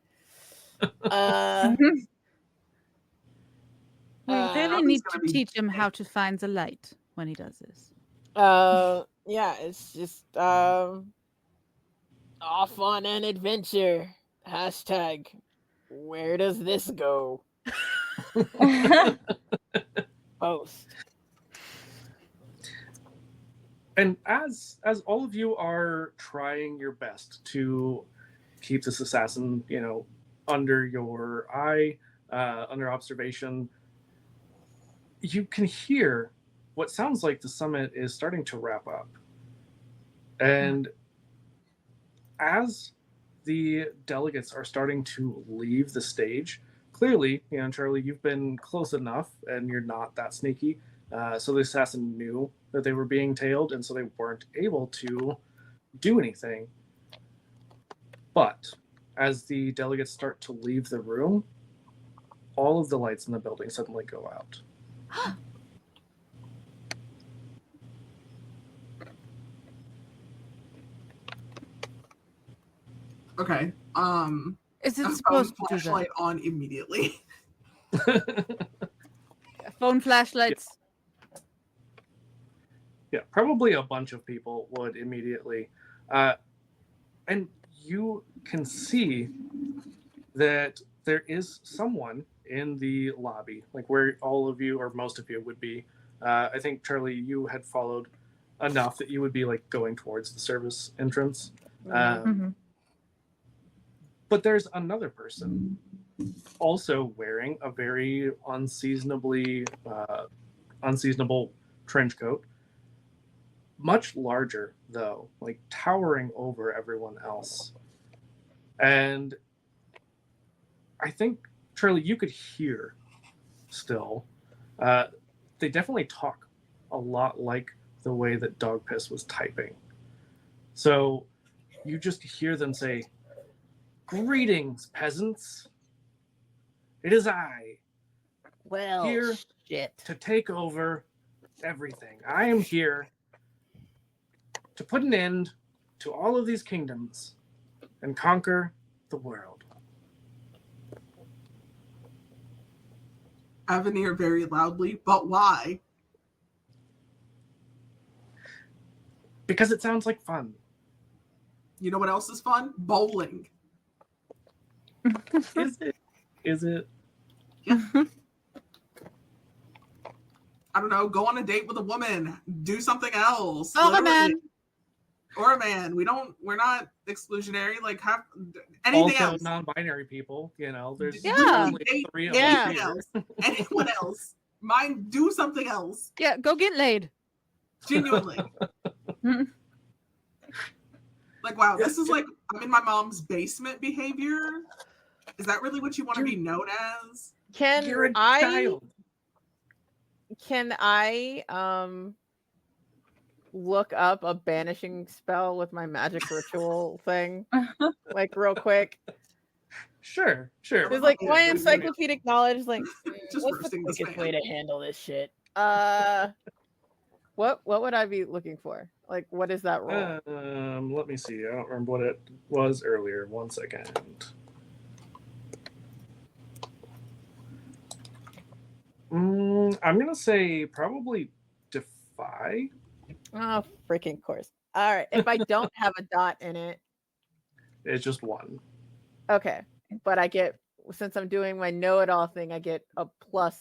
We really Charlie's need gonna to be- teach him how to find the light when he does this. Yeah, it's just off on an adventure. Hashtag where does this go? Post. And as all of you are trying your best to keep this assassin, under your eye, under observation, you can hear what sounds like the summit is starting to wrap up. And as the delegates are starting to leave the stage, clearly, Charlie, you've been close enough and you're not that sneaky. So the assassin knew that they were being tailed, and so they weren't able to do anything. But as the delegates start to leave the room, all of the lights in the building suddenly go out. Okay. Is it Phone supposed to do flashlight on immediately. that? Phone flashlights. Yeah, probably a bunch of people would immediately. And you can see that there is someone in the lobby, like where all of you or most of you would be. I think, Charlie, you had followed enough that you would be like going towards the service entrance. But there's another person also wearing a very unseasonable trench coat. Much larger, though, like towering over everyone else. And I think, Charlie, you could hear still. They definitely talk a lot like the way that Dog Piss was typing. So you just hear them say, "Greetings, peasants. It is I, Well, here shit. to take over everything. I am here to put an end to all of these kingdoms and conquer the world." Avenir very loudly, but why? Because it sounds like fun. You know what else is fun? Bowling. Is it? Is it? I don't know. Go on a date with a woman. Do something else. Oh, Literally. man. Or a man. We're not exclusionary. Like, have anything Also else. non-binary people, there's Yeah. only three of Yeah. us here. Anyone else. Mine, do something else. Yeah, go get laid. Genuinely. Like, wow, this is like I'm in my mom's basement behavior. Is that really what you want to be known as? You're a child. Can I look up a banishing spell with my magic ritual thing? Like real quick. Sure. There's like my encyclopedic knowledge is like Just what's the roasting this quickest man. way to handle this shit? What would I be looking for? Like what is that roll? Let me see. I don't remember what it was earlier. 1 second. I'm gonna say probably defy. Oh, freaking course. All right. If I don't have a dot in it, It's just 1. okay. But I get, since I'm doing my know-it-all thing, I get a plus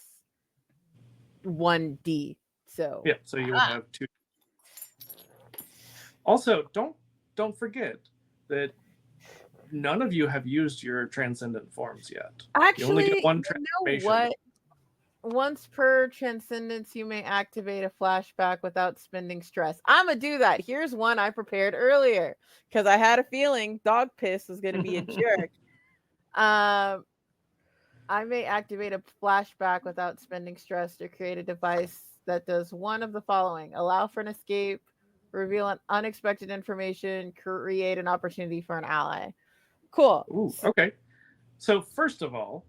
1d. So Yeah, so you would have 2. Also, don't forget that none of you have used your transcendent forms yet. Actually, you only get 1 you transformation. know what? Once per transcendence, you may activate a flashback without spending stress. I'm gonna do that. Here's one I prepared earlier because I had a feeling Dog Piss was gonna be a jerk. I may activate a flashback without spending stress to create a device that does one of the following: allow for an escape, reveal an unexpected information, create an opportunity for an ally. Cool. Ooh, okay. So first of all,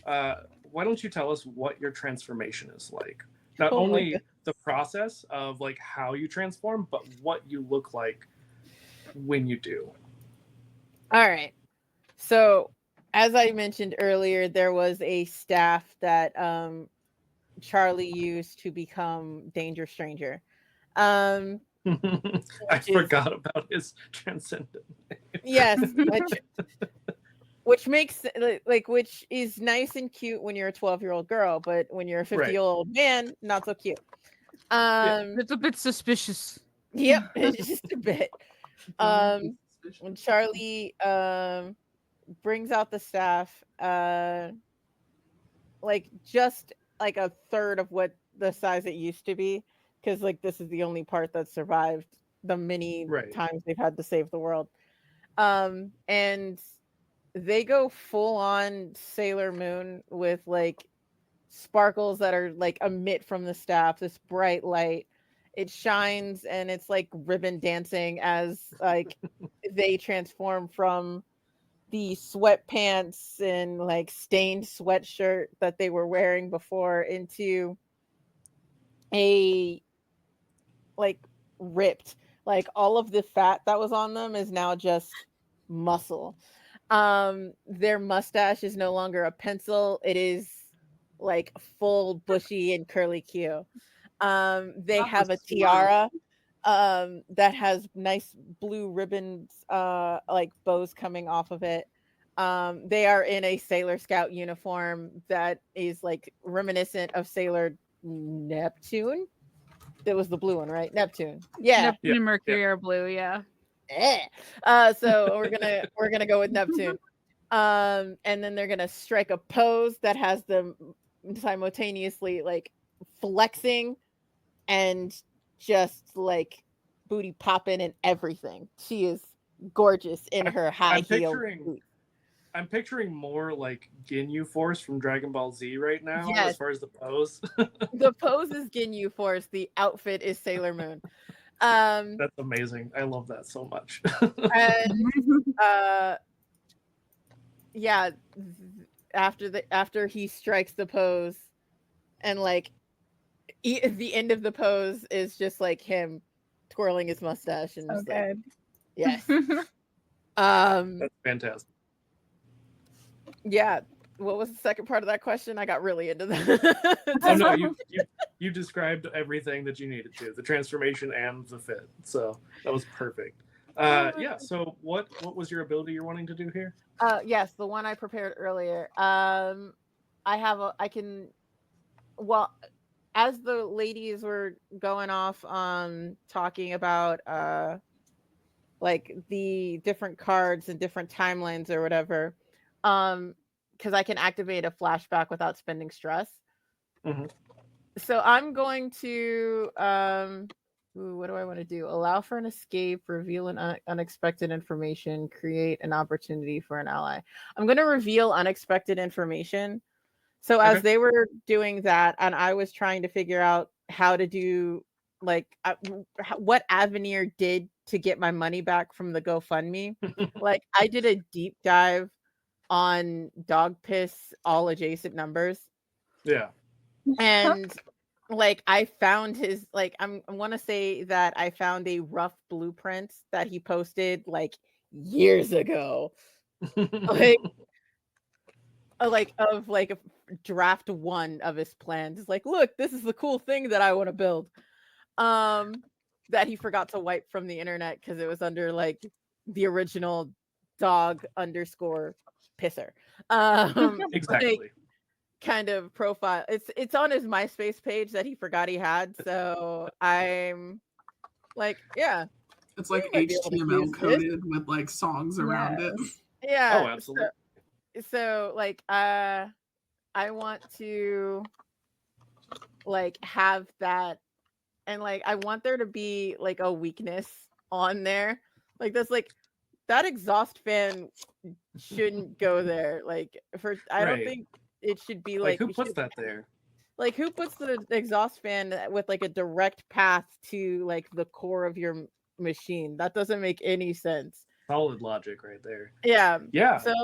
why don't you tell us what your transformation is like? Not only the process of like how you transform, but what you look like when you do. All right. So, as I mentioned earlier, there was a staff that Charlie used to become Danger Stranger. I forgot about his transcendent. Yes, which makes which is nice and cute when you're a 12-year-old girl, but when you're a 50-year-old man, not so cute. It's a bit suspicious. Yep, it's just a bit. When Charlie brings out the staff, like just like a third of what the size it used to be, because like this is the only part that survived the many times they've had to save the world. And they go full on Sailor Moon with like sparkles that are like emit from the staff, this bright light. It shines and it's like ribbon dancing as like they transform from the sweatpants and like stained sweatshirt that they were wearing before into a like ripped, like all of the fat that was on them is now just muscle. Their mustache is no longer a pencil, it is like full bushy and curly Q. They have a tiara that has nice blue ribbons, like bows coming off of it. They are in a Sailor Scout uniform that is like reminiscent of Sailor Neptune. That was the blue one, right? Neptune. Yeah. Neptune and Mercury are blue, yeah. So we're gonna go with Neptune. And then they're gonna strike a pose that has them simultaneously like flexing and just like booty popping and everything. She is gorgeous in her high heel boots. I'm picturing more like Ginyu Force from Dragon Ball Z right now, Yes. as far as the pose. The pose is Ginyu Force. The outfit is Sailor Moon. That's amazing. I love that so much. And yeah, after he strikes the pose, and like the end of the pose is just like him twirling his mustache and just like, yes. That's fantastic. Yeah. What was the second part of that question? I got really into that. Oh no, you described everything that you needed to, the transformation and the fit. So that was perfect. Yeah, so what was your ability you're wanting to do here? Yes, the one I prepared earlier. Well, as the ladies were going off talking about like the different cards and different timelines or whatever, because I can activate a flashback without spending stress. Mm-hmm. So I'm going to Ooh, what do I want to do? Allow for an escape, reveal an unexpected information, create an opportunity for an ally. I'm going to reveal unexpected information. So as Okay. they were doing that, and I was trying to figure out how to do like what Avenir did to get my money back from the GoFundMe, like I did a deep dive on dog piss all adjacent numbers, Yeah. and like I found his like I want to say that I found a rough blueprint that he posted like years ago, like of like a draft one of his plans. It's like, look, this is the cool thing that I want to build. That he forgot to wipe from the internet because it was under like the original dog underscore pisser. Exactly. Like, kind of profile. It's on his MySpace page that he forgot he had. So I'm like, yeah, It's like might be able to HTML use this. coded with like songs around it. Yeah. Oh, absolutely. So like I want to like have that, and like I want there to be like a weakness on there. Like that's like that exhaust fan shouldn't go there. Like I don't Right. think it should be Like, like who it puts should, that there? like who puts the exhaust fan with like a direct path to like the core of your machine? That doesn't make any sense. Solid logic right there. Yeah. Yeah. So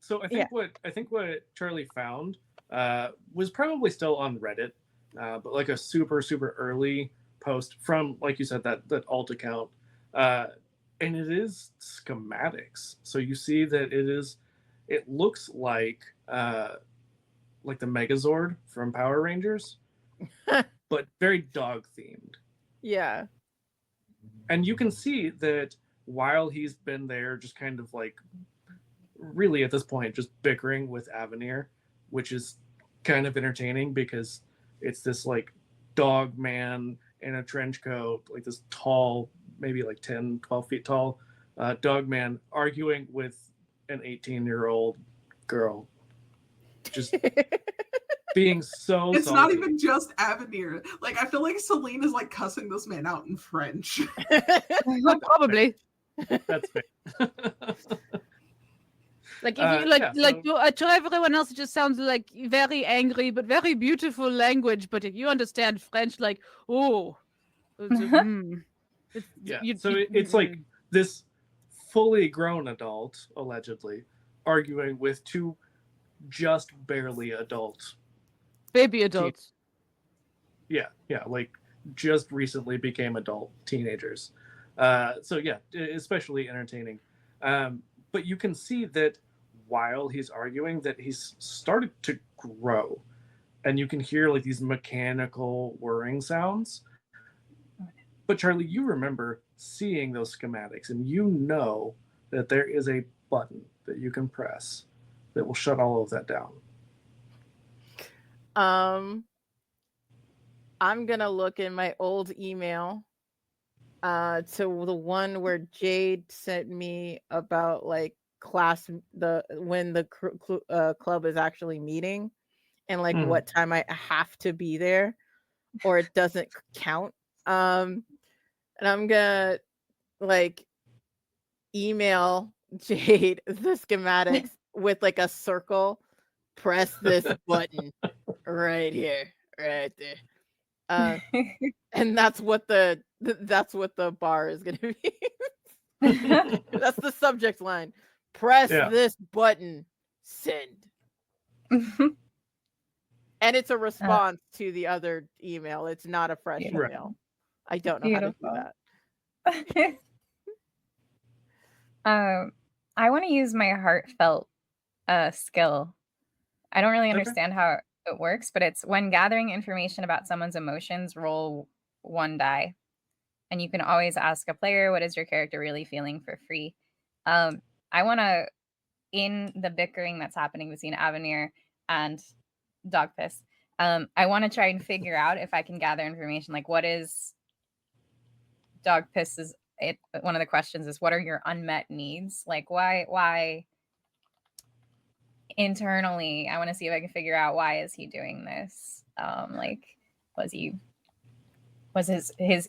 So I yeah. think what Charlie found was probably still on Reddit, but like a super early post from, like you said, that alt account, and it is schematics. So you see that it looks like the Megazord from Power Rangers, but very dog themed. Yeah. And you can see that while he's been there, just kind of like really at this point just bickering with Avenir, which is kind of entertaining because it's this like dog man in a trench coat, like this tall, maybe like 10, 12 feet tall dog man arguing with an 18-year-old girl. Just being so It's salty. not even just Avenir. Like I feel like Celine is like cussing this man out in French. Probably. That's fair. Like if you so, to everyone else, it just sounds like very angry but very beautiful language. But if you understand French, like oh, yeah. It's like this fully grown adult allegedly arguing with two just barely adult baby adults. Yeah, like just recently became adult teenagers. So yeah, especially entertaining. But you can see that while he's arguing, that he's started to grow, and you can hear like these mechanical whirring sounds. But Charlie, you remember seeing those schematics, and you know that there is a button that you can press that will shut all of that down. I'm gonna look in my old email to the one where Jade sent me about like when the club is actually meeting and like what time I have to be there or it doesn't count. And I'm gonna like email Jade the schematics with like a circle. Press this button right here, right there. And that's what the bar is gonna be. That's the subject line. Press this button. Send. And it's a response to the other email. It's not a fresh email. I don't know how to do that. I want to use my heartfelt skill. I don't really understand how it works, but it's when gathering information about someone's emotions, roll one die. And you can always ask a player, what is your character really feeling, for free. I want to, in the bickering that's happening between Avenir and Dog Piss, I want to try and figure out if I can gather information. Like, what is Dog Piss's, one of the questions is, what are your unmet needs? Like, why internally, I want to see if I can figure out why is he doing this. Like, was he was his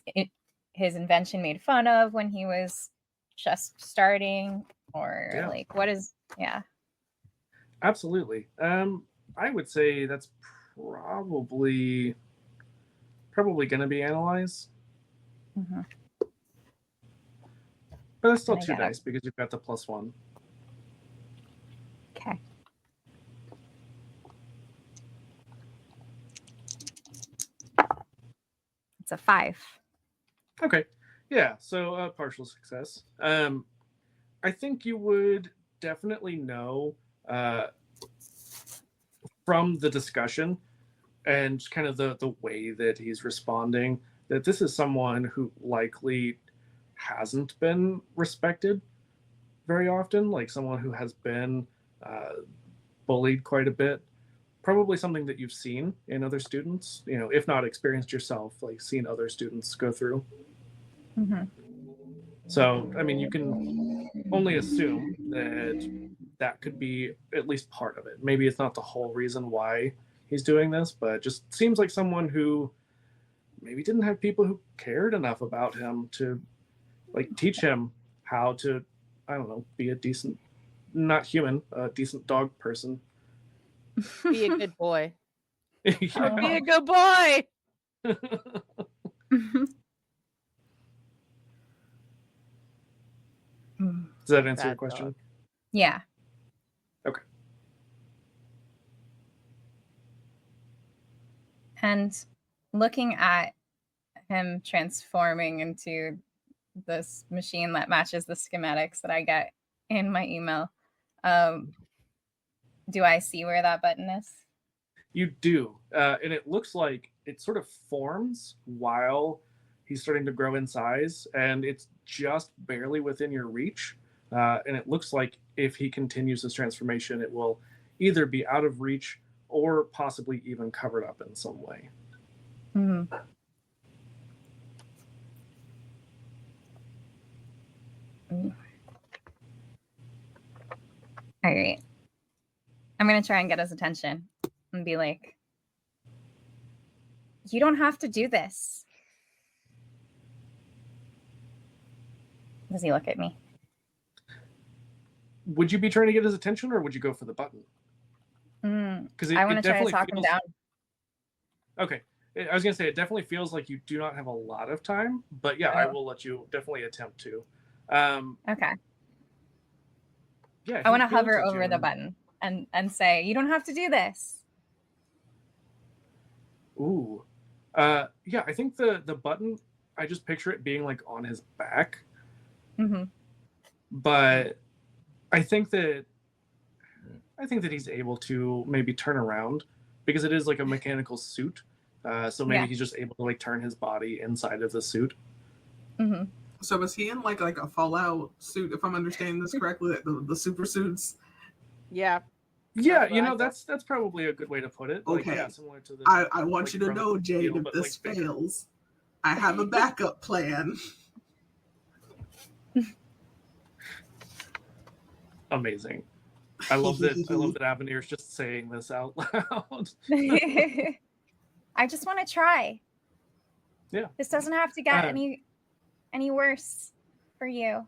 invention made fun of when he was just starting, or Yeah. like what is? Yeah. Absolutely. I would say that's probably going to be analyzed, Mm-hmm. but it's still And I 2 got it. dice because you've got the +1. Okay. It's a 5. Okay. Yeah, so partial success. I think you would definitely know from the discussion and kind of the way that he's responding that this is someone who likely hasn't been respected very often, like someone who has been bullied quite a bit. Probably something that you've seen in other students, if not experienced yourself, like seen other students go through. Mm-hmm. So, I mean, you can only assume that that could be at least part of it. Maybe it's not the whole reason why he's doing this, but just seems like someone who maybe didn't have people who cared enough about him to like teach him how to, I don't know, be a decent, not human, a decent dog person. Be a good boy. Yeah. Be a good boy. Does that answer your Bad question? dog. Yeah. Okay. And looking at him transforming into this machine that matches the schematics that I get in my email, do I see where that button is? You do. And it looks like it sort of forms while he's starting to grow in size, and it's just barely within your reach. And it looks like if he continues this transformation, it will either be out of reach or possibly even covered up in some way. Mm-hmm. All right. I'm going to try and get his attention and be like, you don't have to do this. Does he look at me? Would you be trying to get his attention, or would you go for the button? Because I want to try to talk him down. Okay. I was going to say, it definitely feels like you do not have a lot of time, but yeah, I will let you definitely attempt to. Okay. Yeah. I want to hover over the button and say, you don't have to do this. Ooh. Yeah, I think the button, I just picture it being like on his back. Mm-hmm. But I think that he's able to maybe turn around because it is like a mechanical suit. So maybe he's just able to like turn his body inside of the suit. Mm-hmm. So is he in like a Fallout suit, if I'm understanding this correctly, like the super suits? Yeah. Yeah, that's probably a good way to put it. Like, Okay. yeah, similar to the. I want you to know, Jade, if this fails, I have a backup plan. Amazing. I love that Avenir's just saying this out loud. I just want to try. Yeah. This doesn't have to get any worse for you.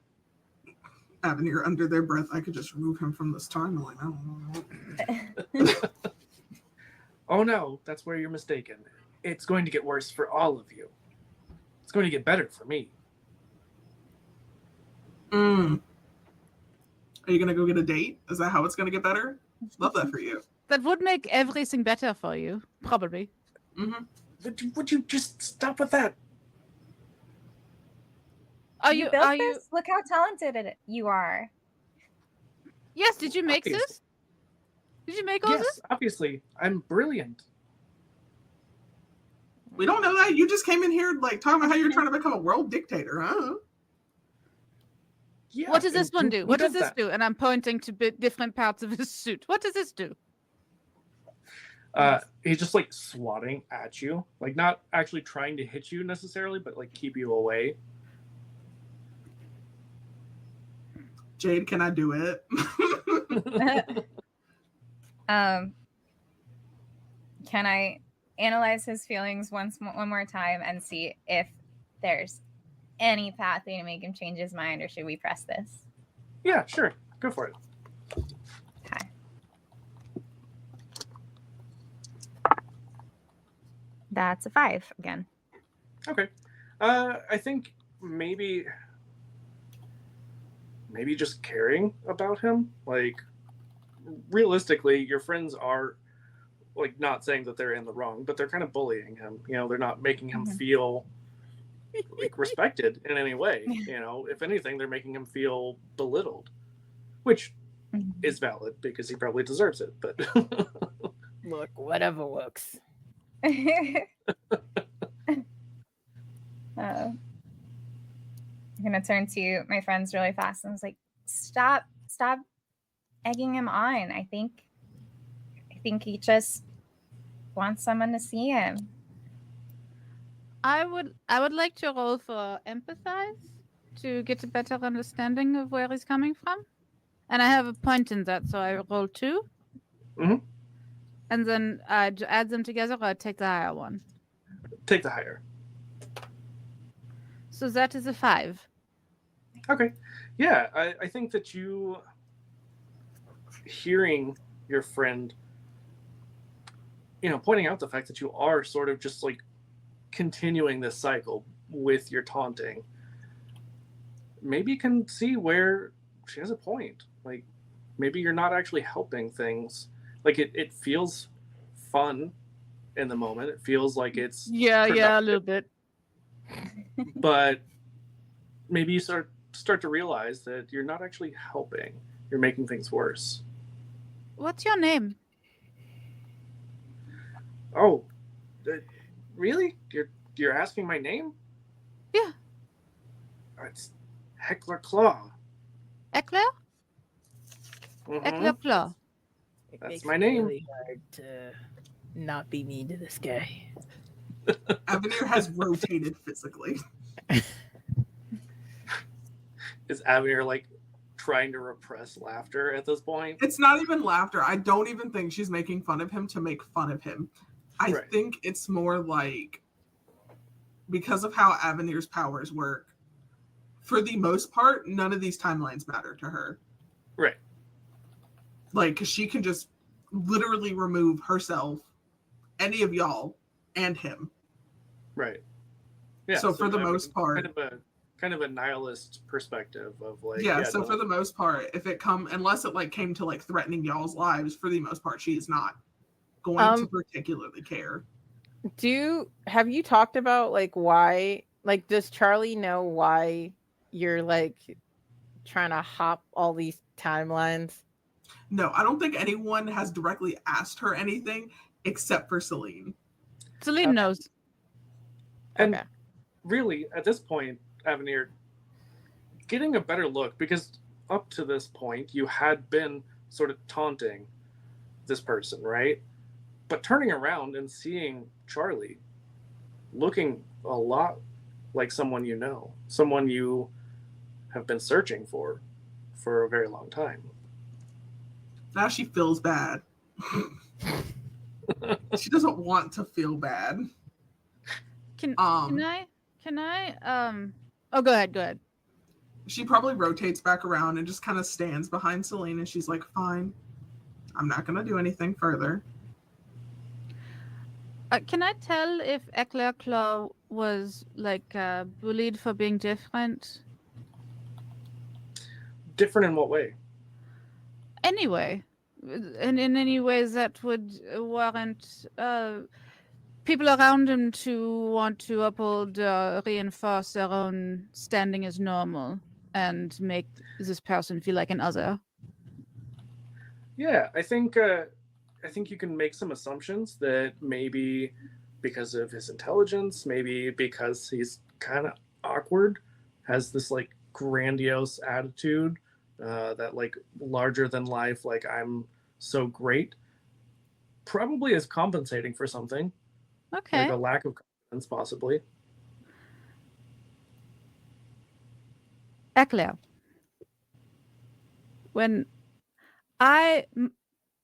Avenir, under their breath, I could just remove him from this timeline. I don't know. Oh no, that's where you're mistaken. It's going to get worse for all of you. It's going to get better for me. Are you going to go get a date? Is that how it's going to get better? Love that for you. That would make everything better for you, probably. Mm-hmm. Would you just stop with that? You built this? Look how talented you are. Yes, did you make this? Did you make all this? Yes, obviously. I'm brilliant. We don't know that. You just came in here like talking about how you're trying to become a world dictator, huh? Yeah, What does this one do? What does this that? do? And I'm pointing to different parts of his suit. What does this do? He's just like swatting at you, like not actually trying to hit you necessarily, but like keep you away. Jade, can I do it? Can I analyze his feelings one more time and see if there's any pathway to make him change his mind, or should we press this? Yeah, sure. Go for it. Okay. That's a 5 again. Okay. I think maybe just caring about him. Like, realistically, your friends are like not saying that they're in the wrong, but they're kind of bullying him. You know, they're not making him feel like respected in any way. You know, if anything, they're making him feel belittled, which is valid because he probably deserves it. But Look, whatever works. I'm gonna turn to my friends really fast and I was like, stop egging him on. I think he just wants someone to see him. I would like to roll for empathize to get a better understanding of where he's coming from. And I have a point in that, so I roll 2. Mhm. And then I add them together, or I take the higher one. Take the higher. So that is a 5. Okay. Yeah, I think that you hearing your friend, you know, pointing out the fact that you are sort of just like continuing this cycle with your taunting, maybe you can see where she has a point. Like, maybe you're not actually helping things. Like, it feels fun in the moment. It feels like it's Yeah, a productive, little bit. but maybe you start to realize that you're not actually helping. You're making things worse. What's your name? Oh, really? You're asking my name? Yeah. It's Heckler Claw. Eclair? Mhm. Eclair Claw. It That's makes my it name. really hard to not be mean to this guy. Avenir has rotated physically. Is Avenir like trying to repress laughter at this point? It's not even laughter. I don't even think she's making fun of him to make fun of him. I Right. think it's more like, because of how Avenir's powers work, for the most part, none of these timelines matter to her. Right. Like, 'cause she can just literally remove herself, any of y'all, and him. Right. Yeah. So for the I mean, most part, kind of a nihilist perspective of like, yeah. So no, for the most part, if it unless it like came to like threatening y'all's lives, for the most part, she is not going to particularly care. Have you talked about like why, like, does Charlie know why you're like trying to hop all these timelines? No, I don't think anyone has directly asked her anything except for Celine. Celine knows. And Okay. really, at this point, Avenir, getting a better look, because up to this point, you had been sort of taunting this person, right? But turning around and seeing Charlie looking a lot like someone you know, someone you have been searching for a very long time. Now she feels bad. She doesn't want to feel bad. Can I oh, go ahead. She probably rotates back around and just kind of stands behind Celine, and she's like, fine, I'm not going to do anything further. Can I tell if Eclair Claw was like bullied for being different? Different in what way? Anyway, and in any ways that would warrant people around him to want to uphold, reinforce their own standing as normal and make this person feel like an other. Yeah, I think you can make some assumptions that maybe because of his intelligence, maybe because he's kind of awkward, has this like grandiose attitude, that like larger than life, like I'm so great, probably is compensating for something, Okay. like a lack of confidence, possibly. Eclair.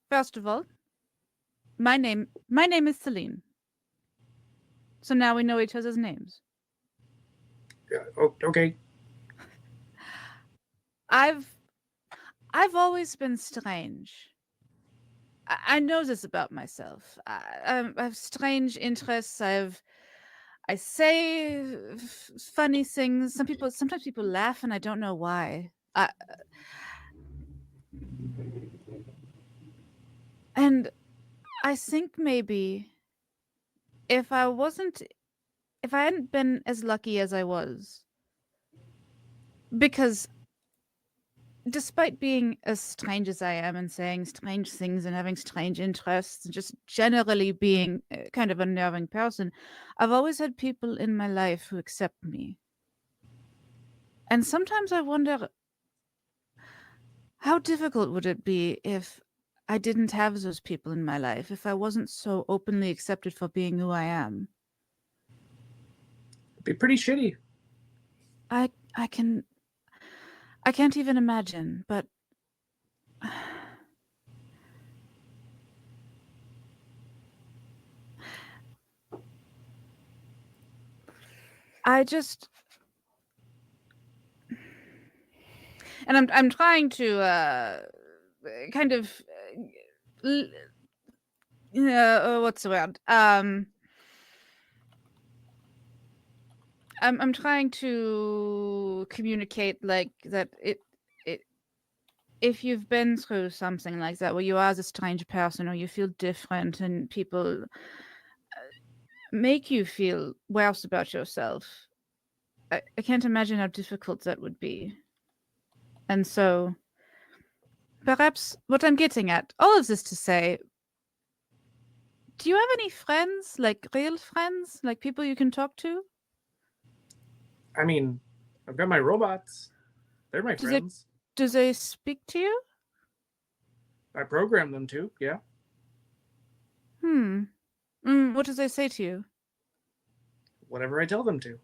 First of all, my name is Celine. So now we know each other's names. Yeah, okay. I've always been strange. I know this about myself. I have strange interests. I say funny things. Sometimes people laugh, and I don't know why. And I think maybe if I hadn't been as lucky as I was, because despite being as strange as I am and saying strange things and having strange interests and just generally being kind of a unnerving person, I've always had people in my life who accept me. And sometimes I wonder, how difficult would it be if I didn't have those people in my life, if I wasn't so openly accepted for being who I am? It'd be pretty shitty. I can't even imagine, but I just, and I'm trying to kind of what's the word? I'm trying to communicate like that it if you've been through something like that where you are a strange person or you feel different and people make you feel worse about yourself, I can't imagine how difficult that would be. And so perhaps what I'm getting at, all of this to say, do you have any friends, like real friends, like people you can talk to? I mean, I've got my robots. They're my Do friends. Do they speak to you? I program them to, yeah. What do they say to you? Whatever I tell them to.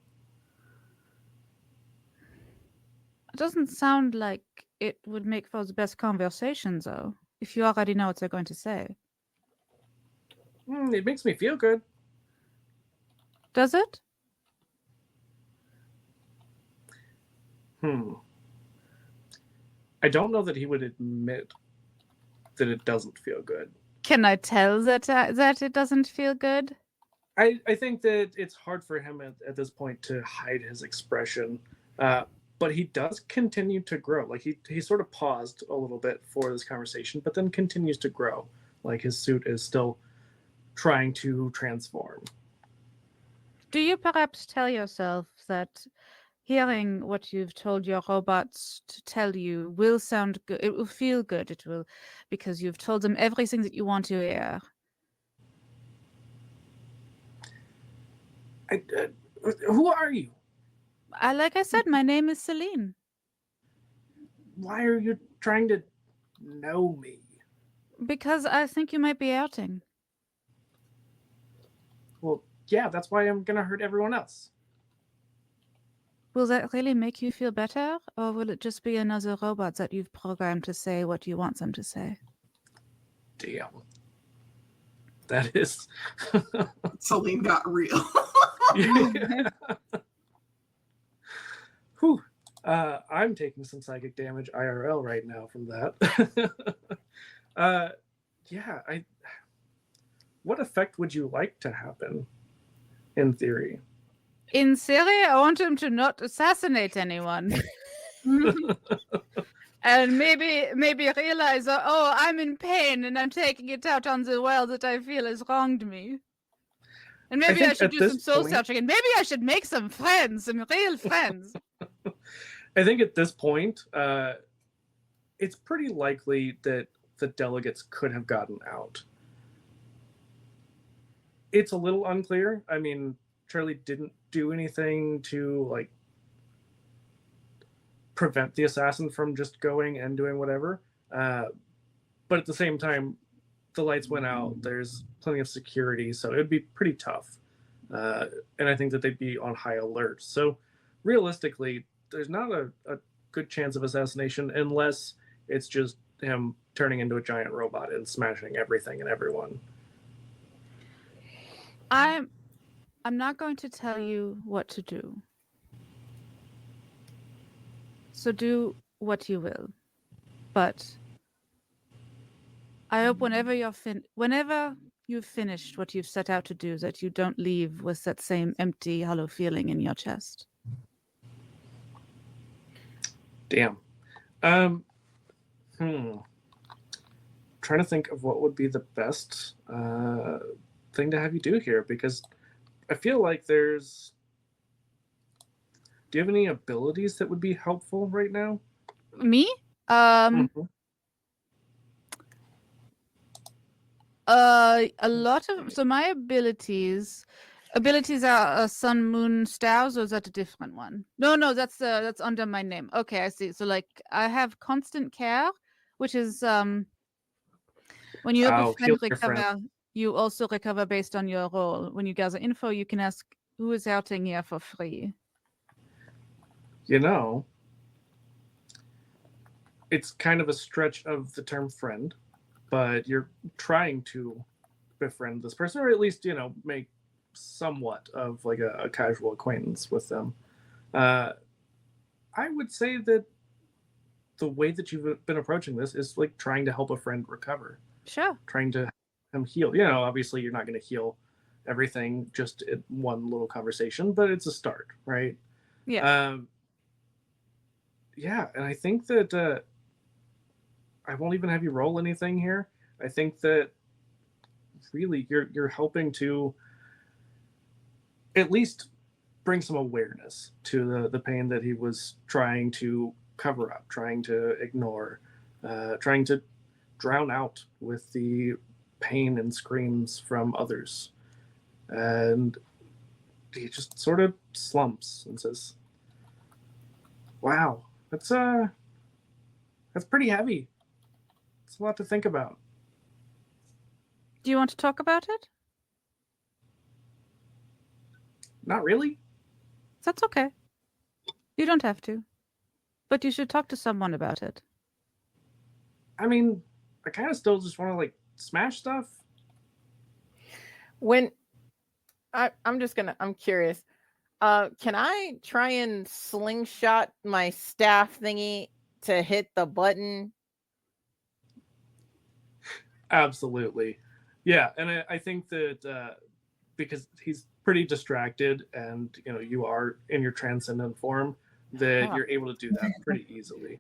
It doesn't sound like it would make for the best conversation, though, if you already know what they're going to say. It makes me feel good. Does it? I don't know that he would admit that it doesn't feel good. Can I tell that it doesn't feel good? I think that it's hard for him at this point to hide his expression, but he does continue to grow. Like he sort of paused a little bit for this conversation, but then continues to grow. Like his suit is still trying to transform. Do you perhaps tell yourself that hearing what you've told your robots to tell you will sound good? It will feel good. It will, because you've told them everything that you want to hear. Who are you? Like I said, my name is Celine. Why are you trying to know me? Because I think you might be outing. Well, yeah, that's why I'm gonna hurt everyone else. Will that really make you feel better? Or will it just be another robot that you've programmed to say what you want them to say? Damn. That is... Celine got real. Whew. I'm taking some psychic damage IRL right now from that. Yeah, what effect would you like to happen, in theory? In theory, I want him to not assassinate anyone. And maybe realize, oh, I'm in pain and I'm taking it out on the world that I feel has wronged me. And maybe I should do some soul searching, and maybe I should make some friends, some real friends. I think at this point, it's pretty likely that the delegates could have gotten out. It's a little unclear. I mean, Charlie didn't do anything to like prevent the assassin from just going and doing whatever. But at the same time, the lights went out. There's plenty of security, so it would be pretty tough. And I think that they'd be on high alert. So realistically, there's not a good chance of assassination unless it's just him turning into a giant robot and smashing everything and everyone. I'm not going to tell you what to do. So do what you will. But I hope whenever you've finished what you've set out to do, that you don't leave with that same empty, hollow feeling in your chest. Damn. Trying to think of what would be the best thing to have you do here, because I feel like there's. Do you have any abilities that would be helpful right now? Me? Mhm. A lot of my abilities are sun, moon, stars, or is that a different one? No, that's under my name. Okay, I see. So like I have constant care, which is when you help a Heal friend your friend. recover, you also recover based on your role. When you gather info, you can ask who is helping here for free. You know, it's kind of a stretch of the term friend, but you're trying to befriend this person, or at least, make somewhat of like a casual acquaintance with them. I would say that the way that you've been approaching this is like trying to help a friend recover, Sure. trying to help him heal. Obviously you're not going to heal everything just in one little conversation, but it's a start, right? Yeah. Yeah, and I think that I won't even have you roll anything here. I think that really you're helping to at least bring some awareness to the pain that he was trying to cover up, trying to ignore, trying to drown out with the pain and screams from others. And he just sort of slumps and says, "Wow, that's pretty heavy. It's a lot to think about." Do you want to talk about it? Not really. That's okay. You don't have to. But you should talk to someone about it. I mean, I kind of still just want to like smash stuff. When I'm curious. Can I try and slingshot my staff thingy to hit the button? Absolutely. Yeah, and I think that because he's pretty distracted and you are in your transcendent form, that you're able to do that pretty easily.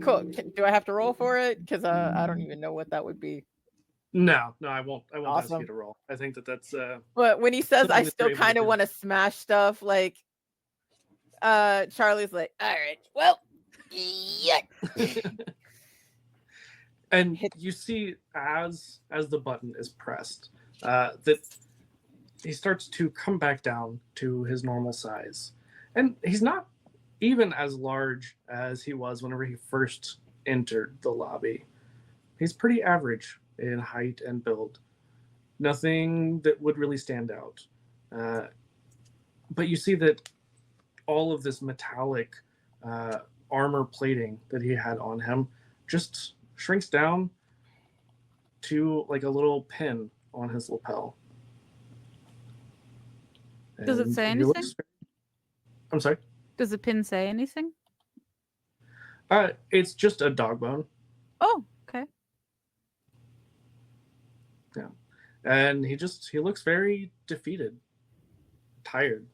Cool. Do I have to roll for it? Because I don't even know what that would be. No, I won't ask Awesome. you to roll. I think that's But when he says I something that still you're able to kind of do. want to smash stuff, like Charlie's like, all right, well, yeah. And you see as the button is pressed, that he starts to come back down to his normal size. And he's not even as large as he was whenever he first entered the lobby. He's pretty average in height and build. Nothing that would really stand out. But you see that all of this metallic armor plating that he had on him just shrinks down to like a little pin on his lapel. Does it And say he anything? looks- I'm sorry? Does the pin say anything? It's just a dog bone. Oh, okay. Yeah. And he looks very defeated, tired.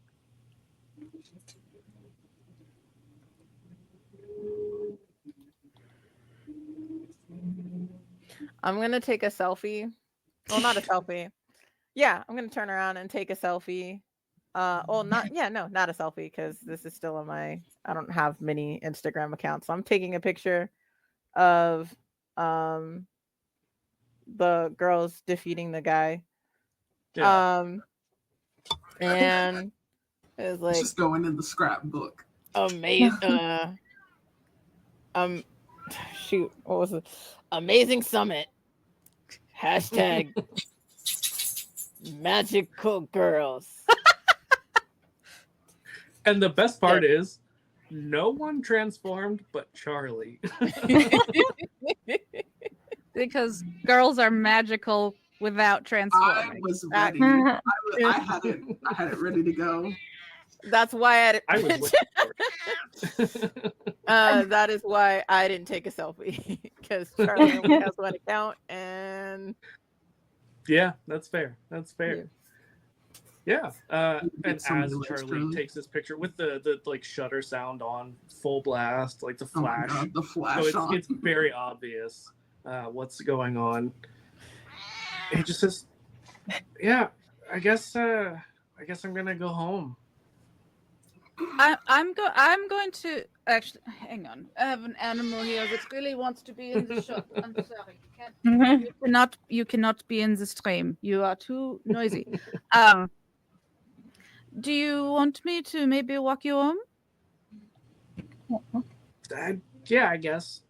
I'm going to take a selfie. Well, not a selfie. Yeah, I'm going to turn around and take a selfie. Not a selfie, because this is still on I don't have many Instagram accounts. So I'm taking a picture of the girls defeating the guy. Yeah. And it was like, Just going in the scrapbook. amazing. Shoot, what was it? Amazing summit. Hashtag magical girls. And the best part is, no one transformed but Charlie. Because girls are magical without I transforming. was That- ready. I had it ready to go. That's why I was waiting for it. that is why I didn't take a selfie because Charlie only has one account, and Yeah, that's fair. That's fair. Yeah. You And get so many as likes, Charlie Charlie. takes this picture with the like shutter sound on full blast, like the Oh my flash. god, the flash So on. it's very obvious what's going on. He just says, "Yeah, I guess I'm gonna go home." I'm going to actually hang on. I have an animal here that really wants to be in the shot. I'm sorry. You cannot be in the stream. You are too noisy. Do you want me to maybe walk you home? Yeah, I guess.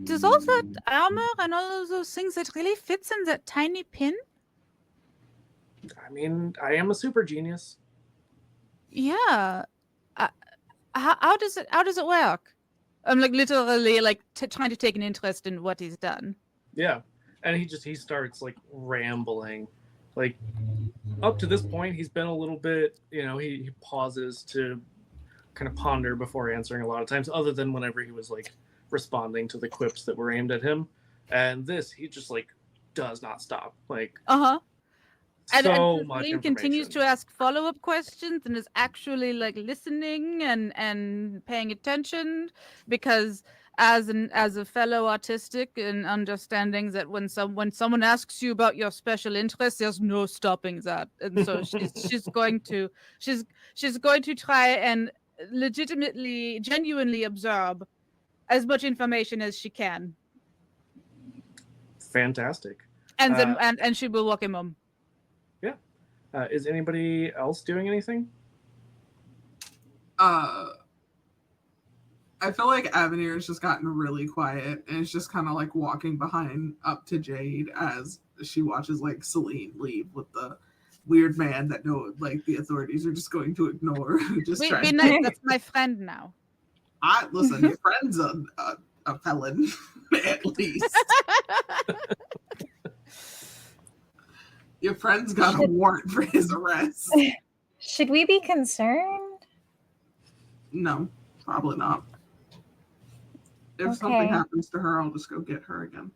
Does all that armor and all of those things that really fits in that tiny pin? I mean, I am a super genius. Yeah. How does it work? I'm like literally like trying to take an interest in what he's done. Yeah, and he starts like rambling, like up to this point he's been a little bit, he pauses to kind of ponder before answering a lot of times, other than whenever he was like responding to the quips that were aimed at him, and this he just like does not stop, like And so much Celine information. continues to ask follow-up questions and is actually like listening and paying attention, because as a fellow autistic and understanding that when someone asks you about your special interest, there's no stopping that. And so she's going to try and legitimately, genuinely absorb as much information as she can. Fantastic. And then and she will walk him home. Is anybody else doing anything? I feel like Avenir has just gotten really quiet and is just kind of like walking behind up to Jade as she watches like Celine leave with the weird man that the authorities are just going to ignore. Just Be trying nice. That's my friend now. listen, your friend's a felon, at least. Your friend's got a warrant for his arrest. Should we be concerned? No, probably not. If something happens to her, I'll just go get her again.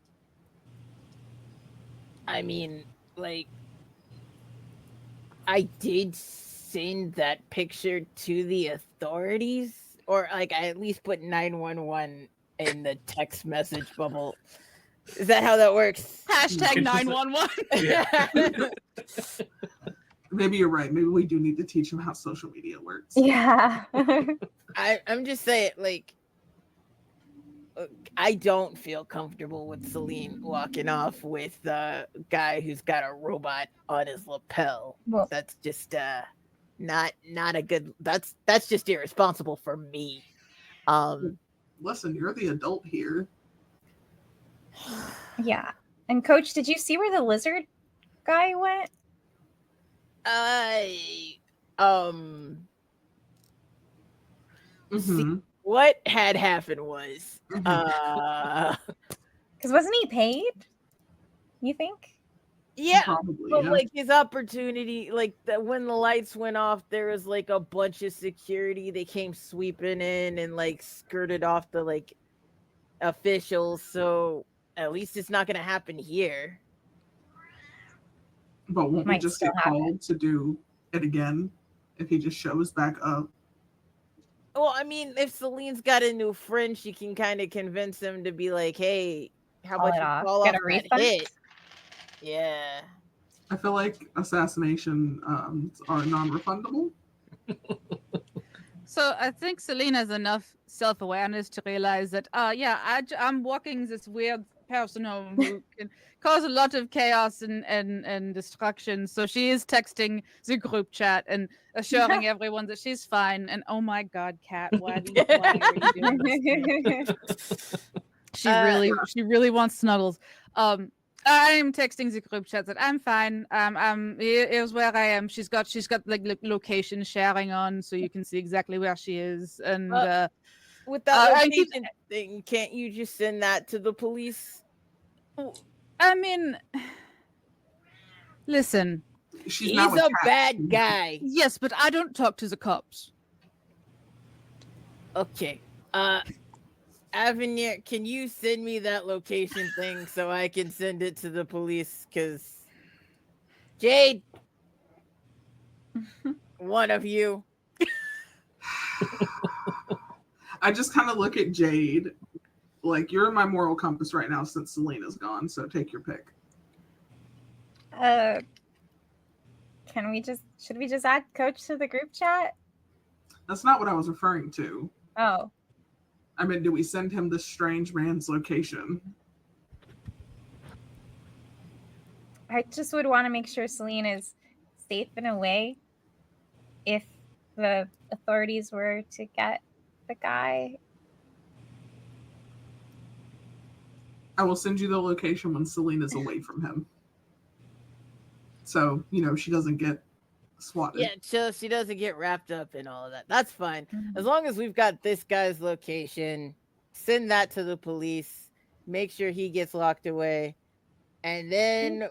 I mean, like, I did send that picture to the authorities, or like I at least put 911 in the text message bubble. Is that how that works? Hashtag 911. Yeah. Maybe you're right. Maybe we do need to teach him how social media works. Yeah. I'm just saying, like, I don't feel comfortable with Celine walking off with the guy who's got a robot on his lapel. Well, That's just not a good. That's just irresponsible for me. Listen, you're the adult here. yeah. And Coach, did you see where the lizard guy went? Mm-hmm. What had happened was, Because wasn't he paid? You think? yeah, Probably, but yeah. like his opportunity, like when the lights went off, there was like a bunch of security. They came sweeping in and like skirted off the like officials. So at least it's not gonna happen here. But won't we Might just still get happen. called to do it again if he just shows back up? Well, I mean, if Celine's got a new friend, she can kind of convince him to be like, "Hey, how Call about it you off. call Get off a that refund?" hit?" Yeah. I feel like assassination are non-refundable. So I think Celine has enough self-awareness to realize that, I'm walking this weird person home who can cause a lot of chaos and destruction. So she is texting the group chat and assuring everyone that she's fine. And oh my God, Kat, why are you doing this? She really wants snuggles. I'm texting the group chat that I'm fine. Here's where I am. She's got like location sharing on, so you can see exactly where she is. And with that and location thing, can't you just send that to the police? I mean, listen. She's now He's a attached. bad guy. Yes, but I don't talk to the cops. Okay. Avenir, can you send me that location thing so I can send it to the police? Because Jade, one of you. I just kind of look at Jade. Like, you're in my moral compass right now since Selena's gone, so take your pick. Should we just add Coach to the group chat? That's not what I was referring to. Oh, I mean, do we send him this strange man's location? I just would want to make sure Celine is safe in a way if the authorities were to get the guy. I will send you the location when Selena's away from him. So, she doesn't get swatted. Yeah, so she doesn't get wrapped up in all of that. That's fine. Mhm. As long as we've got this guy's location, send that to the police, make sure he gets locked away, and then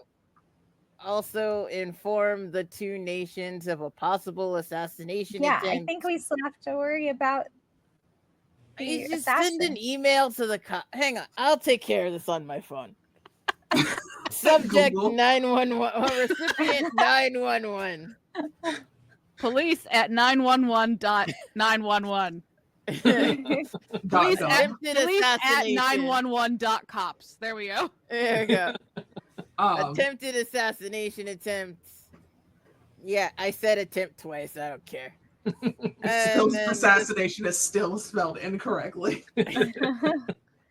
also inform the two nations of a possible assassination Yeah, attempt. I think we still have to worry about the You just assassin. send an email to the cop. Hang on, I'll take care of this on my phone. Subject Google. 911. Recipient 911. Police at 911.911. Police Dot at, gov. police at assassination. 911.cops. There we go. There you go. Um, Attempted assassination attempt. Yeah, I said attempt twice. I don't care. still, And then assassination is still spelled incorrectly.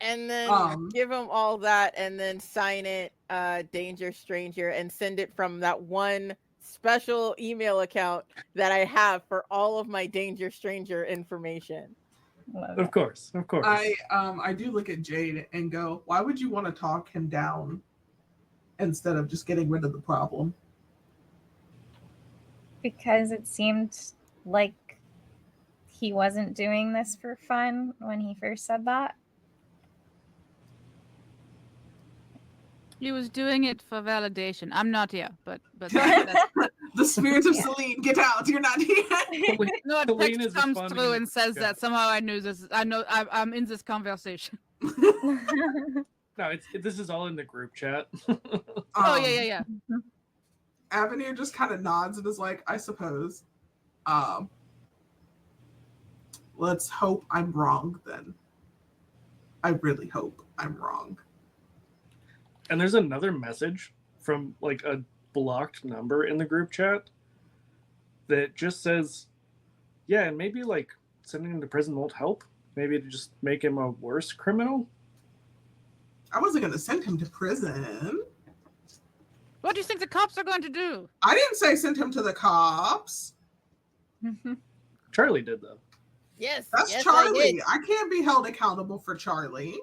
And then give them all that and then sign it Danger Stranger and send it from that one special email account that I have for all of my Danger Stranger information. Love Of it. course. I do look at Jade and go, why would you want to talk him down instead of just getting rid of the problem? Because it seemed like he wasn't doing this for fun when he first said that. He was doing it for validation. I'm not here, but that's, The spirit of Yeah. Celine, get out! You're not here. no, a Celine text is comes responding through in and the says chat. that somehow I knew this. I know I'm in this conversation. No, this is all in the group chat. Oh yeah. Avenir just kind of nods and is like, I suppose. Let's hope I'm wrong then. I really hope I'm wrong. And there's another message from like a blocked number in the group chat that just says, yeah, and maybe like sending him to prison won't help. Maybe to just make him a worse criminal. I wasn't going to send him to prison. What do you think the cops are going to do? I didn't say send him to the cops. Charlie did though. Yes, That's yes, Charlie. I did. I can't be held accountable for Charlie.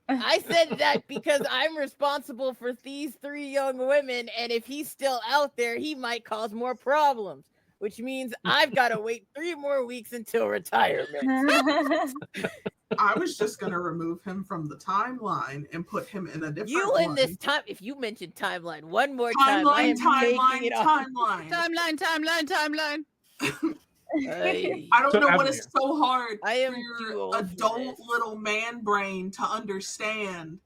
I said that because I'm responsible for these 3 young women, and if he's still out there, he might cause more problems, which means I've got to wait 3 more weeks until retirement. I was just going to remove him from the timeline and put him in a different You one. in this time, if you mention timeline one more time, I Timeline, am taking it off. Timeline. Ay. I don't So, know what Avenir. is so hard I am for too your old for adult this. little man brain to understand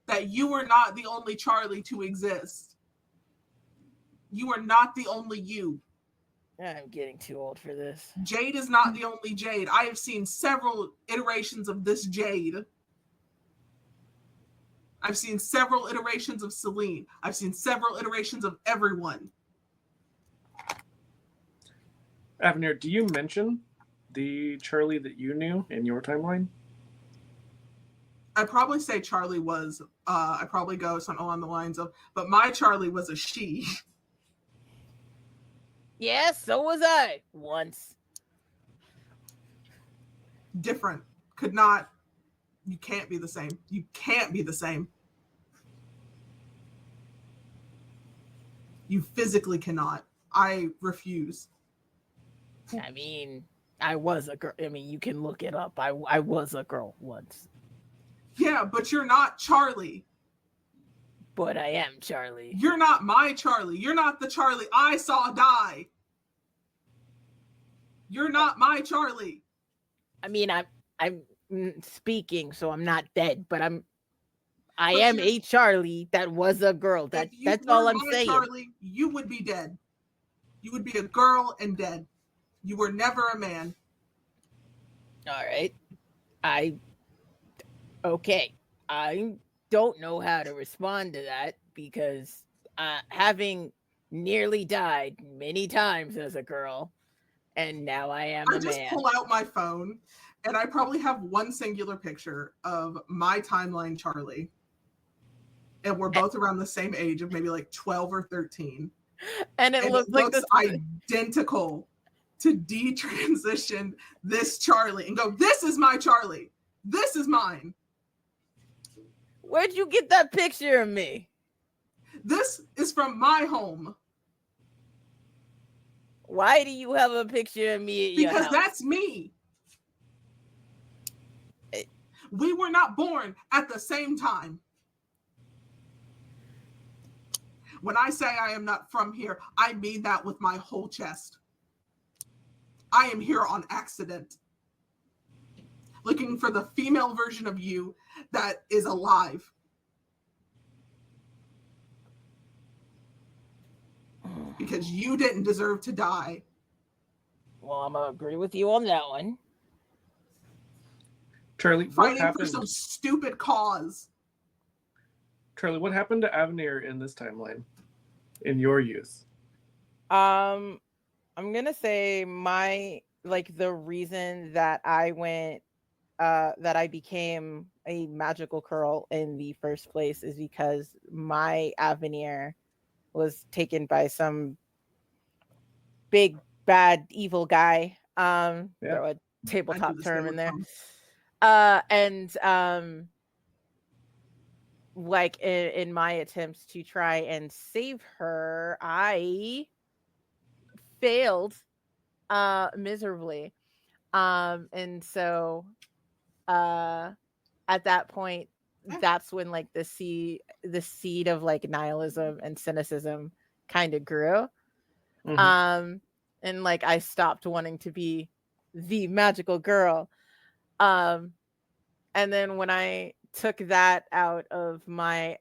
that you are not the only Charlie to exist. You are not the only you. I'm getting too old for this. Jade is not the only Jade. I have seen several iterations of this Jade. I've seen several iterations of Celine. I've seen several iterations of everyone. Avenir, do you mention the Charlie that you knew in your timeline? I probably say Charlie was, I probably go something along the lines of, but my Charlie was a she. Yes, so was I once. Different. Could not, you can't be the same. You can't be the same. You physically cannot. I refuse. I mean, I was a girl. I mean, you can look it up. I was a girl once. Yeah, but you're not Charlie. But I am Charlie. You're not my Charlie. You're not the Charlie I saw die. You're not my Charlie. I mean, I'm speaking, so I'm not dead, but I But am you're- a Charlie that was a girl. If you That's were all I'm my saying. Charlie, you would be dead. You would be a girl and dead. You were never a man. All right. Okay. I don't know how to respond to that because having nearly died many times as a girl, and now I am I a just man. pull out my phone, and I probably have one singular picture of my timeline Charlie. And we're both around the same age of maybe like 12 or 13. And it looks like this. Identical to detransition this Charlie and go, this is my Charlie. This is mine. Where'd you get that picture of me? This is from my home. Why do you have a picture of me at your Because house? that's me. We were not born at the same time. When I say I am not from here, I mean that with my whole chest. I am here on accident. Looking for the female version of you that is alive. Because you didn't deserve to die. Well, I'm gonna agree with you on that one. Charlie, what Fighting for happened? some stupid cause. Charlie, what happened to Avenir in this timeline? In your youth? I'm gonna say the reason that I went that I became a magical girl in the first place is because my Avenir was taken by some big bad evil guy. Throw a tabletop term in there. Like in my attempts to try and save her, I failed miserably. And so at that point, that's when like the seed of like nihilism and cynicism kind of grew. Mhm. And like I stopped wanting to be the magical girl. And then when I took that out of my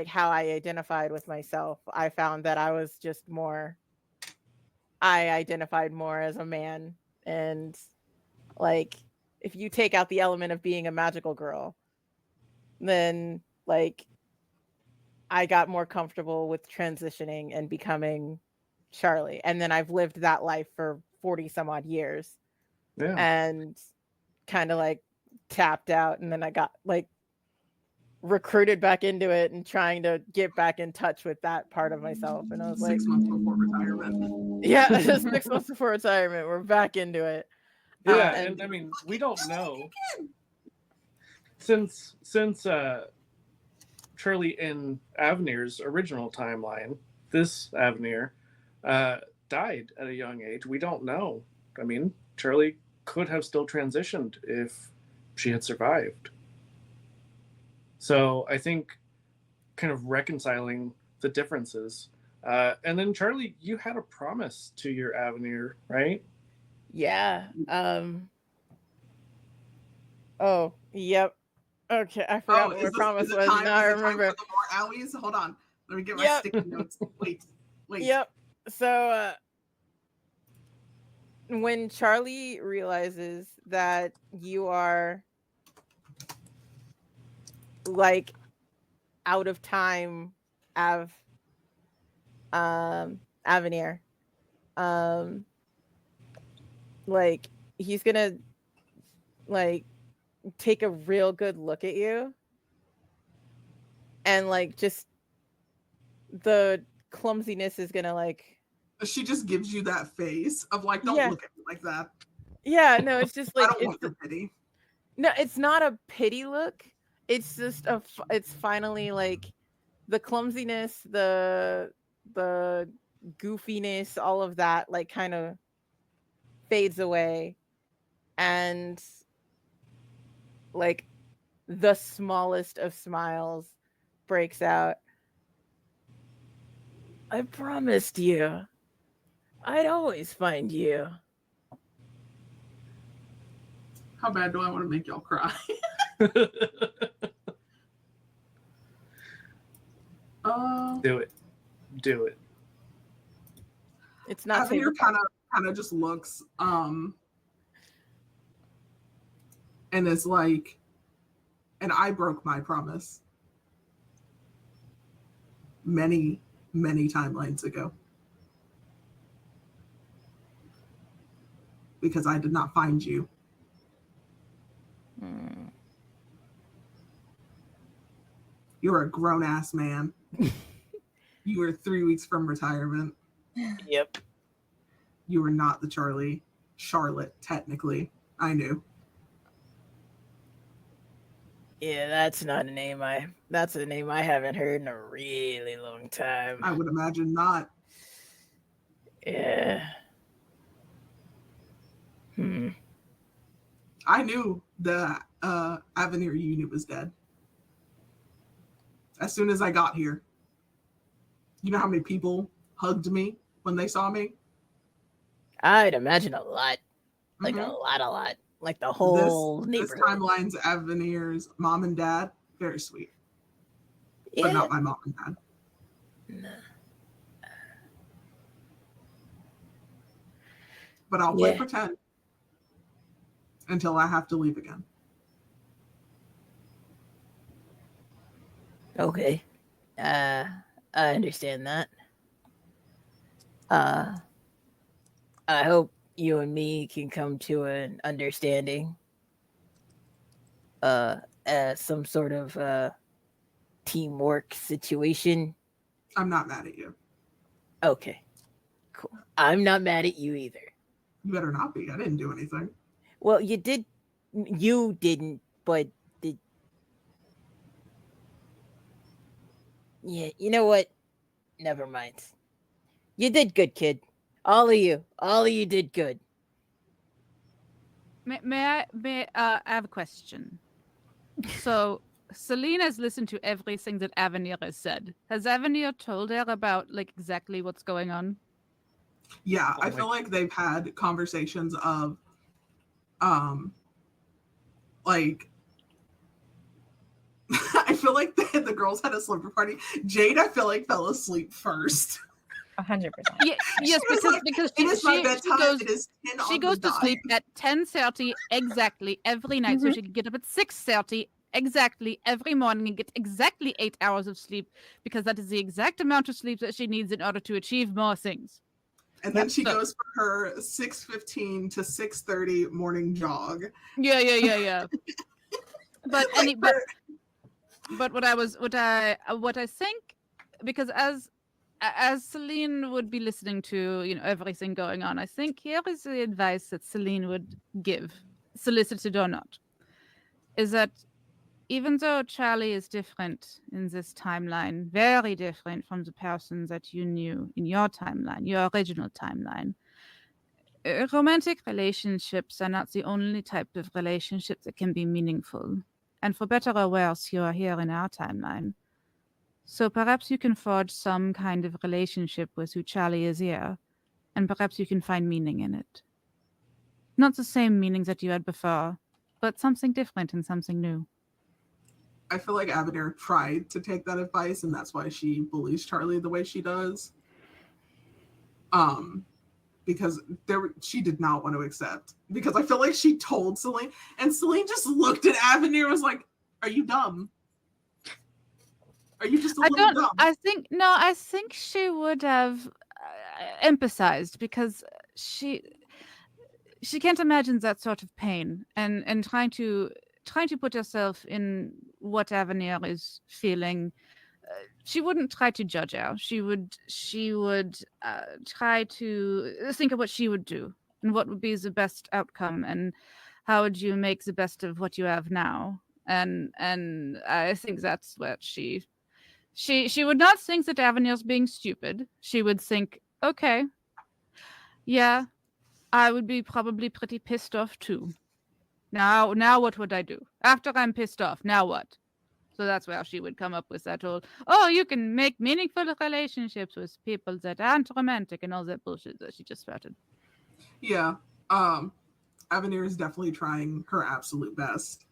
how I identified with myself, I found that I identified more as a man. And like if you take out the element of being a magical girl, then like I got more comfortable with transitioning and becoming Charlie. And then I've lived that life for 40 some odd years. Yeah. And kind of like tapped out, and then I got like recruited back into it and trying to get back in touch with that part of myself. And I was 6 months before retirement. Yeah, 6 months before retirement, we're back into it. Yeah, and I mean, we don't know. Since Charlie in Avenir's original timeline, this Avenir died at a young age. We don't know. I mean, Charlie could have still transitioned if she had survived. So I think kind of reconciling the differences. And then Charlie, you had a promise to your Avenir, right? Yeah. Oh, yep. Okay, I forgot what my promise was. Now I remember. For the more owies? Hold on. Let me get my sticky notes. Wait. Yep. So when Charlie realizes that you are like out of time Avenir, like he's gonna like take a real good look at you, and like just the clumsiness is gonna like she just gives you that face of like, don't look at me like that. Yeah, no, it's just like I don't want your pity. No, it's not a pity look. It's just it's finally like the clumsiness, the goofiness, all of that like kind of fades away, and like the smallest of smiles breaks out. I promised you I'd always find you. How bad do I want to make y'all cry? Do it. Do it. It's not Avenir tabletop. kind of just looks and is like, and I broke my promise many timelines ago because I did not find you. You're a grown-ass man. You were 3 weeks from retirement. Yep. You were not the Charlotte, technically. I knew. Yeah, that's a name I haven't heard in a really long time. I would imagine not. Yeah. I knew the Avenir unit was dead. As soon as I got here. You know how many people hugged me when they saw me? I'd imagine a lot. Like Mhm. a lot. Like the whole This neighborhood. timeline's Avenir's mom and dad, very sweet. Yeah. But not my mom and dad. No. But I'll play Yeah. pretend until I have to leave again. Okay. I understand that. I hope you and me can come to an understanding. As some sort of teamwork situation. I'm not mad at you. Okay. Cool. I'm not mad at you either. You better not be. I didn't do anything. Well, you didn't, but yeah, you know what? Never mind. You did good, kid. All of you did good. May I have a question? So Selena has listened to everything that Avenir has said. Has Avenir told her about like exactly what's going on? Yeah, I feel like they've had conversations of like I feel like the girls had a slumber party. Jade, I feel like, fell asleep first. 100%. Yes, because it is my bedtime. goes, it is 10 she on goes the to sleep at 10:30 exactly every night, so she can get up at 6:30 exactly every morning and get exactly 8 hours of sleep because that is the exact amount of sleep that she needs in order to achieve more things. And then she goes for her 6:15 to 6:30 morning jog. Yeah. But but what I think, because as Celine would be listening to, you know, everything going on, I think here is the advice that Celine would give, solicited or not, is that even though Charlie is different in this timeline, very different from the person that you knew in your timeline, your original timeline, romantic relationships are not the only type of relationship that can be meaningful. And for better or worse, you are here in our timeline. So perhaps you can forge some kind of relationship with who Charlie is here, and perhaps you can find meaning in it. Not the same meaning that you had before, but something different and something new. I feel like Avenir tried to take that advice, and that's why she bullies Charlie the way she does. Because she did not want to accept. Because I feel like she told Celine, and Celine just looked at Avenir and was like, "Are you dumb? Are you just a little dumb?" I think she would have empathized because she can't imagine that sort of pain and trying to put herself in what Avenir is feeling. She wouldn't try to judge her. She would try to think of what she would do and what would be the best outcome and how would you make the best of what you have now. And I think that's what she would not think that Avenir's being stupid. She would think, okay, yeah, I would be probably pretty pissed off too. Now what would I do? After I'm pissed off, now what? So that's where she would come up with that whole, oh, you can make meaningful relationships with people that aren't romantic and all that bullshit that she just spouted. Yeah. Avenir is definitely trying her absolute best.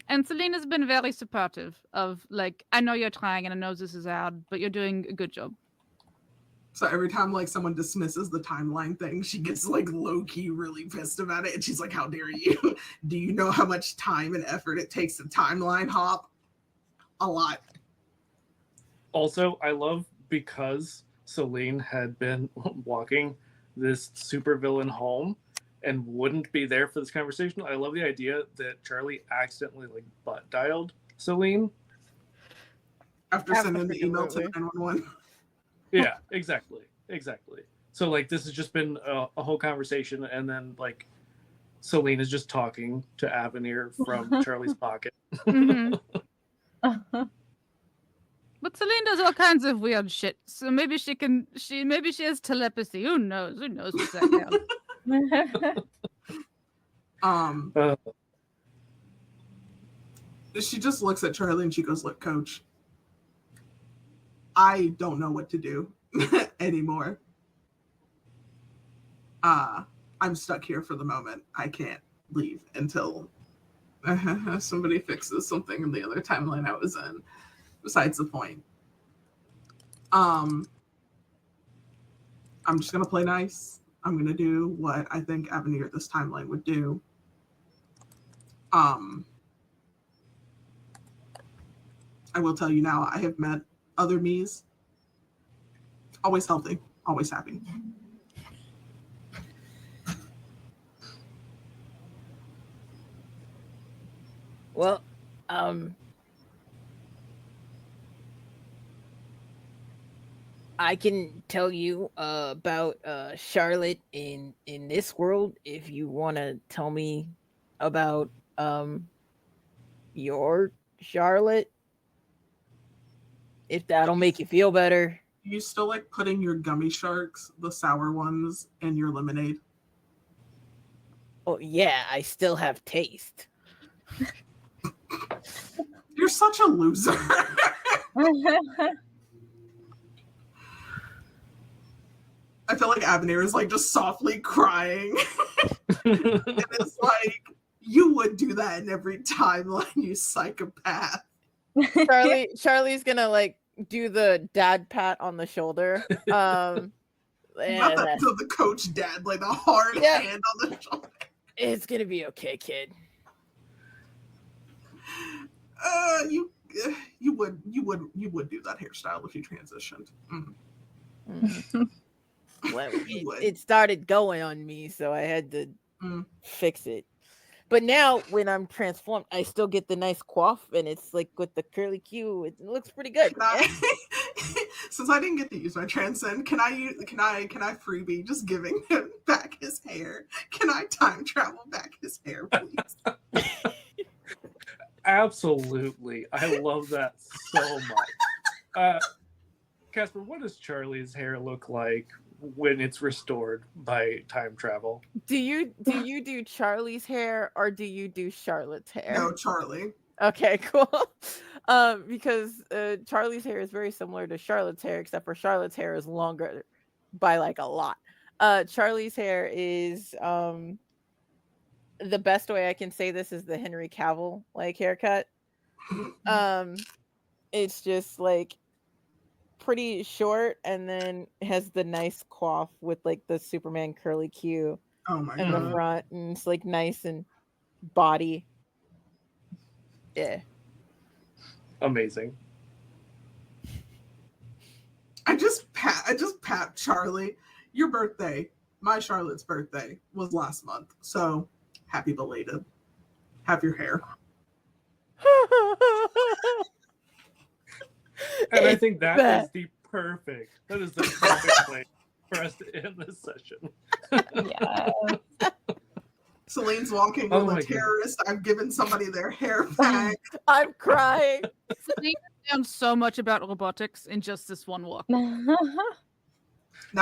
And Celine has been very supportive of, like, I know you're trying and I know this is hard, but you're doing a good job. So every time like someone dismisses the timeline thing, she gets like low-key really pissed about it. And she's like, how dare you? Do you know how much time and effort it takes to timeline hop? A lot. Also, I love because Celine had been walking this supervillain home and wouldn't be there for this conversation. I love the idea that Charlie accidentally like butt dialed Celine. After sending the email to 911. Yeah, exactly. So like this has just been a whole conversation, and then like Celine is just talking to Avenir from Charlie's pocket. Mm-hmm. But Celine does all kinds of weird shit. So maybe she has telepathy. Who knows? Who knows what's that now? She just looks at Charlie and she goes, look, coach, I don't know what to do anymore. I'm stuck here for the moment. I can't leave until somebody fixes something in the other timeline I was in. Besides the point. I'm just gonna play nice. I'm gonna do what I think Avenir this timeline would do. I will tell you now, I have met other me's. Always healthy, always happy. Well, I can tell you about Charlotte in this world if you want to tell me about your Charlotte. If that'll make you feel better. You still like putting your gummy sharks, the sour ones, in your lemonade? Oh yeah, I still have taste. You're such a loser. I feel like Avenir is like just softly crying. And it's like, you would do that in every timeline, you psychopath. Charlie's gonna like do the dad pat on the shoulder. Not the coach dad, like the hard hand on the shoulder. It's gonna be okay, kid. You would do that hairstyle if you transitioned. Well, it started going on me, so I had to fix it. But now when I'm transformed, I still get the nice coif, and it's like with the curly Q. It looks pretty good. Since I didn't get to use my transcend, can I freebie just giving him back his hair? Can I time travel back his hair, please? Absolutely. I love that so much. Casper, what does Charlie's hair look like when it's restored by time travel? Do you do Charlie's hair or do you do Charlotte's hair? No, Charlie. Okay, cool. Because Charlie's hair is very similar to Charlotte's hair, except for Charlotte's hair is longer by like a lot. Charlie's hair is the best way I can say this is the Henry Cavill like haircut. It's just like pretty short and then has the nice coif with like the Superman curly Q in the front, and it's like nice and body. Yeah. Amazing. I just pat Charlie. Your birthday, my Charlotte's birthday, was last month. So happy belated. Have your hair. And I think that is the perfect place for us to end this session. Yeah. Celine's walking with a terrorist. I've given somebody their hair back. I'm crying. Celine learned so much about robotics in just this one walk. Now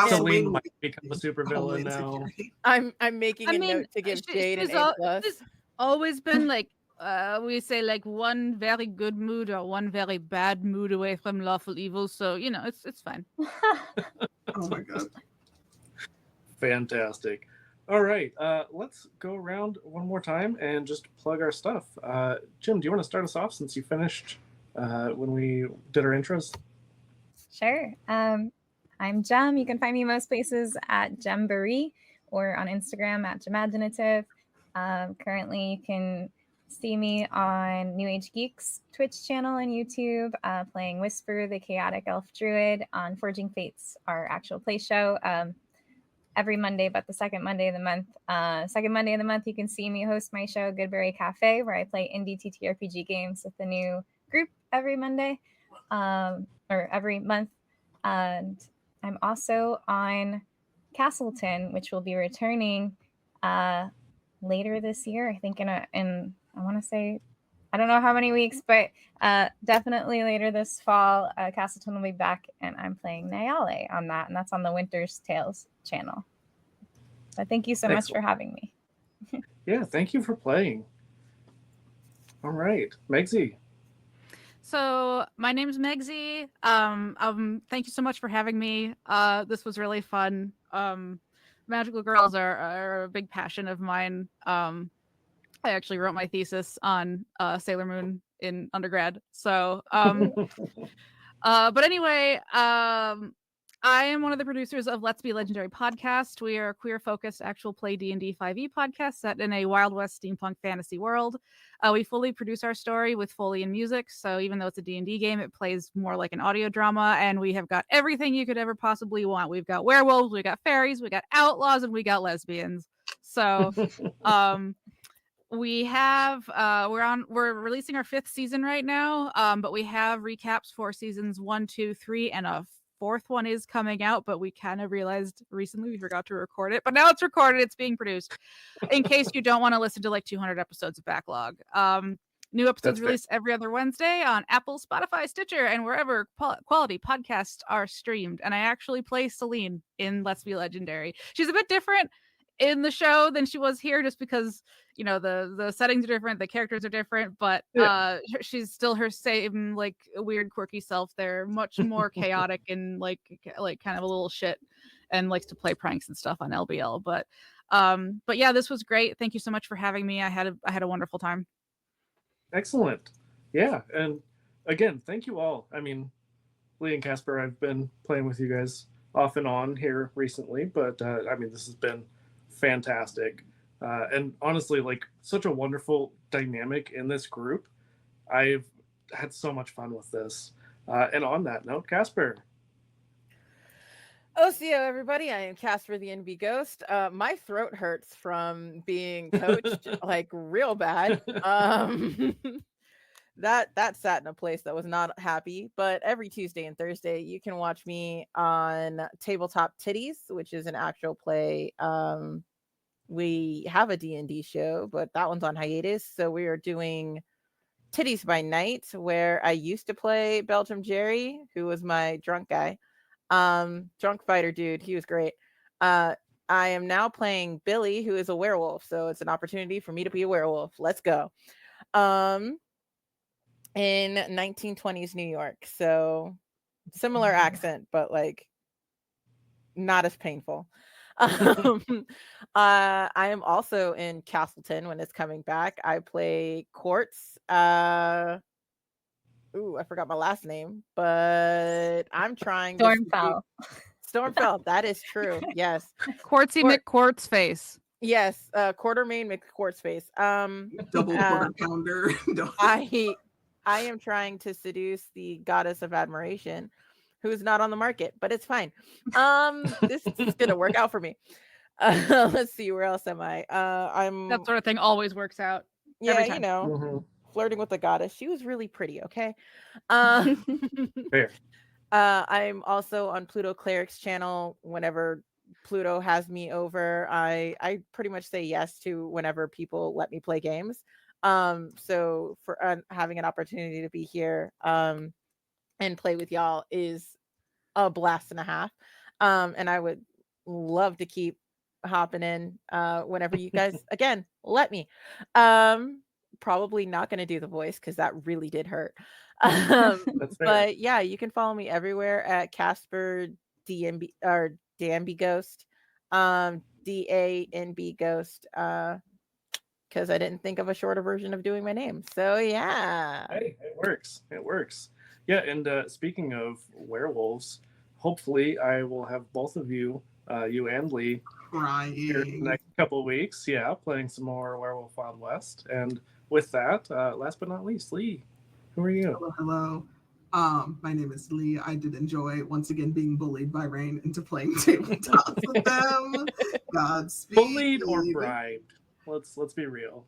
Celine might become a supervillain now. I'm making a note to give Jade an A+. She's always been like we say like one very good mood or one very bad mood away from lawful evil. So it's fine. Oh my god. Fantastic. All right, let's go around one more time and just plug our stuff. Jim, do you want to start us off since you finished when we did our intros? Sure. I'm Jem. You can find me most places at Jembaree or on Instagram at Gemaginative. Currently, you can see me on New Age Geeks Twitch channel and YouTube, playing Whisper, the Chaotic Elf Druid on Forging Fates, our actual play show. Every Monday, but the second Monday of the month. Second Monday of the month, you can see me host my show, Goodberry Cafe, where I play indie TTRPG games with a new group every Monday, or every month. And I'm also on Castleton, which will be returning later this year. I think in I want to say, I don't know how many weeks, but definitely later this fall, Castleton will be back, and I'm playing Nyale on that, and that's on the Winter's Tales channel. But thank you so much for having me. Yeah, thank you for playing. All right, Megsy. So my name's Megsy. Thank you so much for having me. This was really fun. Magical girls are a big passion of mine. I actually wrote my thesis on Sailor Moon in undergrad. So, but anyway, I am one of the producers of Let's Be Legendary podcast. We are a queer-focused actual play D&D 5e podcast set in a Wild West steampunk fantasy world. We fully produce our story with Foley and music, so even though it's a D&D game, it plays more like an audio drama, and we have got everything you could ever possibly want. We've got werewolves, we got fairies, we got outlaws, and we got lesbians. So, we have we're releasing our 5th season right now, but we have recaps for seasons 1, 2, 3, and a 4th one is coming out, but we kind of realized recently we forgot to record it, but now it's recorded, it's being produced, in case you don't want to listen to like 200 episodes of backlog. New episodes released every other Wednesday on Apple, Spotify, Stitcher, and wherever quality podcasts are streamed. And I actually play Celine in Let's Be Legendary. She's a bit different in the show than she was here, just because the settings are different, the characters are different, but she's still her same like weird quirky self. They're much more chaotic and like kind of a little shit, and likes to play pranks and stuff on LBL. But yeah, this was great. Thank you so much for having me. I had a wonderful time. Excellent. Yeah, and again, thank you all. I mean, Lee and Casper, I've been playing with you guys off and on here recently, but I mean, this has been fantastic. And honestly, like, such a wonderful dynamic in this group. I've had so much fun with this. And on that note, Casper. OCO, everybody. I am Casper the NB Ghost. My throat hurts from being coached like real bad. That sat in a place that was not happy. But every Tuesday and Thursday, you can watch me on Tabletop Titties, which is an actual play. We have a D&D show, but that one's on hiatus. So we are doing Titties by Night, where I used to play Belgium Jerry, who was my drunk guy. Drunk fighter dude. He was great. I am now playing Billy, who is a werewolf. So it's an opportunity for me to be a werewolf. Let's go. In 1920s New York. So similar accent, but like not as painful. I am also in Castleton when it's coming back. I play Quartz. I forgot my last name, but I'm trying Stormfell. Stormfell, that is true. Yes. Quartzy McQuartz face. Yes, Quartermain McQuartz face. Double quarter pounder. I am trying to seduce the goddess of admiration, who's not on the market, but it's fine. This is gonna work out for me. Let's see, where else am I? I'm That sort of thing always works out. Yeah, every time. Flirting with the goddess. She was really pretty. Okay. Fair. I'm also on Pluto Cleric's channel. Whenever Pluto has me over, I pretty much say yes to whenever people let me play games. So for having an opportunity to be here and play with y'all is a blast and a half. And I would love to keep hopping in whenever you guys again let me. probably not going to do the voice because that really did hurt. That's fair. But yeah, you can follow me everywhere at Casper DMB or DMB Ghost, DANB Ghost, because I didn't think of a shorter version of doing my name. So yeah. Hey, it works. It works. Yeah, and speaking of werewolves, hopefully I will have both of you, you and Lee, here in the Crying. next couple of weeks. Yeah, playing some more Werewolf Wild West. And with that, last but not least, Lee, who are you? Hello, hello. My name is Lee. I did enjoy once again being bullied by Rain into playing tabletops with them. Godspeed. Bullied or bribed? Let's be real.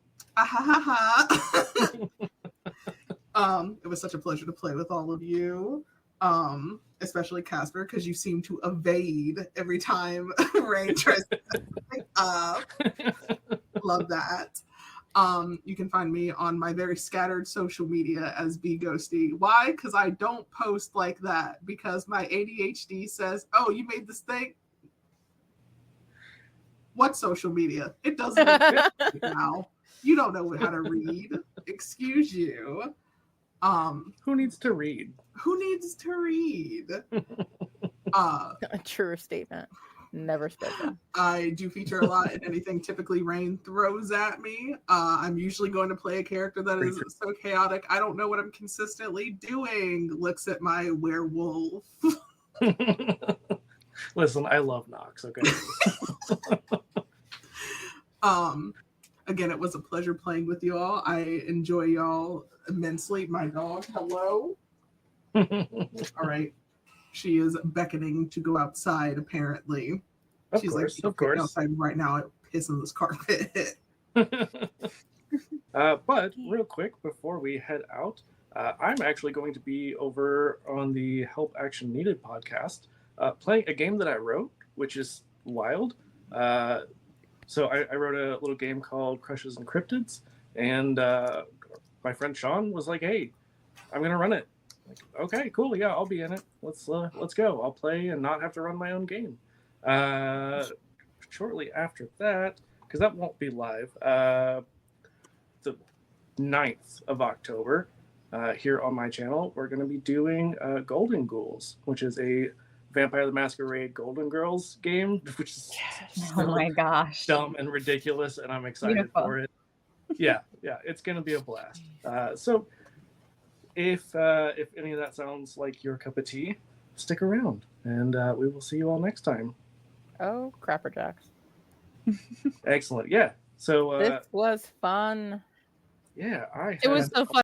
It was such a pleasure to play with all of you. Especially Casper, because you seem to evade every time Rain tries to pick up. Love that. You can find me on my very scattered social media as B Ghosty. Why? Because I don't post like that. Because my ADHD says, "Oh, you made this thing." What social media? It doesn't exist now. You don't know how to read. Excuse you. Who needs to read? Who needs to read? A truer statement. Never spoken. I do feature a lot in anything typically Rain throws at me. I'm usually going to play a character that is so chaotic, I don't know what I'm consistently doing. Looks at my werewolf. Listen, I love Nox, okay? Again, it was a pleasure playing with you all. I enjoy y'all immensely. My dog, hello. All right. She is beckoning to go outside, apparently. She's of course. Outside right now, I piss on this carpet. But real quick, before we head out, I'm actually going to be over on the Help Action Needed podcast, playing a game that I wrote, which is wild. So I wrote a little game called Crushes and Cryptids, and my friend Sean was like, "Hey, I'm gonna run it." Like, okay, cool, yeah, I'll be in it. Let's go. I'll play and not have to run my own game. Shortly after that, because that won't be live, the 9th of October, here on my channel, we're going to be doing Golden Ghouls, which is a Vampire the Masquerade Golden Girls game, which is Oh my gosh. dumb and ridiculous, and I'm excited Beautiful. for it. Yeah, it's going to be a blast. So if any of that sounds like your cup of tea, stick around, and we will see you all next time. Oh, Crapper Jacks. Excellent. Yeah. So This was fun. yeah, It was so fun.